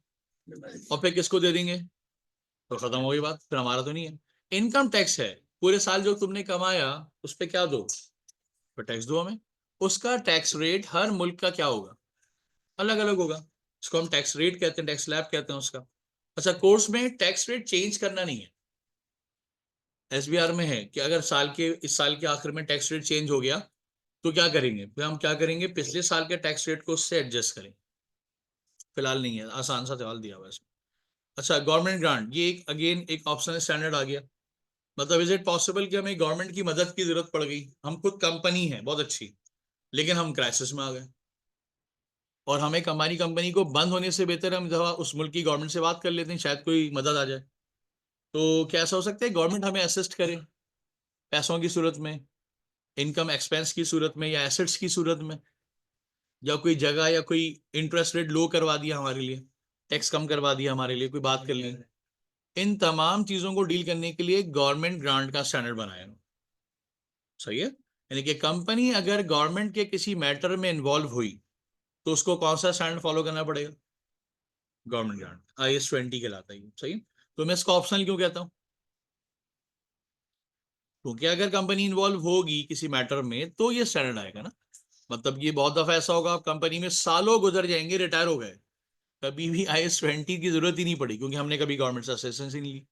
और फिर किसको दे देंगे? तो खत्म हो गई बात, फिर हमारा तो नहीं है। इनकम टैक्स है, पूरे साल जो तुमने कमाया उस पर क्या दो, तो टैक्स दो हमें। उसका टैक्स रेट हर मुल्क का क्या होगा? अलग अलग होगा। उसको हम टैक्स रेट कहते हैं, टैक्स स्लैब कहते हैं उसका। अच्छा, कोर्स में टैक्स रेट चेंज करना नहीं है। SBR में है कि अगर इस साल के आखिर में टैक्स रेट चेंज हो गया तो क्या करेंगे, फिर हम क्या करेंगे, पिछले साल के टैक्स रेट को उससे एडजस्ट करें। फिलहाल नहीं है, आसान सा सवाल दिया हुआ है इसमें। अच्छा, गवर्नमेंट ग्रांट, ये एक अगेन एक ऑप्शनल स्टैंडर्ड आ गया। मतलब इज इट पॉसिबल कि हमें गवर्नमेंट की मदद की जरूरत पड़ गई, हम खुद कंपनी है बहुत अच्छी, लेकिन हम क्राइसिस में आ गए, और हमें हमारी कंपनी को बंद होने से बेहतर हम जब उस मुल्क की गवर्नमेंट से बात कर लेते हैं, शायद कोई मदद आ जाए। तो क्या ऐसा हो सकता है गवर्नमेंट हमें असिस्ट करे पैसों की सूरत में, इनकम एक्सपेंस की सूरत में, या एसेट्स की सूरत में, या कोई जगह या कोई इंटरेस्ट रेट लो करवा दिया हमारे लिए, टैक्स कम करवा दिया हमारे लिए, कोई बात कर लें। इन तमाम चीजों को डील करने के लिए गवर्नमेंट ग्रांट का स्टैंडर्ड बनाया है। सही है, यानी कि कंपनी अगर गवर्नमेंट के किसी मैटर में इन्वॉल्व हुई तो उसको कौन सा स्टैंडर्ड फॉलो करना पड़ेगा? गवर्नमेंट ग्रांट, IS 20 कहलाता है। सही है? तो मैं इसको ऑप्शनल क्यों कहता हूं? क्योंकि अगर कंपनी इन्वॉल्व होगी किसी मैटर में तो ये स्टैंडर्ड आएगा ना। मतलब ये बहुत दफा ऐसा होगा, आप कंपनी में सालों गुजर जाएंगे, रिटायर हो गए, कभी भी IS 20 की जरूरत ही नहीं पड़ी, क्योंकि हमने कभी गवर्नमेंट से असिस्टेंस ही नहीं ली।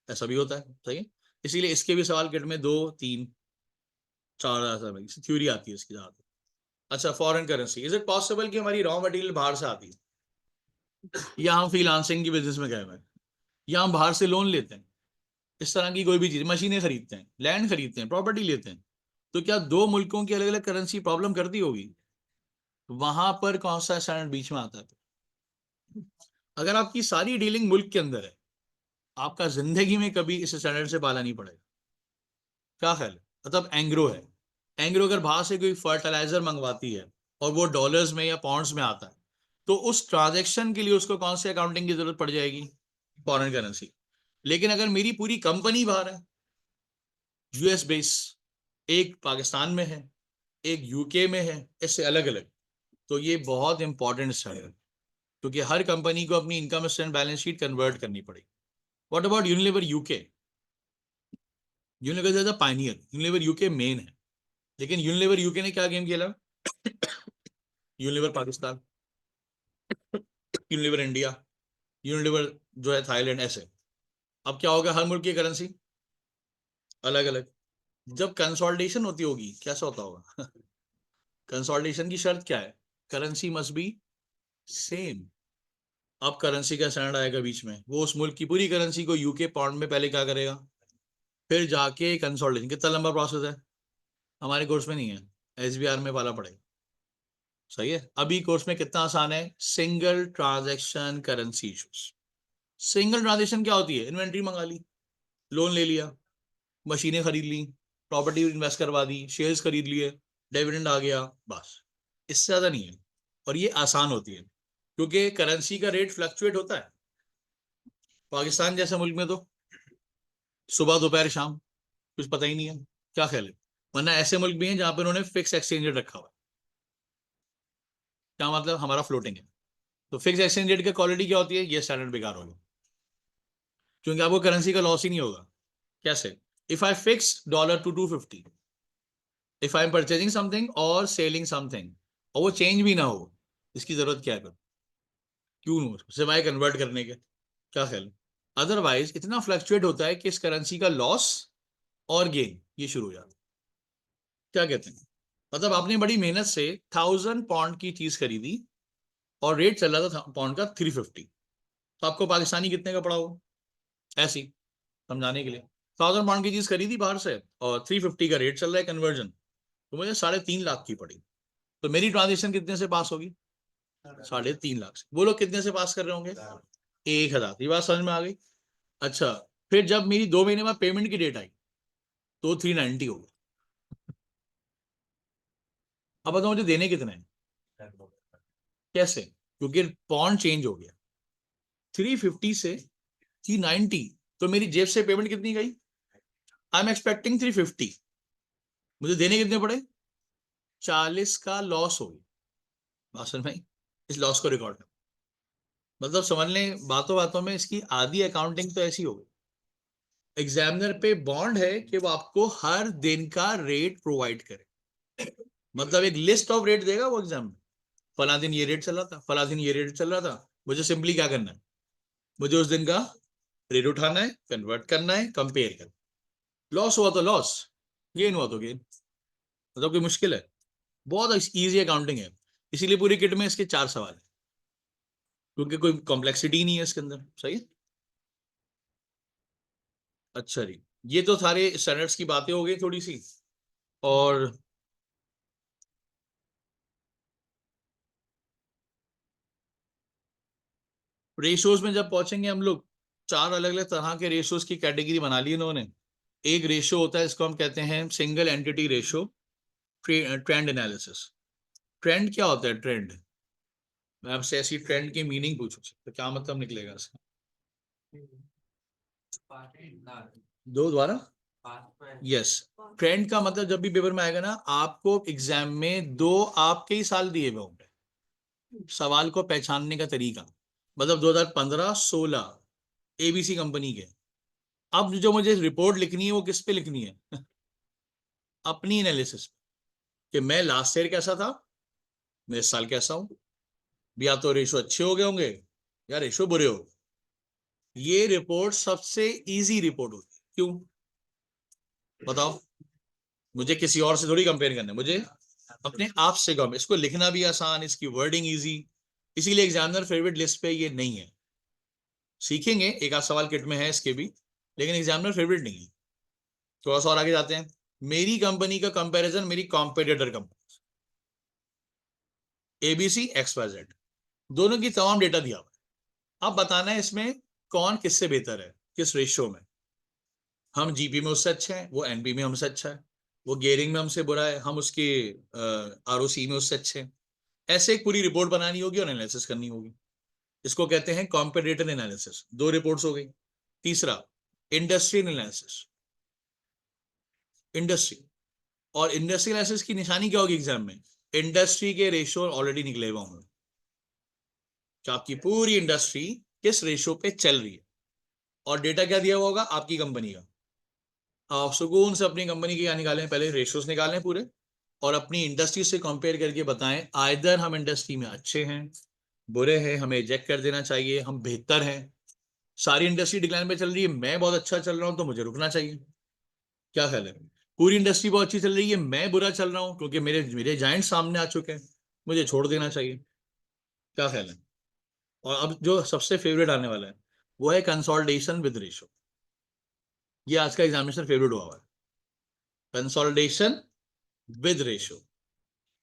ऐसा भी होता है। सही है? इसीलिए इसके भी सवाल किट में 2 3 4 ऐसा थ्योरी आती है इसकी ज्यादा। अच्छा, foreign currency, is it possible कि हमारी रॉ मटेरियल बाहर से आती है, या हम फ्रीलांसिंग की बिजनेस में गए हुए हैं, या हम बाहर से लोन लेते हैं, इस तरह की कोई भी चीज, मशीनें खरीदते हैं, लैंड खरीदते हैं, प्रॉपर्टी लेते हैं, तो क्या दो मुल्कों की अलग अलग करेंसी प्रॉब्लम करती होगी? वहां पर कौन सा स्टैंडर्ड बीच में आता है? अगर आपकी सारी डीलिंग मुल्क के अंदर है, आपका जिंदगी में कभी इस स्टैंडर्ड से पाला नहीं पड़ेगा। क्या ख्याल है? मतलब एंग्रो है, एंग्रो अगर बाहर से कोई फर्टिलाइजर मंगवाती है और वो डॉलर्स में या पाउंड्स में आता है, तो उस ट्रांजेक्शन के लिए उसको कौन से अकाउंटिंग की जरूरत पड़ जाएगी? Foreign currency. लेकिन अगर मेरी पूरी कंपनी बाहर है, US बेस, एक पाकिस्तान में है, एक UK में है, इससे अलग अलग, तो ये बहुत इंपॉर्टेंट है, क्योंकि हर कंपनी को अपनी income statement balance sheet convert करनी पड़ेगी। What about Unilever UK? Unilever is the Pioneer, Unilever UK main है, लेकिन यूनिलीवर UK ने क्या गेम खेला? Unilever Pakistan, Unilever India, Unilever जो है थाईलैंड, ऐसे। अब क्या होगा, हर मुल्क की करेंसी अलग अलग। जब कंसोलिडेशन होती होगी कैसा होता होगा? कंसोलिडेशन की शर्त क्या है? Currency must be same. अब करेंसी का स्टैंडर्ड आएगा बीच में, वो उस मुल्क की पूरी करेंसी को UK पाउंड में पहले क्या करेगा, फिर जाके कंसोलिडेशन। कितना लंबा प्रोसेस है, हमारे कोर्स में नहीं है, SBR में पाला पड़ेगा। सही है? अभी कोर्स में कितना आसान है, single transaction currency issues. Single transaction क्या होती है? इन्वेंट्री मंगा ली, लोन ले लिया, मशीनें खरीद ली, प्रॉपर्टी इन्वेस्ट करवा दी, शेयर्स खरीद लिए, डिविडेंड आ गया, बस। इससे ज्यादा नहीं है। और ये आसान होती है क्योंकि करेंसी का रेट फ्लक्चुएट होता है। पाकिस्तान जैसे मुल्क में तो सुबह दोपहर शाम कुछ पता ही नहीं है। क्या ख्याल है? वरना ऐसे मुल्क भी हैं जहां पर उन्होंने फिक्स एक्सचेंज रेट रखा हुआ है। क्या मतलब? हमारा फ्लोटिंग है, तो फिक्स एक्सचेंज रेट की क्वालिटी क्या होती है? ये स्टैंडर्ड बेकार होगा, क्योंकि आपको करेंसी का लॉस ही नहीं होगा। कैसे? If I fix dollar to 250, if I am purchasing something और सेलिंग समथिंग, और वो चेंज भी ना हो, इसकी जरूरत क्या है? क्यों नहीं, सिवाय कन्वर्ट करने के। क्या ख्याल? अदरवाइज इतना फ्लक्चुएट होता है कि इस करेंसी का लॉस और गेन ये शुरू हो जाता है। क्या कहते हैं? मतलब आपने बड़ी मेहनत से 1000 पाउंड की चीज खरीदी और रेट चल रहा था पाउंड का 350, तो आपको पाकिस्तानी कितने का पड़ा होगा? ऐसी समझाने के लिए, 1000 पाउंड की चीज खरीदी बाहर से और 350 का रेट चल रहा है कन्वर्जन, तो मुझे 3.5 लाख की पड़ी। तो मेरी ट्रांजेक्शन कितने से पास होगी? 3.5 लाख से। वो लोग कितने से पास कर रहे होंगे? 1,000। ये बात समझ में आ गई? अच्छा, फिर जब मेरी 2 महीने बाद पेमेंट की डेट आई तो 390 हो गया। अब बताओ मुझे देने कितने हैं? कैसे? क्योंकि पॉन्ड चेंज हो गया, 350 से 390, तो मेरी जेब से पेमेंट कितनी गई? आई एम एक्सपेक्टिंग 350, मुझे देने कितने पड़े? 40 का लॉस हो गया। भाषण में इस लॉस को रिकॉर्ड कर, मतलब समझ लें बातों बातों में इसकी आधी अकाउंटिंग तो ऐसी हो गई। एग्जामिनर पे बॉन्ड है कि वो आपको हर दिन का रेट प्रोवाइड करे, मतलब एक लिस्ट ऑफ रेट देगा वो एग्जाम में। फला दिन ये रेट चल रहा था, फला दिन ये रेट चल रहा था, मुझे सिंपली क्या करना है, मुझे उस दिन का रेट उठाना है, कन्वर्ट करना है, कंपेयर करना। लॉस हुआ तो लॉस, गेन हुआ तो गेन। मतलब कोई मुश्किल है? बहुत इजी अकाउंटिंग है। इसीलिए पूरी किट में इसके 4 सवाल है, क्योंकि कोई कॉम्प्लेक्सिटी नहीं है इसके अंदर। सही है? अच्छा जी, ये तो सारे स्टैंडर्ड्स की बातें हो गई थोड़ी सी। और रेशियोज में जब पहुंचेंगे हम लोग, चार अलग अलग तरह के रेशियोज की कैटेगरी बना ली इन्होंने। एक रेशियो होता है, इसको हम कहते हैं single entity ratio, trend analysis. Trend क्या होता है? ट्रेंड, मैं आपसे ऐसी ट्रेंड की मीनिंग पूछूं तो क्या मतलब निकलेगा इसका? दो द्वारा, यस। ट्रेंड का मतलब जब भी पेपर में आएगा ना, आपको एग्जाम में दो आपके ही साल दिए हुए होंगे सवाल को पहचानने का तरीका। मतलब 2015-16 एबीसी कंपनी के। अब जो मुझे रिपोर्ट लिखनी है वो किस पे लिखनी है? अपनी एनालिसिस, कि मैं लास्ट ईयर कैसा था, मैं इस साल कैसा हूं। या तो रेशो अच्छे हो गए होंगे या रेशो बुरे हो गए। ये रिपोर्ट सबसे इजी रिपोर्ट होती है। क्यों बताओ? मुझे किसी और से थोड़ी कंपेयर करना है, मुझे अपने आप से कंपेयर। इसको लिखना भी आसान, इसकी वर्डिंग इजी, इसीलिए एग्जामिनर फेवरेट लिस्ट पे ये नहीं है। सीखेंगे, एक आध सवाल किट में है इसके भी, लेकिन एग्जामिनर फेवरेट नहीं है। थोड़ा सा और आगे जाते हैं। मेरी कंपनी का कंपैरिजन मेरी कॉम्पिटिटर कंपनी एबीसी XYZ, दोनों की तमाम डेटा दिया हुआ है। अब बताना है इसमें कौन किससे बेहतर है, किस रेशियो में। हम जीपी में उससे अच्छे हैं, वो एनपी में हमसे अच्छा है। वो गेयरिंग में हमसे बुरा है, हम उसके आरओसी में उससे अच्छे हैं। ऐसे एक पूरी रिपोर्ट बनानी होगी और एनालिसिस करनी होगी। इसको कहते हैं कॉम्पिटिटिव एनालिसिस। दो रिपोर्ट्स हो गई। तीसरा, इंडस्ट्रियल एनालिसिस। इंडस्ट्री और इंडस्ट्रियल एनालिसिस की निशानी क्या होगी एग्जाम में? इंडस्ट्री के रेशियो ऑलरेडी निकले हुए होंगे कि आपकी पूरी इंडस्ट्री किस रेशियो पे चल रही है, और डेटा क्या दिया हुआ होगा? आपकी कंपनी का। आप सुकून से अपनी कंपनी की क्या निकालें? पहले रेशियोज निकालें पूरे, और अपनी इंडस्ट्री से कंपेयर करके बताएं आइदर हम इंडस्ट्री में अच्छे हैं, बुरे हैं, हमें रिजेक्ट कर देना चाहिए, हम बेहतर हैं। सारी इंडस्ट्री डिक्लाइन पे चल रही है, मैं बहुत अच्छा चल रहा हूं तो मुझे रुकना चाहिए। क्या ख्याल है? पूरी इंडस्ट्री बहुत अच्छी चल रही है, मैं बुरा चल रहा हूं क्योंकि मेरे मेरे जाइंट सामने आ चुके हैं, मुझे छोड़ देना चाहिए। क्या ख्याल है? और अब जो सबसे फेवरेट आने वाला है वो है कंसोलिडेशन विद रेशो। ये आज का एग्जामिनेशन फेवरेट हुआ हुआ है, कंसोलिडेशन विद रेशो।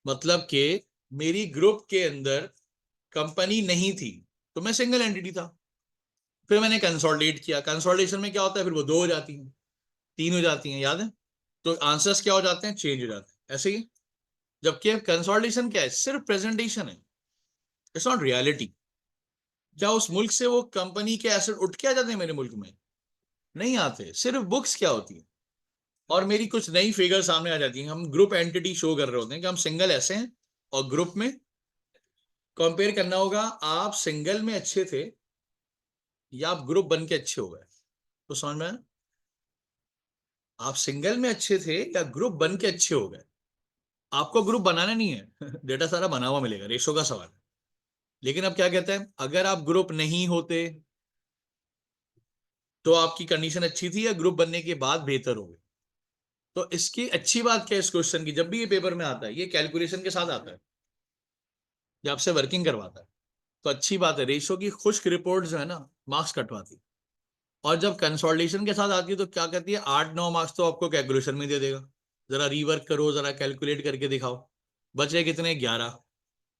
मतलब कि मेरी ग्रुप के अंदर कंपनी नहीं थी तो मैं सिंगल एंटिटी था, फिर मैंने कंसोलिडेट किया। कंसोलिडेशन में क्या होता है? फिर वो दो हो जाती हैं, तीन हो जाती हैं, याद है? तो आंसर्स क्या हो जाते हैं? चेंज हो जाते हैं, ऐसे ही। जबकि कंसोलिडेशन क्या है? सिर्फ प्रेजेंटेशन है, इट्स नॉट रियलिटी। क्या उस मुल्क से वो कंपनी के एसेट उठ के आ जाते हैं मेरे मुल्क में? नहीं आते। सिर्फ बुक्स क्या होती है, और मेरी कुछ नई फिगर सामने आ जाती है। हम ग्रुप एंटिटी शो कर रहे होते हैं कि हम सिंगल ऐसे हैं, और ग्रुप में कंपेयर करना होगा आप सिंगल में अच्छे थे या आप ग्रुप बन के अच्छे हो गए। तो समझ में आया? आप सिंगल में अच्छे थे या ग्रुप बन के अच्छे हो गए। आपको ग्रुप बनाना नहीं है डेटा सारा बना हुआ मिलेगा, रेशो का सवाल है। लेकिन अब क्या कहते हैं, अगर आप ग्रुप नहीं होते तो आपकी कंडीशन अच्छी थी या ग्रुप बनने के बाद बेहतर हो गई? तो इसकी अच्छी बात क्या है इस क्वेश्चन की, जब भी ये पेपर में आता है ये कैलकुलेशन के साथ आता है, जब आपसे वर्किंग करवाता है। तो अच्छी बात है, रेशो की खुश्क रिपोर्ट जो है ना मार्क्स कटवाती है। और जब कंसोलिडेशन के साथ आती है तो क्या कहती है, 8-9 मार्क्स तो आपको कैलकुलेशन में दे देगा। जरा रीवर्क करो, जरा कैलकुलेट करके दिखाओ। बचे कितने? 11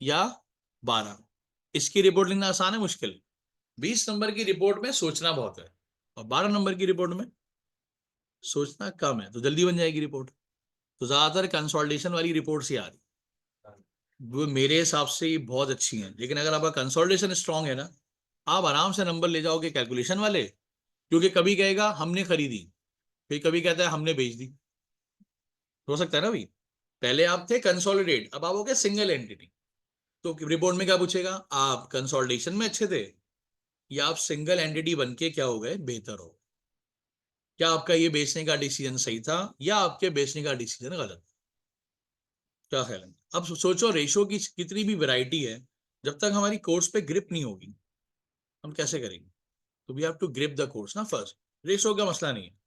या 12। इसकी रिपोर्ट लिखना आसान है मुश्किल? 20 नंबर की रिपोर्ट में सोचना बहुत है, और 12 नंबर की रिपोर्ट में सोचना कम है, तो जल्दी बन जाएगी रिपोर्ट। तो ज्यादातर कंसोलिडेशन वाली रिपोर्ट ही आ रही, वो मेरे हिसाब से ये बहुत अच्छी हैं। लेकिन अगर आपका कंसोलिडेशन स्ट्रांग है ना, आप आराम से नंबर ले जाओगे कैलकुलेशन वाले। क्योंकि कभी कहेगा हमने खरीदी, फिर कभी कहता है हमने बेच दी। हो सकता है ना भाई? पहले आप थे कंसोलिडेट, अब आप हो गए सिंगल एंटिटी। तो रिपोर्ट में क्या पूछेगा, आप कंसोलिडेशन में अच्छे थे या आप सिंगल एंटिटी बन के क्या हो गए, बेहतर हो? क्या आपका ये बेचने का डिसीजन सही था या आपके बेचने का डिसीजन गलत? क्या ख्याल है? अब सोचो, रेशो की कितनी भी वैरायटी है, जब तक हमारी कोर्स पे ग्रिप नहीं होगी हम कैसे करेंगे? तो we have to grip the course ना फर्स्ट। रेशो का मसला नहीं है।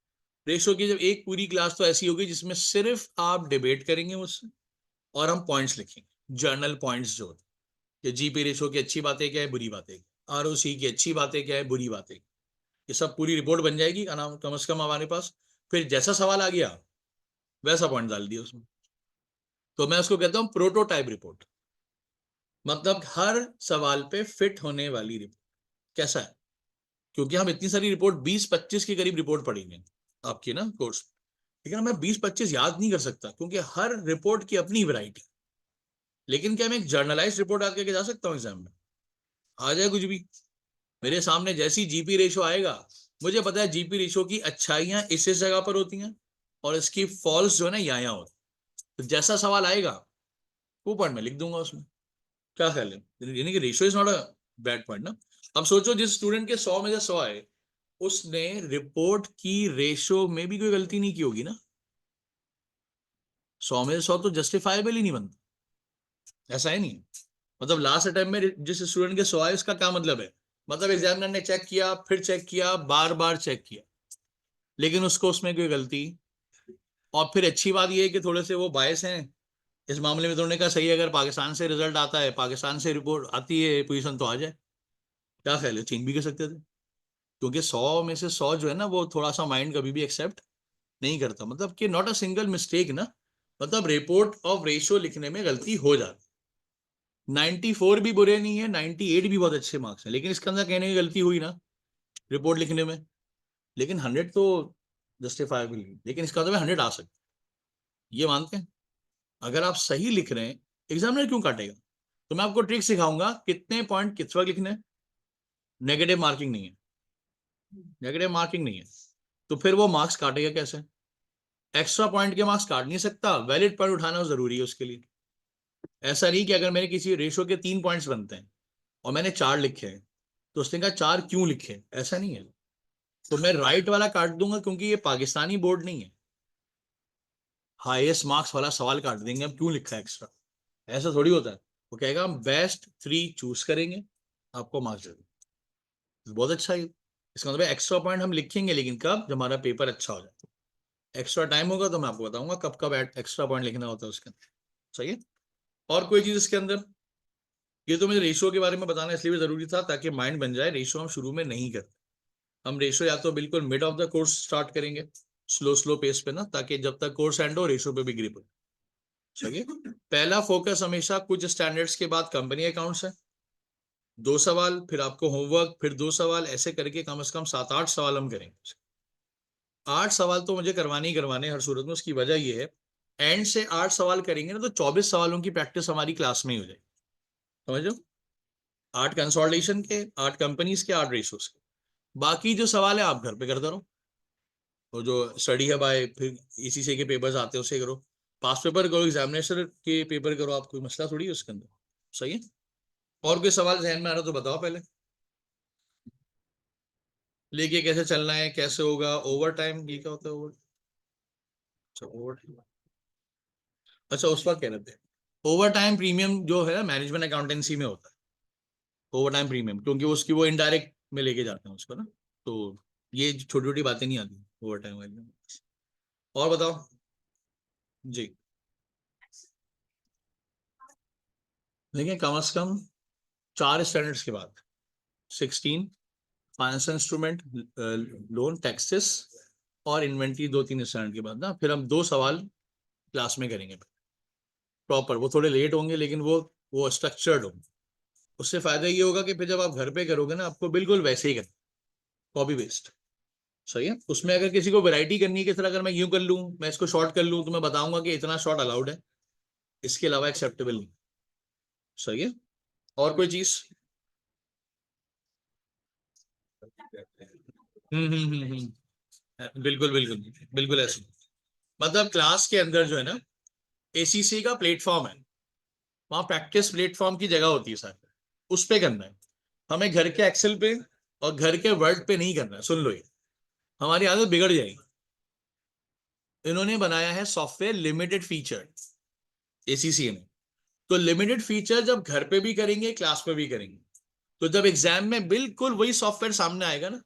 रेशो की जब एक पूरी क्लास तो ऐसी होगी जिसमें सिर्फ आप डिबेट करेंगे मुझसे, और हम पॉइंट्स लिखेंगे, जर्नल पॉइंट्स जो होते हैं कि जीपी रेशो की अच्छी बातें क्या है, बुरी बातें, आरओसी की अच्छी बातें क्या है, बुरी बातें, ये सब पूरी रिपोर्ट बन जाएगी कम से कम हमारे पास। फिर जैसा सवाल आ गया वैसा पॉइंट डाल दिया उसमें। तो मैं उसको कहता हूँ प्रोटोटाइप रिपोर्ट, मतलब हर सवाल पे फिट होने वाली रिपोर्ट। कैसा है, क्योंकि हम इतनी सारी रिपोर्ट 20-25 के करीब रिपोर्ट पढ़ेंगे आपकी ना कोर्स, लेकिन मैं 20-25 याद नहीं कर सकता क्योंकि हर रिपोर्ट की अपनी वैरायटी। लेकिन क्या मैं एक जर्नलाइज रिपोर्ट याद करके जा सकता हूँ एग्जाम में? आ जाए कुछ भी मेरे सामने, जैसी जीपी रेशो आएगा मुझे पता है जीपी रेशो की अच्छाइयां इस जगह पर होती हैं और इसकी फॉल्स जो है ना यहाँ होती। तो जैसा सवाल आएगा वो पॉइंट मैं लिख दूंगा उसमें। क्या ख्याल है? यानी कि ratio is not a bad point ना। अब सोचो जिस स्टूडेंट के 100 में से 100 आए, उसने रिपोर्ट की रेशियो में भी कोई गलती नहीं की होगी ना। 100 में से 100 तो जस्टिफाइबल ही नहीं बनता, ऐसा है नहीं। मतलब लास्ट अटेम्प्ट में जिस स्टूडेंट के 100 आए उसका क्या मतलब है? मतलब एग्जामिनर ने चेक किया, फिर चेक किया, बार बार चेक किया, लेकिन उसको उसमें कोई गलती। और फिर अच्छी बात यह है कि थोड़े से वो बायस हैं इस मामले में, तो उन्होंने कहा सही है, अगर पाकिस्तान से रिजल्ट आता है, पाकिस्तान से रिपोर्ट आती है, पोजीशन तो आ जाए। क्या ख्याल है, चेंज भी कर सकते थे। क्योंकि 100 में से 100 जो है ना वो थोड़ा सा माइंड कभी भी एक्सेप्ट नहीं करता, मतलब कि नॉट अ सिंगल मिस्टेक ना, मतलब रिपोर्ट ऑफ रेशियो लिखने में गलती हो जाती। 94 भी बुरे नहीं है, 98 भी बहुत अच्छे मार्क्स हैं, लेकिन इसके अंदर कहने की गलती हुई ना रिपोर्ट लिखने में। लेकिन 100 तो जस्टिफाइबल नहीं, लेकिन इसका मतलब 100 आ सकता है, ये मानते हैं। अगर आप सही लिख रहे हैं एग्जामिनर क्यों काटेगा? तो मैं आपको ट्रिक सिखाऊंगा कितने पॉइंट किस वक्त लिखने हैं। नेगेटिव मार्किंग नहीं है, नेगेटिव मार्किंग नहीं है, तो फिर वो मार्क्स काटेगा कैसे? एक्स्ट्रा पॉइंट के मार्क्स काट नहीं सकता, वैलिड पॉइंट उठाना जरूरी है उसके लिए। ऐसा नहीं कि अगर मेरे किसी रेशो के 3 पॉइंट्स बनते हैं और मैंने 4 लिखे हैं तो उसने कहा 4 क्यों लिखे, ऐसा नहीं है। तो मैं राइट वाला काट दूंगा क्योंकि ये पाकिस्तानी बोर्ड नहीं है, हाईएस्ट मार्क्स वाला सवाल काट देंगे अब क्यों लिखा है एक्स्ट्रा। ऐसा थोड़ी होता है। वो कहेगा हम बेस्ट 3 चूज करेंगे, आपको मार्क्स दे देंगे। बहुत अच्छा है। इसका मतलब एक्स्ट्रा पॉइंट हम लिखेंगे, लेकिन कब? जब हमारा पेपर अच्छा हो जाए। एक्स्ट्रा टाइम होगा तो मैं आपको बताऊंगा कब कब एक्स्ट्रा पॉइंट लिखना होता है उसके अंदर। सही है। और कोई चीज इसके अंदर? ये तो मुझे रेशियो के बारे में बताना इसलिए भी जरूरी था ताकि माइंड बन जाए। रेशियो हम शुरू में नहीं करते, हम रेशियो या तो बिल्कुल mid of the course start करेंगे, स्लो स्लो पेस पे ना, ताकि जब तक कोर्स एंड हो रेशियो पे भी ग्रिप हो। सही है। पहला फोकस हमेशा कुछ स्टैंडर्ड्स के बाद कंपनी अकाउंट्स है, 2 सवाल, फिर आपको होमवर्क, फिर 2 सवाल, ऐसे करके कम से कम 7-8 सवाल हम करेंगे। 8 सवाल तो मुझे करवाने ही करवाने हर सूरत में। उसकी वजह ये है, एंड से 8 सवाल करेंगे ना तो 24 सवालों की प्रैक्टिस हमारी क्लास में ही हो जाएगी। समझो, 8 कंसोलिडेशन के, 8 कंपनीज के, 8 रेशोस के। बाकी जो सवाल है आप घर पे करते रहो। वो जो स्टडी है बाय, फिर इसी से के पेपर्स आते हैं उससे करो, पास पेपर करो, एग्जामिनेशन के पेपर करो, आप कोई मसला थोड़ी है उसके अंदर। सही है। और कोई सवाल जहन में आ रहा तो बताओ पहले। लेके कैसे चलना है, कैसे होगा? ओवर टाइम, ये क्या होता है ओवर? अच्छा ओवर, अच्छा उस पर कह रहे थे। ओवर टाइम प्रीमियम जो है ना मैनेजमेंट अकाउंटेंसी में होता है, ओवर टाइम प्रीमियम, क्योंकि उसकी वो इनडायरेक्ट में लेके जाते हैं उसको ना। तो ये छोटी छोटी बातें नहीं आती ओवर टाइम वाली में। और बताओ जी। देखिए कम से कम 4 स्टैंडर्ड्स के बाद, 16 फाइनेंशियल इंस्ट्रूमेंट, लोन, टैक्सेस और इन्वेंट्री, 2-3 स्टैंडर्ड के बाद ना फिर हम 2 सवाल क्लास में करेंगे प्रॉपर। वो थोड़े लेट होंगे लेकिन वो स्ट्रक्चर्ड होंगे। उससे फायदा ये होगा कि फिर जब आप घर पे करोगे ना आपको बिल्कुल वैसे ही करना, कॉपी पेस्ट। सही है। उसमें अगर किसी को वैरायटी करनी है, किस तरह, अगर मैं यूं कर लूं, मैं इसको शॉर्ट कर लूं, तो मैं बताऊंगा कि इतना शॉर्ट अलाउड है, इसके अलावा एक्सेप्टेबल नहीं। सही है। और कोई चीज? बिल्कुल बिल्कुल बिल्कुल ऐसे। मतलब क्लास के अंदर जो है ना एसीसी का प्लेटफॉर्म है, वहां प्रैक्टिस प्लेटफॉर्म की जगह होती है सर, उस पे करना है। हमें घर के एक्सेल पे और घर के वर्ड पे नहीं करना है। सुन लो, ये हमारी आदत बिगड़ जाएगी। इन्होंने बनाया है सॉफ्टवेयर लिमिटेड फीचर, एसीसी ने। तो लिमिटेड फीचर जब घर पे भी करेंगे क्लास पे भी करेंगे, तो जब एग्जाम में बिल्कुल वही सॉफ्टवेयर सामने आएगा ना,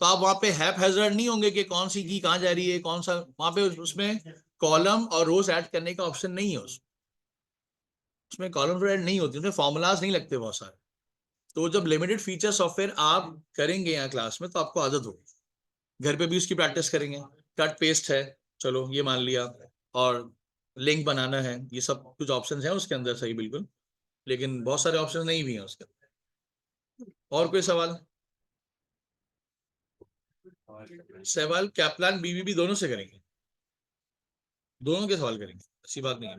तो आप वहां पे हैप हैजर्ड नहीं होंगे कि कौन सी की कहाँ जा रही है, कौन सा वहां पे उसमें कॉलम और रोज ऐड करने का ऑप्शन नहीं है उसमें कॉलम ऐड नहीं होती, उसमें फॉर्मूलाज नहीं लगते बहुत सारे। तो जब लिमिटेड फीचर सॉफ्टवेयर आप करेंगे यहाँ क्लास में तो आपको आदत होगी। घर पे भी उसकी प्रैक्टिस करेंगे। कट पेस्ट है, चलो ये मान लिया, और लिंक बनाना है, ये सब कुछ ऑप्शंस हैं उसके अंदर, सही बिल्कुल। लेकिन बहुत सारे ऑप्शन नहीं भी हैं उसके अंदर। और कोई सवाल? सवाल कैप्लान बीबीबी दोनों से करेंगे, दोनों के सवाल करेंगे, ऐसी बात नहीं है।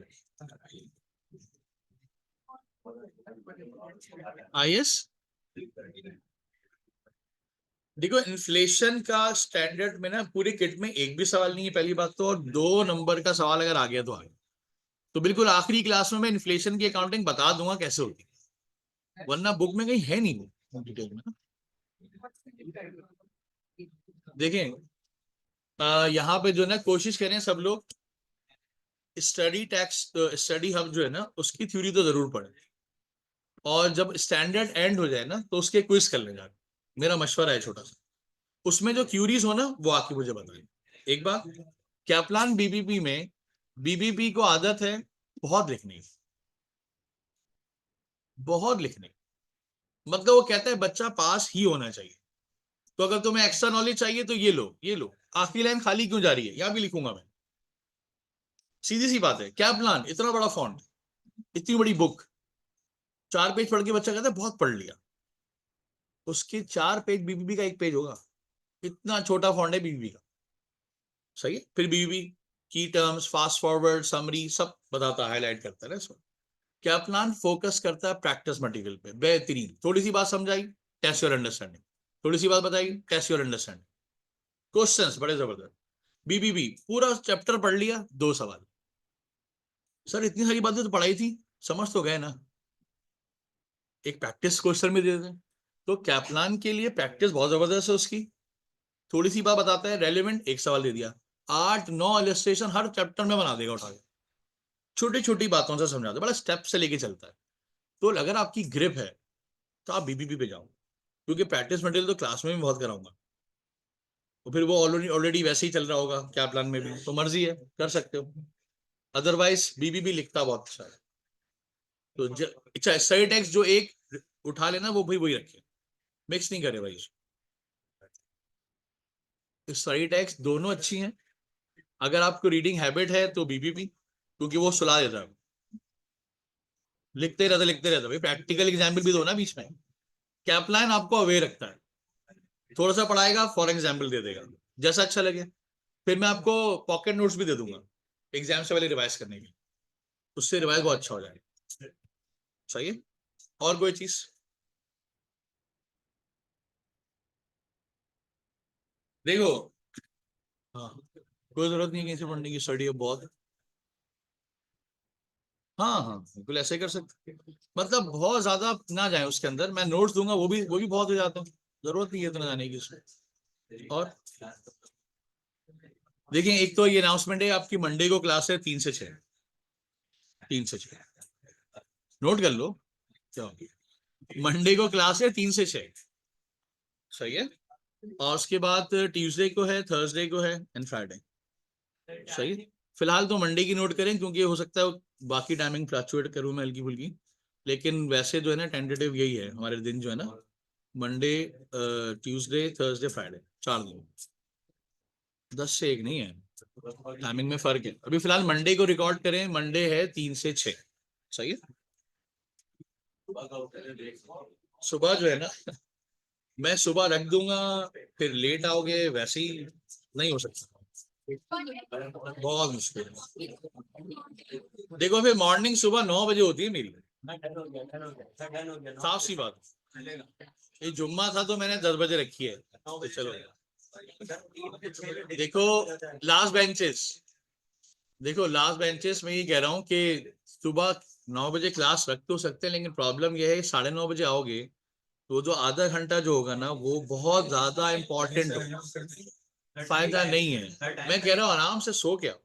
आईएएस देखो, इन्फ्लेशन का स्टैंडर्ड में ना पूरे किट में एक भी सवाल नहीं है पहली बात तो, और 2 नंबर का सवाल अगर आ गया तो आ गया। तो बिल्कुल आखिरी क्लास में मैं इन्फ्लेशन की अकाउंटिंग बता दूंगा कैसे होगी, वरना बुक में कहीं है नहीं वो डिटेल में ना। देखें, यहाँ पे जो है ना कोशिश करें सब लोग स्टडी टैक्स, स्टडी हब जो है ना उसकी थ्योरी तो जरूर पढ़े, और जब स्टैंडर्ड एंड हो जाए ना तो उसके क्विज कर ले जाके, मेरा मशवरा है छोटा सा। उसमें जो क्यूरीज हो ना वो आके मुझे बताएं। एक बात, कैप्लान बीबीपी में बीबीपी को आदत है बहुत लिखने की, बहुत लिखने की। मतलब वो कहता है बच्चा पास ही होना चाहिए, तो अगर तुम्हें एक्स्ट्रा नॉलेज चाहिए तो ये लो, ये लो। आखिरी लाइन खाली क्यों जा रही है, यहां भी लिखूंगा मैं। सीधी सी बात है, कैप्लान इतना बड़ा फॉन्ट, इतनी बड़ी बुक, 4 पेज पढ़ के बच्चा कहता है बहुत पढ़ लिया, उसके 4 पेज बीबीबी का 1 पेज होगा, इतना छोटा फॉन्ट है बीबीबी का। सही है, फिर बीबीबी की टर्म्स, फास्ट फॉरवर्ड, समरी सब बताता है, हाईलाइट करता है ना इसको। कैप्लान फोकस करता है प्रैक्टिस मटेरियल पे, बेहतरीन। थोड़ी सी बात समझाई, टेस्ट योर अंडरस्टैंडिंग, थोड़ी सी बात बताई, टेस्ट योर अंडरस्टैंडिंग। क्वेश्चंस बड़े जबरदस्त। बीबीबी पूरा चैप्टर पढ़ लिया, 2 सवाल। सर इतनी सारी बातें तो पढ़ाई थी, समझ तो गए ना, एक प्रैक्टिस क्वेश्चन भी दे दें। तो कैप्लान के लिए प्रैक्टिस बहुत जबरदस्त है उसकी। थोड़ी सी बात बताता है रेलिवेंट, 1 सवाल दे दिया, 8-9 इलस्ट्रेशन हर चैप्टर में बना देगा उठा के, छोटी छोटी बातों से समझाता है, बड़ा स्टेप से लेके चलता है। तो अगर आपकी ग्रिप है तो आप बीबीबी पे जाओ, क्योंकि प्रैक्टिस मटेरियल तो क्लास में भी बहुत कराऊंगा, तो फिर वो ऑलरेडी ऑलरेडी वैसे ही चल रहा होगा क्या प्लान में भी, तो मर्जी है कर सकते हो। अदरवाइज बीबीबी लिखता बहुत अच्छा है। तो अच्छा, सही टेक्स्ट जो एक उठा लेना वो भी वही रखे, मिक्स नहीं करे भाई। सही टेक्स्ट दोनों अच्छी हैं, अगर आपको रीडिंग हैबिट है तो बीबीबी, क्योंकि वो सुला देता है, लिखते रहते भाई, प्रैक्टिकल एग्जाम्पल भी दो ना बीच में। कैप्लान आपको अवेयर रखता है, थोड़ा सा पढ़ाएगा, फॉर एग्जाम्पल दे देगा जैसा अच्छा लगे। फिर मैं आपको पॉकेट नोट्स भी दे दूंगा एग्जाम से पहले रिवाइज करने के, उससे रिवाइज बहुत अच्छा हो जाएगा। सही है, और कोई चीज? देखो, हाँ, कोई जरूरत नहीं है कहीं से पढ़ने की, स्टडी है बहुत। हाँ हाँ बिल्कुल ऐसे ही कर सकते हैं। मतलब बहुत ज्यादा ना जाए उसके अंदर, मैं नोट्स दूंगा, वो भी बहुत हो जाता है, जरूरत नहीं है इतना जाने की उसमें। और देखिए, एक तो ये अनाउंसमेंट है आपकी, मंडे को क्लास है 3 से 6, 3 से 6, नोट कर लो क्या। मंडे को क्लास है 3 से 6, सही है। और उसके बाद ट्यूसडे को है, थर्सडे को है, एंड फ्राइडे। सही है, फिलहाल तो मंडे की नोट करें, क्योंकि हो सकता है बाकी टाइमिंग फ्लक्चुएट करूँ मैं हल्की फुल्की, लेकिन वैसे जो है ना टेंटेटिव यही है हमारे दिन जो है ना, मंडे, ट्यूसडे, थर्सडे, फ्राइडे, 4 दिन। 10 से 1 नहीं है, टाइमिंग में फर्क है। अभी फिलहाल मंडे को रिकॉर्ड करें, मंडे है 3 से 6, सही है। सुबह जो है ना, मैं सुबह रख दूंगा, फिर लेट आओगे वैसे ही, नहीं हो सकता, बहुत मुश्किल है। देखो फिर मॉर्निंग सुबह 9 बजे होती है मेरी, साफ सी बात। ये जुम्मा था तो मैंने 10 बजे रखी है, तो चलो। देखो लास्ट बेंचेस, देखो लास्ट बेंचेस में ये कह रहा हूँ कि सुबह 9 बजे क्लास रख तो सकते हैं, लेकिन प्रॉब्लम यह है 9:30 बजे आओगे तो जो आधा घंटा जो होगा ना वो बहुत ज्यादा इंपॉर्टेंट होगा, फायदा नहीं है। मैं कह रहा हूँ आराम से सो के आओ,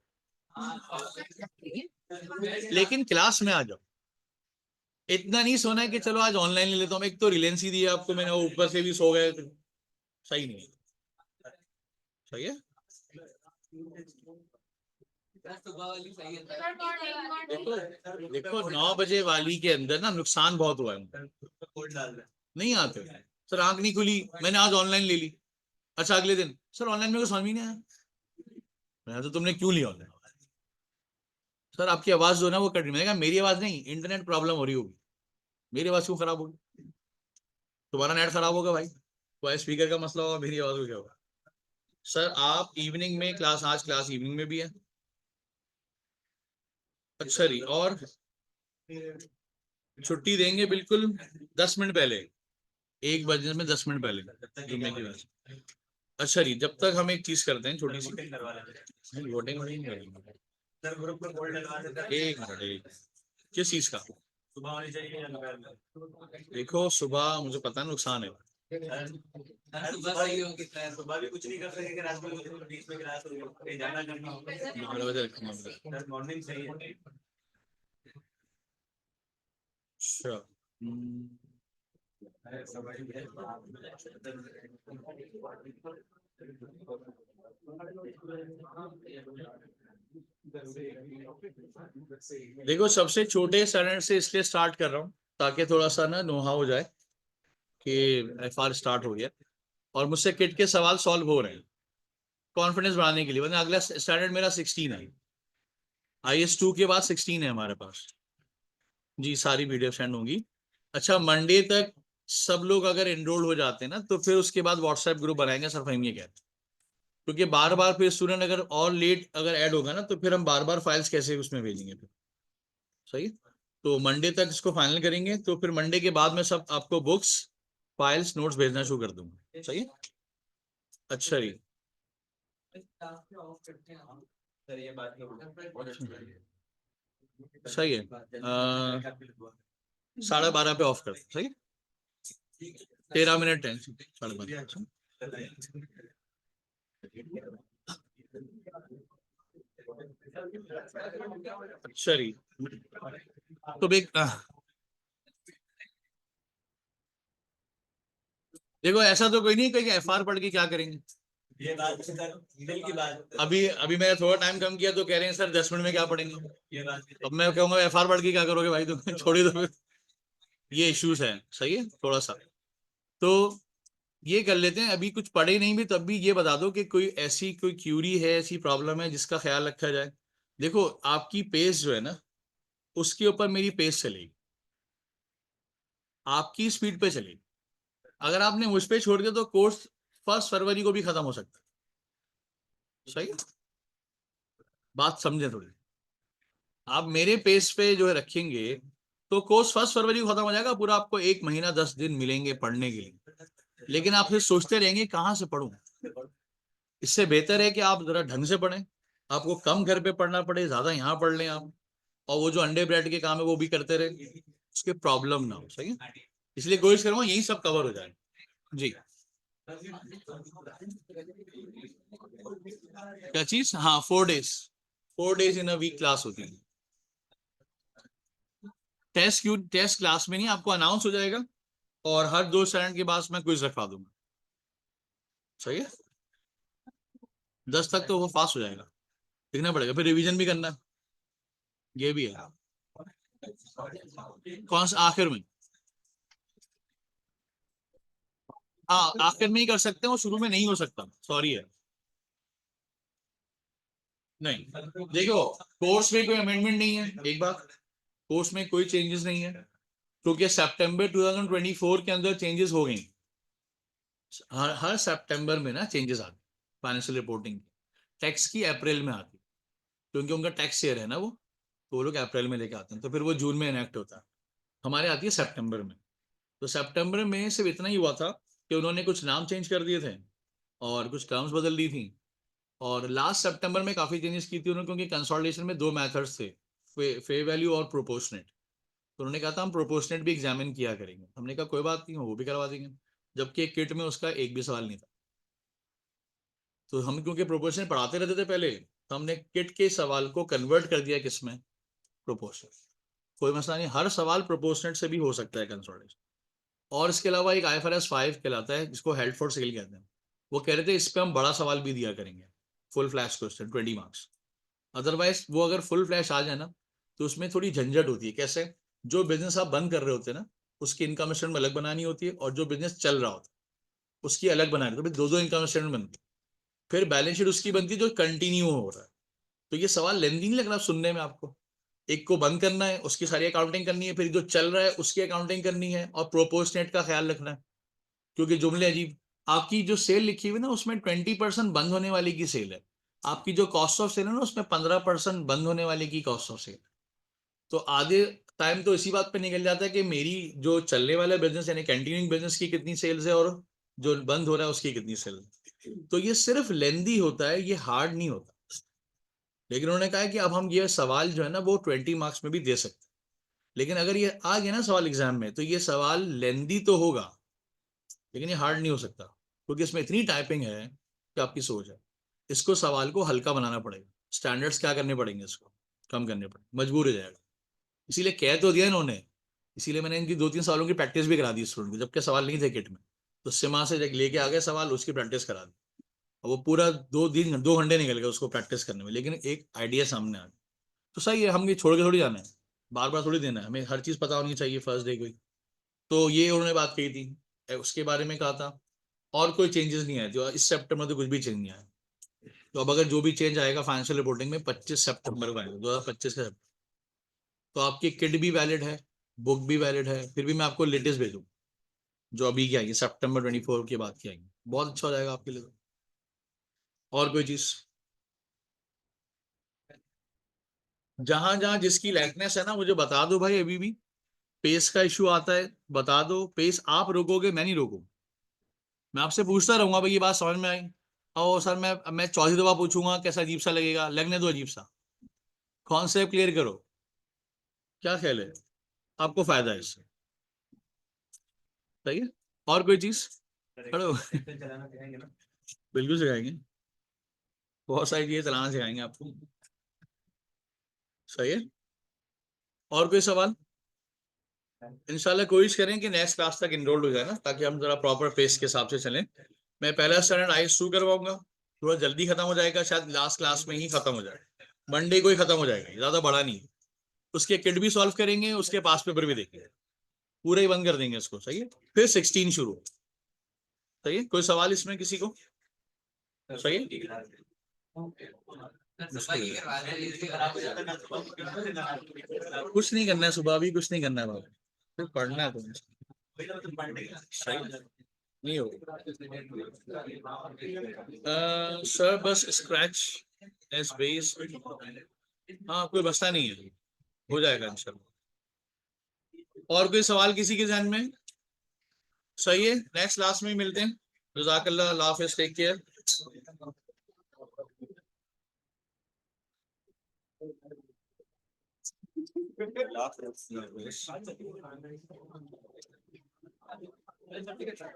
लेकिन क्लास में आ जाओ। इतना नहीं सोना है कि चलो आज ऑनलाइन ले लेता हूँ, एक तो रिलायंस ही दिया आपको मैंने, वो ऊपर से भी सो गए, सही नहीं है। सही है, देखो देखो 9 बजे वाली के अंदर ना नुकसान बहुत हुआ है, नहीं आते। सर आंख नहीं खुली, मैंने आज ऑनलाइन ले ली, अच्छा अगले दिन सर ऑनलाइन में को समझ ही नहीं आया, मैं तो तुमने क्यों लिया ऑनलाइन। सर आपकी आवाज जो है ना वो कट रही, मैंने कहा मेरी आवाज नहीं, इंटरनेट प्रॉब्लम हो रही होगी, मेरी आवाज क्यों खराब होगी, तुम्हारा नेट खराब होगा भाई, कोई स्पीकर का मसला होगा, मेरी आवाज को क्या होगा। सर आप इवनिंग में क्लास, आज क्लास इवनिंग में भी है? अच्छा जी। और छुट्टी देंगे बिल्कुल 10 मिनट पहले, 1 बजे में 10 मिनट पहले जुम्मे की वजह। अच्छा जी, जब तक हम एक चीज करते हैं छोटी सी, वोटिंग वोटिंग करेंगे। एक मिनट, एक किस चीज का? सुबह होनी चाहिए। देखो सुबह मुझे पता है नुकसान है। सुबह भी कुछ नहीं कर सकेंगे, रात में बीच में क्लास जाना करना होगा, 12 बजे रखना मॉर्निंग चाहिए। अच्छा। देखो सबसे छोटे स्टैंडर्ड से इसलिए स्टार्ट कर रहा हूँ ताकि थोड़ा सा ना नोहा हो जाए कि एफआर स्टार्ट हो गया और मुझसे किट के सवाल सॉल्व हो रहे हैं, कॉन्फिडेंस बढ़ाने के लिए। वरना अगला स्टैंडर्ड मेरा 16 है, IS2 के बाद 16 है हमारे पास। जी सारी वीडियो सेंड होंगी। अच्छा मंडे तक सब लोग अगर एनरोल हो जाते हैं ना तो फिर उसके बाद व्हाट्सएप ग्रुप बनाएंगे, सर फहीम ये कहते हैं। क्योंकि बार बार फिर स्टूडेंट अगर और लेट अगर ऐड होगा ना तो फिर हम बार बार फाइल्स कैसे उसमें भेजेंगे फिर। सही। तो मंडे तक इसको फाइनल करेंगे, तो फिर मंडे के बाद में सब आपको बुक्स फाइल्स नोट्स भेजना शुरू कर दूंगा। सही है। अच्छा जी। सही है। 12:30 पे ऑफ कर। सही। 13 मिनट है, 12:30। अच्छा जी। तो देखो ऐसा तो कोई नहीं कि एफआर पढ़ के क्या करेंगे। ये बात सर दिल की बात, अभी अभी मैंने थोड़ा टाइम कम किया तो कह रहे हैं सर 10 मिनट में क्या पढ़ेंगे। ये बात अब मैं कहूंगा एफआर पढ़ के क्या करोगे भाई, तो छोड़ ही दो। ये इश्यूज है। सही है थोड़ा सा। तो ये कर लेते हैं, अभी कुछ पढ़े नहीं भी तब भी ये बता दो कि कोई ऐसी कोई क्यूरी है, ऐसी प्रॉब्लम है जिसका ख्याल रखा जाए। देखो आपकी पेस जो है ना उसके ऊपर मेरी पेस चलेगी, आपकी स्पीड पे चलेगी। अगर आपने मुझ पे छोड़ दिया तो कोर्स 1 फरवरी को भी खत्म हो सकता है। सही। बात समझे थोड़ी। आप मेरे पेस पे जो है रखेंगे तो कोर्स 1 फरवरी को खत्म हो जाएगा पूरा, आपको 1 महीना 10 दिन मिलेंगे पढ़ने के लिए। लेकिन आप फिर सोचते रहेंगे कहाँ से पढ़ूं। इससे बेहतर है कि आप जरा ढंग से पढ़ें, आपको कम घर पे पढ़ना पड़े, ज्यादा यहाँ पढ़ लें आप, और वो जो अंडे ब्रेड के काम है वो भी करते रहे, उसके प्रॉब्लम ना हो। सही है। इसलिए कोशिश करूंगा यही सब कवर हो जाए। जी। क्या चीज? हाँ 4 days, 4 days in a week class होती है। टेस्ट क्लास में नहीं, आपको अनाउंस हो जाएगा और हर 2 स्टैंडर्ड के बाद मैं क्विज रखवा दूंगा। सही है। 10 तक तो वो पास हो जाएगा, लिखना पड़ेगा फिर रिवीजन भी करना है। ये भी है। कौन सा आखिर में? हाँ आखिर में ही कर सकते हैं, वो शुरू में नहीं हो सकता, सॉरी है। नहीं देखो कोर्स में कोई अमेंडमेंट नहीं है, एक बात, कोर्स में कोई चेंजेस नहीं है क्योंकि सितंबर 2024 के अंदर चेंजेस हो गई। हर सितंबर में ना चेंजेस आते फाइनेंशियल रिपोर्टिंग। टैक्स की अप्रैल में आती क्योंकि उनका टैक्स ईयर है ना वो, तो वो लोग अप्रैल में लेके आते हैं, तो फिर वो जून में इनेक्ट होता है। हमारे आती है सितंबर में। तो सितंबर में सिर्फ इतना ही हुआ था कि उन्होंने कुछ नाम चेंज कर दिए थे और कुछ टर्म्स बदल दी थी। और लास्ट सितंबर में काफ़ी चेंजेस की थी उन्होंने, क्योंकि कंसोलिडेशन में 2 मेथड्स थे, फे वैल्यू और प्रोपोर्शनेट। तो उन्होंने कहा था हम प्रोपोर्शनेट भी एग्जामिन किया करेंगे, हमने कहा कोई बात नहीं, वो भी करवा देंगे। जबकि एक किट में उसका एक भी सवाल नहीं था। तो हम क्योंकि प्रोपोर्शनेट पढ़ाते रहते थे पहले, तो हमने किट के सवाल को कन्वर्ट कर दिया किसमें, प्रोपोर्शनेट। कोई मसला नहीं, हर सवाल प्रोपोर्शनेट से भी हो सकता है कंसोलिडेशन। और इसके अलावा एक IFRS 5 कहलाता है जिसको हेल्ड फॉर सेल कहते हैं। वो कह रहे थे इस पे हम बड़ा सवाल भी दिया करेंगे, full flash question 20 marks. Otherwise वो अगर फुल फ्लैश आ जाए ना तो उसमें थोड़ी झंझट होती है। कैसे? जो बिजनेस आप बंद कर रहे होते हैं ना उसकी इनकम स्टेटमेंट अलग बनानी होती है, और जो बिजनेस चल रहा होता है उसकी अलग बनानी होती है, तो दो दो इनकम स्टेटमेंट बनती है। फिर बैलेंस शीट उसकी बनती है जो कंटिन्यू हो रहा है। तो ये सवाल लेंदी नहीं लग रहा सुनने में आपको? एक को बंद करना है, उसकी सारी अकाउंटिंग करनी है, फिर जो चल रहा है उसकी अकाउंटिंग करनी है, और प्रोपोर्शनेट का ख्याल रखना है क्योंकि जुमले अजीब। आपकी जो सेल लिखी हुई ना उसमें 20% बंद होने वाली की सेल है, आपकी जो कॉस्ट ऑफ सेल है ना उसमें 15% बंद होने वाले की कॉस्ट ऑफ सेल। तो आधे टाइम तो इसी बात पे निकल जाता है कि मेरी जो चलने वाला बिजनेस यानी कंटिन्यूइंग बिजनेस की कितनी सेल्स है और जो बंद हो रहा है उसकी कितनी सेल है। तो ये सिर्फ लेंदी होता है, ये हार्ड नहीं होता। लेकिन उन्होंने कहा है कि अब हम ये सवाल जो है ना वो 20 मार्क्स में भी दे सकते हैं। लेकिन अगर ये आ गया ना सवाल एग्जाम में तो ये सवाल लेंदी तो होगा लेकिन ये हार्ड नहीं हो सकता, क्योंकि इसमें इतनी टाइपिंग है कि आपकी सोच है। इसको सवाल को हल्का बनाना पड़ेगा, स्टैंडर्ड्स क्या करने पड़ेंगे, इसको कम करने पड़ेंगे, मजबूर हो जाएगा। इसीलिए कह तो दिया इन्होंने, इसीलिए मैंने इनकी 2-3 सवालों की प्रैक्टिस भी करा दी स्टूडेंट को, जबकि सवाल नहीं थे किट में। तो सिमा से लेके आ गए सवाल, उसकी प्रैक्टिस करा दी। अब वो पूरा 2 घंटे निकल गए उसको प्रैक्टिस करने में, लेकिन एक आइडिया सामने आ गया। तो सही है, हम ये छोड़ के थोड़ी जाना है, बार बार थोड़ी देना है, हमें हर चीज़ पता होनी चाहिए फर्स्ट डे को। तो ये उन्होंने बात कही थी, उसके बारे में कहा था। और कोई चेंजेस नहीं आए जो इस सेप्टेम्बर तो कुछ भी चेंज नहीं आया। तो अब अगर जो भी चेंज आएगा फाइनेंशियल रिपोर्टिंग में 25 सितंबर को आएगा, 2025 का। तो आपकी किट भी वैलिड है, बुक भी वैलिड है, फिर भी मैं आपको लेटेस्ट भेजूँ जो अभी की आएगी September 24 के बाद की आएगी, बहुत अच्छा हो जाएगा आपके लिए। और कोई चीज जहां जहां जिसकी लाइकनेस है ना मुझे बता दो भाई, अभी भी पेस का इशू आता है बता दो, पेस आप रोकोगे मैं नहीं रोकूंगा। मैं आपसे पूछता रहूंगा भाई ये बात समझ में आई, और सर मैं चौथी दफा पूछूंगा कैसा अजीब सा लगेगा, लगने दो अजीब सा, कॉन्सेप्ट क्लियर करो, क्या ख्याल है, आपको फायदा है इससे, सही है। और कोई चीज हेलो बिल्कुल सिखाएंगे, बहुत सारी चीजें चलाना सिखाएंगे आपको, सही है। और कोई सवाल, इंशाल्लाह कोशिश करें कि नेक्स्ट क्लास तक इनरोल्ड हो जाए ना, ताकि हम जरा प्रॉपर पेस के हिसाब से चलें। मैं पहला स्टैंडर्ड आई शुरू करवाऊंगा, थोड़ा जल्दी खत्म हो जाएगा, शायद लास्ट क्लास में ही खत्म हो जाए, मंडे को ही खत्म हो जाएगा, ज्यादा बड़ा नहीं। उसके किट भी सॉल्व करेंगे, उसके पास पेपर भी देखेंगे, पूरा ही बंद कर देंगे इसको, सही है। फिर 16 शुरू, सही है। कोई सवाल इसमें किसी को, सही है। कुछ नहीं करना है, सुबह भी कुछ नहीं करना है बाबा, फिर पढ़ना है तुम्हें, सही है? नहीं होगा सर, बस स्क्रैच एस बेस, हाँ कोई बसता नहीं है, हो जाएगा इंशाल्लाह। और कोई सवाल किसी के ध्यान में, सही है। नेक्स्ट क्लास में मिलते हैं, जज़ाकल्लाह, अल्लाह हाफिज़, टेक केयर।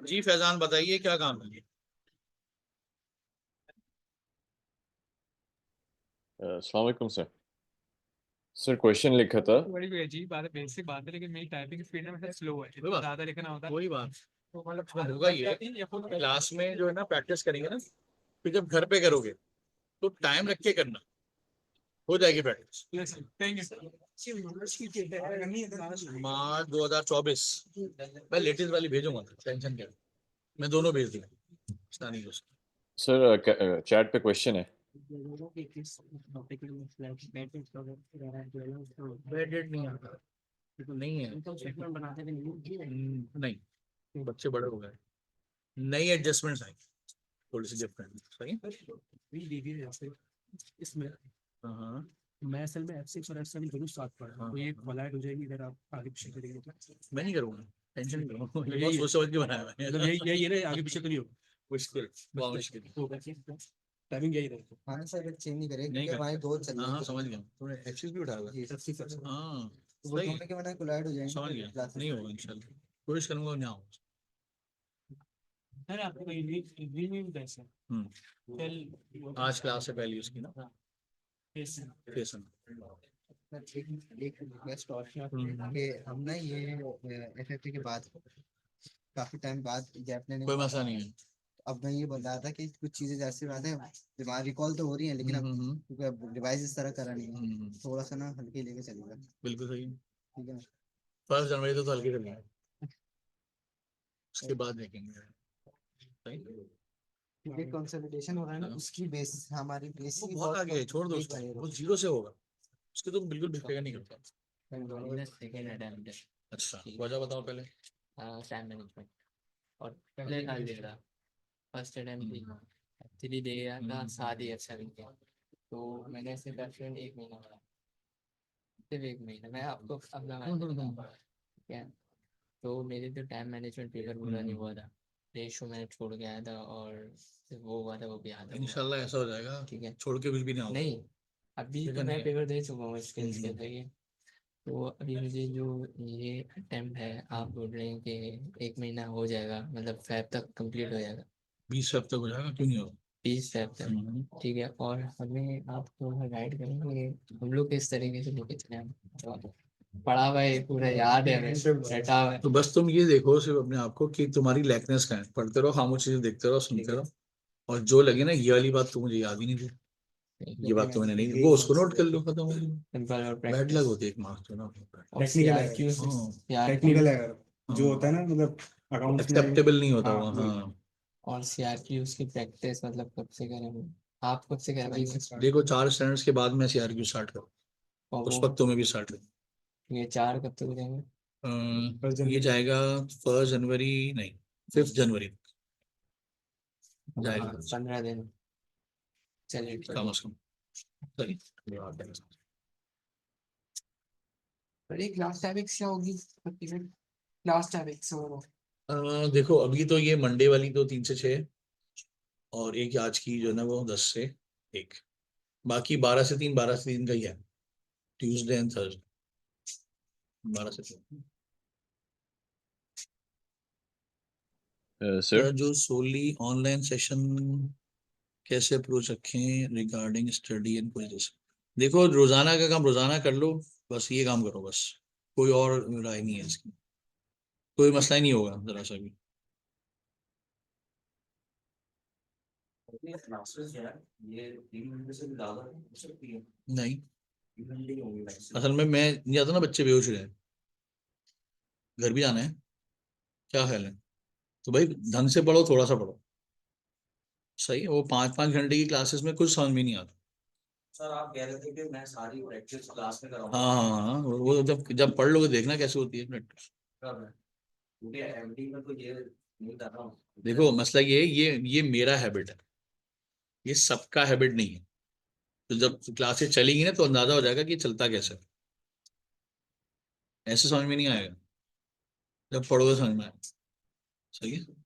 जी फैजान बताइए क्या काम है। अस्सलाम वालेकुम सर। सर क्वेश्चन लिखा था। बड़ी कोई अजीब बात है, बेसिक बात है, लेकिन मेरी टाइपिंग स्पीड ना मतलब स्लो है, कोई बात ज्यादा लिखना होता है कोई बात तो मतलब इसमें होगा ये, क्लास में जो है ना प्रैक्टिस करेंगे ना, फिर जब घर पे करोगे तो टाइम रख के करना, हो जाएगी प्रैक्टिस। मार्च 2024 मैं लेटेस्ट वाली भेजूंगा, टेंशन क्या, मैं दोनों भेज दूंगा, इसका नहीं कुछ। सर चैट पे क्वेश्चन है। वेटेड नहीं आता, नहीं है, नहीं, बच्चे बड़े हो गए, नई एडजस्टमेंट्स आई, थोड़ी सी डिफरेंट, सही है। इसमें हाँ मैं असल में F6 और F7 दोनों साथ पढ़ा, हाँ तो ये कोलाइड हो जाएगी इधर, आप आगे पीछे करेंगे तो मैं नहीं करूँगा, टेंशन नहीं करो, ये यही बहुत सोच समझ के बनाया है मतलब यही यही है ना, आगे पीछे तो नहीं होगा, मुश्किल, बहुत मुश्किल, टाइमिंग यही रहेगी। हाँ सर, चेंज नहीं करेंगे नहीं क्योंकि हमारे दो चल हाँ रहे हाँ हैं, समझ गया, थोड़े एक्सेस भी उठा हुआ है। ये सबसे फर्स्ट हाँ तो वो सही है, दोनों के वरना कोलाइड हो जाएंगे, समझ तो गया, क्लासेस नहीं होगा इंशाल्लाह, कोशिश करूंगा नहीं होगा। है ना, आपको रिव्यू कैसे हम्म, आज क्लास से पहले उसकी ना फेसन, एक रिक्वेस्ट और कि हम ना ये एफएफपी के बाद काफी टाइम बाद गैप लेने कोई के बाद, मसला नहीं है। अब मैं ये बोल रहा था कि कुछ चीजें जैसी बात है दिमाग रिकॉल तो हो रही है, लेकिन अब क्योंकि अब रिवाइज इस तरह करा नहीं है, थोड़ा सा ना हल्के लेके चलेगा, बिल्कुल सही है, ठीक है ना। 1 जनवरी तो हल्के चलेंगे, उसके बाद देखेंगे, सही। क्योंकि कंसोलिडेशन हो रहा है ना, उसकी बेस हमारी बेस वो ही बहुत आगे है, छोड़ दो weak उसको, रहेगा। वो जीरो से होगा, उसके तो बिल्कुल भी फिक्र नहीं करता। सेकेंड अटेम्प्ट अच्छा वजह बताओ पहले। टाइम मैनेजमेंट और पहले साल दे रहा फर्स्ट अटेम्प्ट थी 3 दे गया था, 7 ही अच्छा भी किया। तो मैंने सिर्फ एफएन 1 महीना पढ़ा, सिर्फ 1 महीना। मैं आपको अपना ठीक है। तो मेरे तो टाइम मैनेजमेंट पेपर पूरा नहीं हुआ था, रेशो मैंने छोड़ के आया था, और सिर्फ वो हुआ था, वो भी आधा हुआ। इंशाल्लाह ऐसा हो जाएगा, ठीक है। छोड़ के कुछ भी नहीं होगा। नहीं, अभी ठीक तो है, मैं नहीं। पेपर दे चुका हूँ स्किल्स के, हम्म। ठीक है। तो अभी मुझे जो ये अटेम्प्ट है, आप बोल रहे हैं कि 1 महीना हो जाएगा, मतलब फैब तक कंप्लीट हो जाएगा, 20 हफ्ते हो जाएगा, क्यों नहीं होगा? 20 फैब तक, हम्म। ठीक है। और हमें आप थोड़ा गाइड करेंगे हम लोग किस तरीके से लेके चले हम, तो पढ़ा हुआ है पूरा याद है, हमें रटा हुआ है। तो बस तुम ये देखो सिर्फ अपने आप को कि तुम्हारी लैकनेस क्या है, पढ़ते रहो, खामोश चीजें देखते रहो, सुनते रहो, और जो लगे ना, ये वाली बात तो मुझे याद ही नहीं थी, ये बात तो मैंने नहीं, वो उसको नोट कर लो, खत्म हो गया। सिंपल और बैड प्रैक्टिस लग होती है एक मार्क्स जो ना, टेक्निकल है, टेक्निकल है अगर जो होता है ना, मतलब अकाउंट्स में एक्सेप्टेबल नहीं होता हाँ, वो, वही। हाँ। और सीआरक्यू की प्रैक्टिस मतलब कब से करें आप, कब से करें? देखो 4 स्टैंडर्ड्स के बाद मैं सीआरक्यू स्टार्ट करूँ, और उस वो वक्त तुम्हें भी स्टार्ट करूँ। ये 4 कब तक हो जाएंगे? ये जाएगा 1 जनवरी, नहीं 5 जनवरी जाएगा, 15 दिन, चलिए ठीक कम है। से कम। सही। बड़ी क्लास टाइमिंग्स क्या होगी? क्लास टाइमिंग्स हो देखो अभी तो ये मंडे वाली तो 3 से 6, और एक आज की जो है ना वो 10 से 1, बाकी 12 से 3, 12 से 3 का ही है, ट्यूसडे एंड थर्सडे 12 से 3। सर जो सोली ऑनलाइन सेशन कैसे अप्रोच रखें रिगार्डिंग स्टडी एंड क्विज़ेस। देखो रोजाना का काम रोजाना कर लो, बस ये काम करो, बस कोई और राय नहीं है इसकी, कोई मसला ही नहीं होगा जरा सा भी। नहीं, असल में मैं नहीं आता ना, बच्चे बेहोश हो जाए, घर भी जाना है, क्या ख्याल है? तो भाई ढंग से पढ़ो, थोड़ा सा पढ़ो, सही है। वो 5-5 घंटे की क्लासेस में कुछ समझ में नहीं आता। सर आप कह रहे थे कि मैं सारी प्रैक्टिस क्लास में कराऊंगा। हाँ हाँ हाँ, वो जब जब पढ़ लोगे देखना कैसे होती है प्रैक्टिस। कब है? क्योंकि एमडी में तो ये नहीं कर रहा हूँ। देखो मसला ये है, ये मेरा हैबिट है, ये सबका हैबिट नहीं है। तो जब क्लासेस चलेगी ना तो अंदाजा हो जाएगा कि ये चलता कैसे है। ऐसे समझ में नहीं आएगा, जब पढ़ोगे समझ में आएगा। सही है।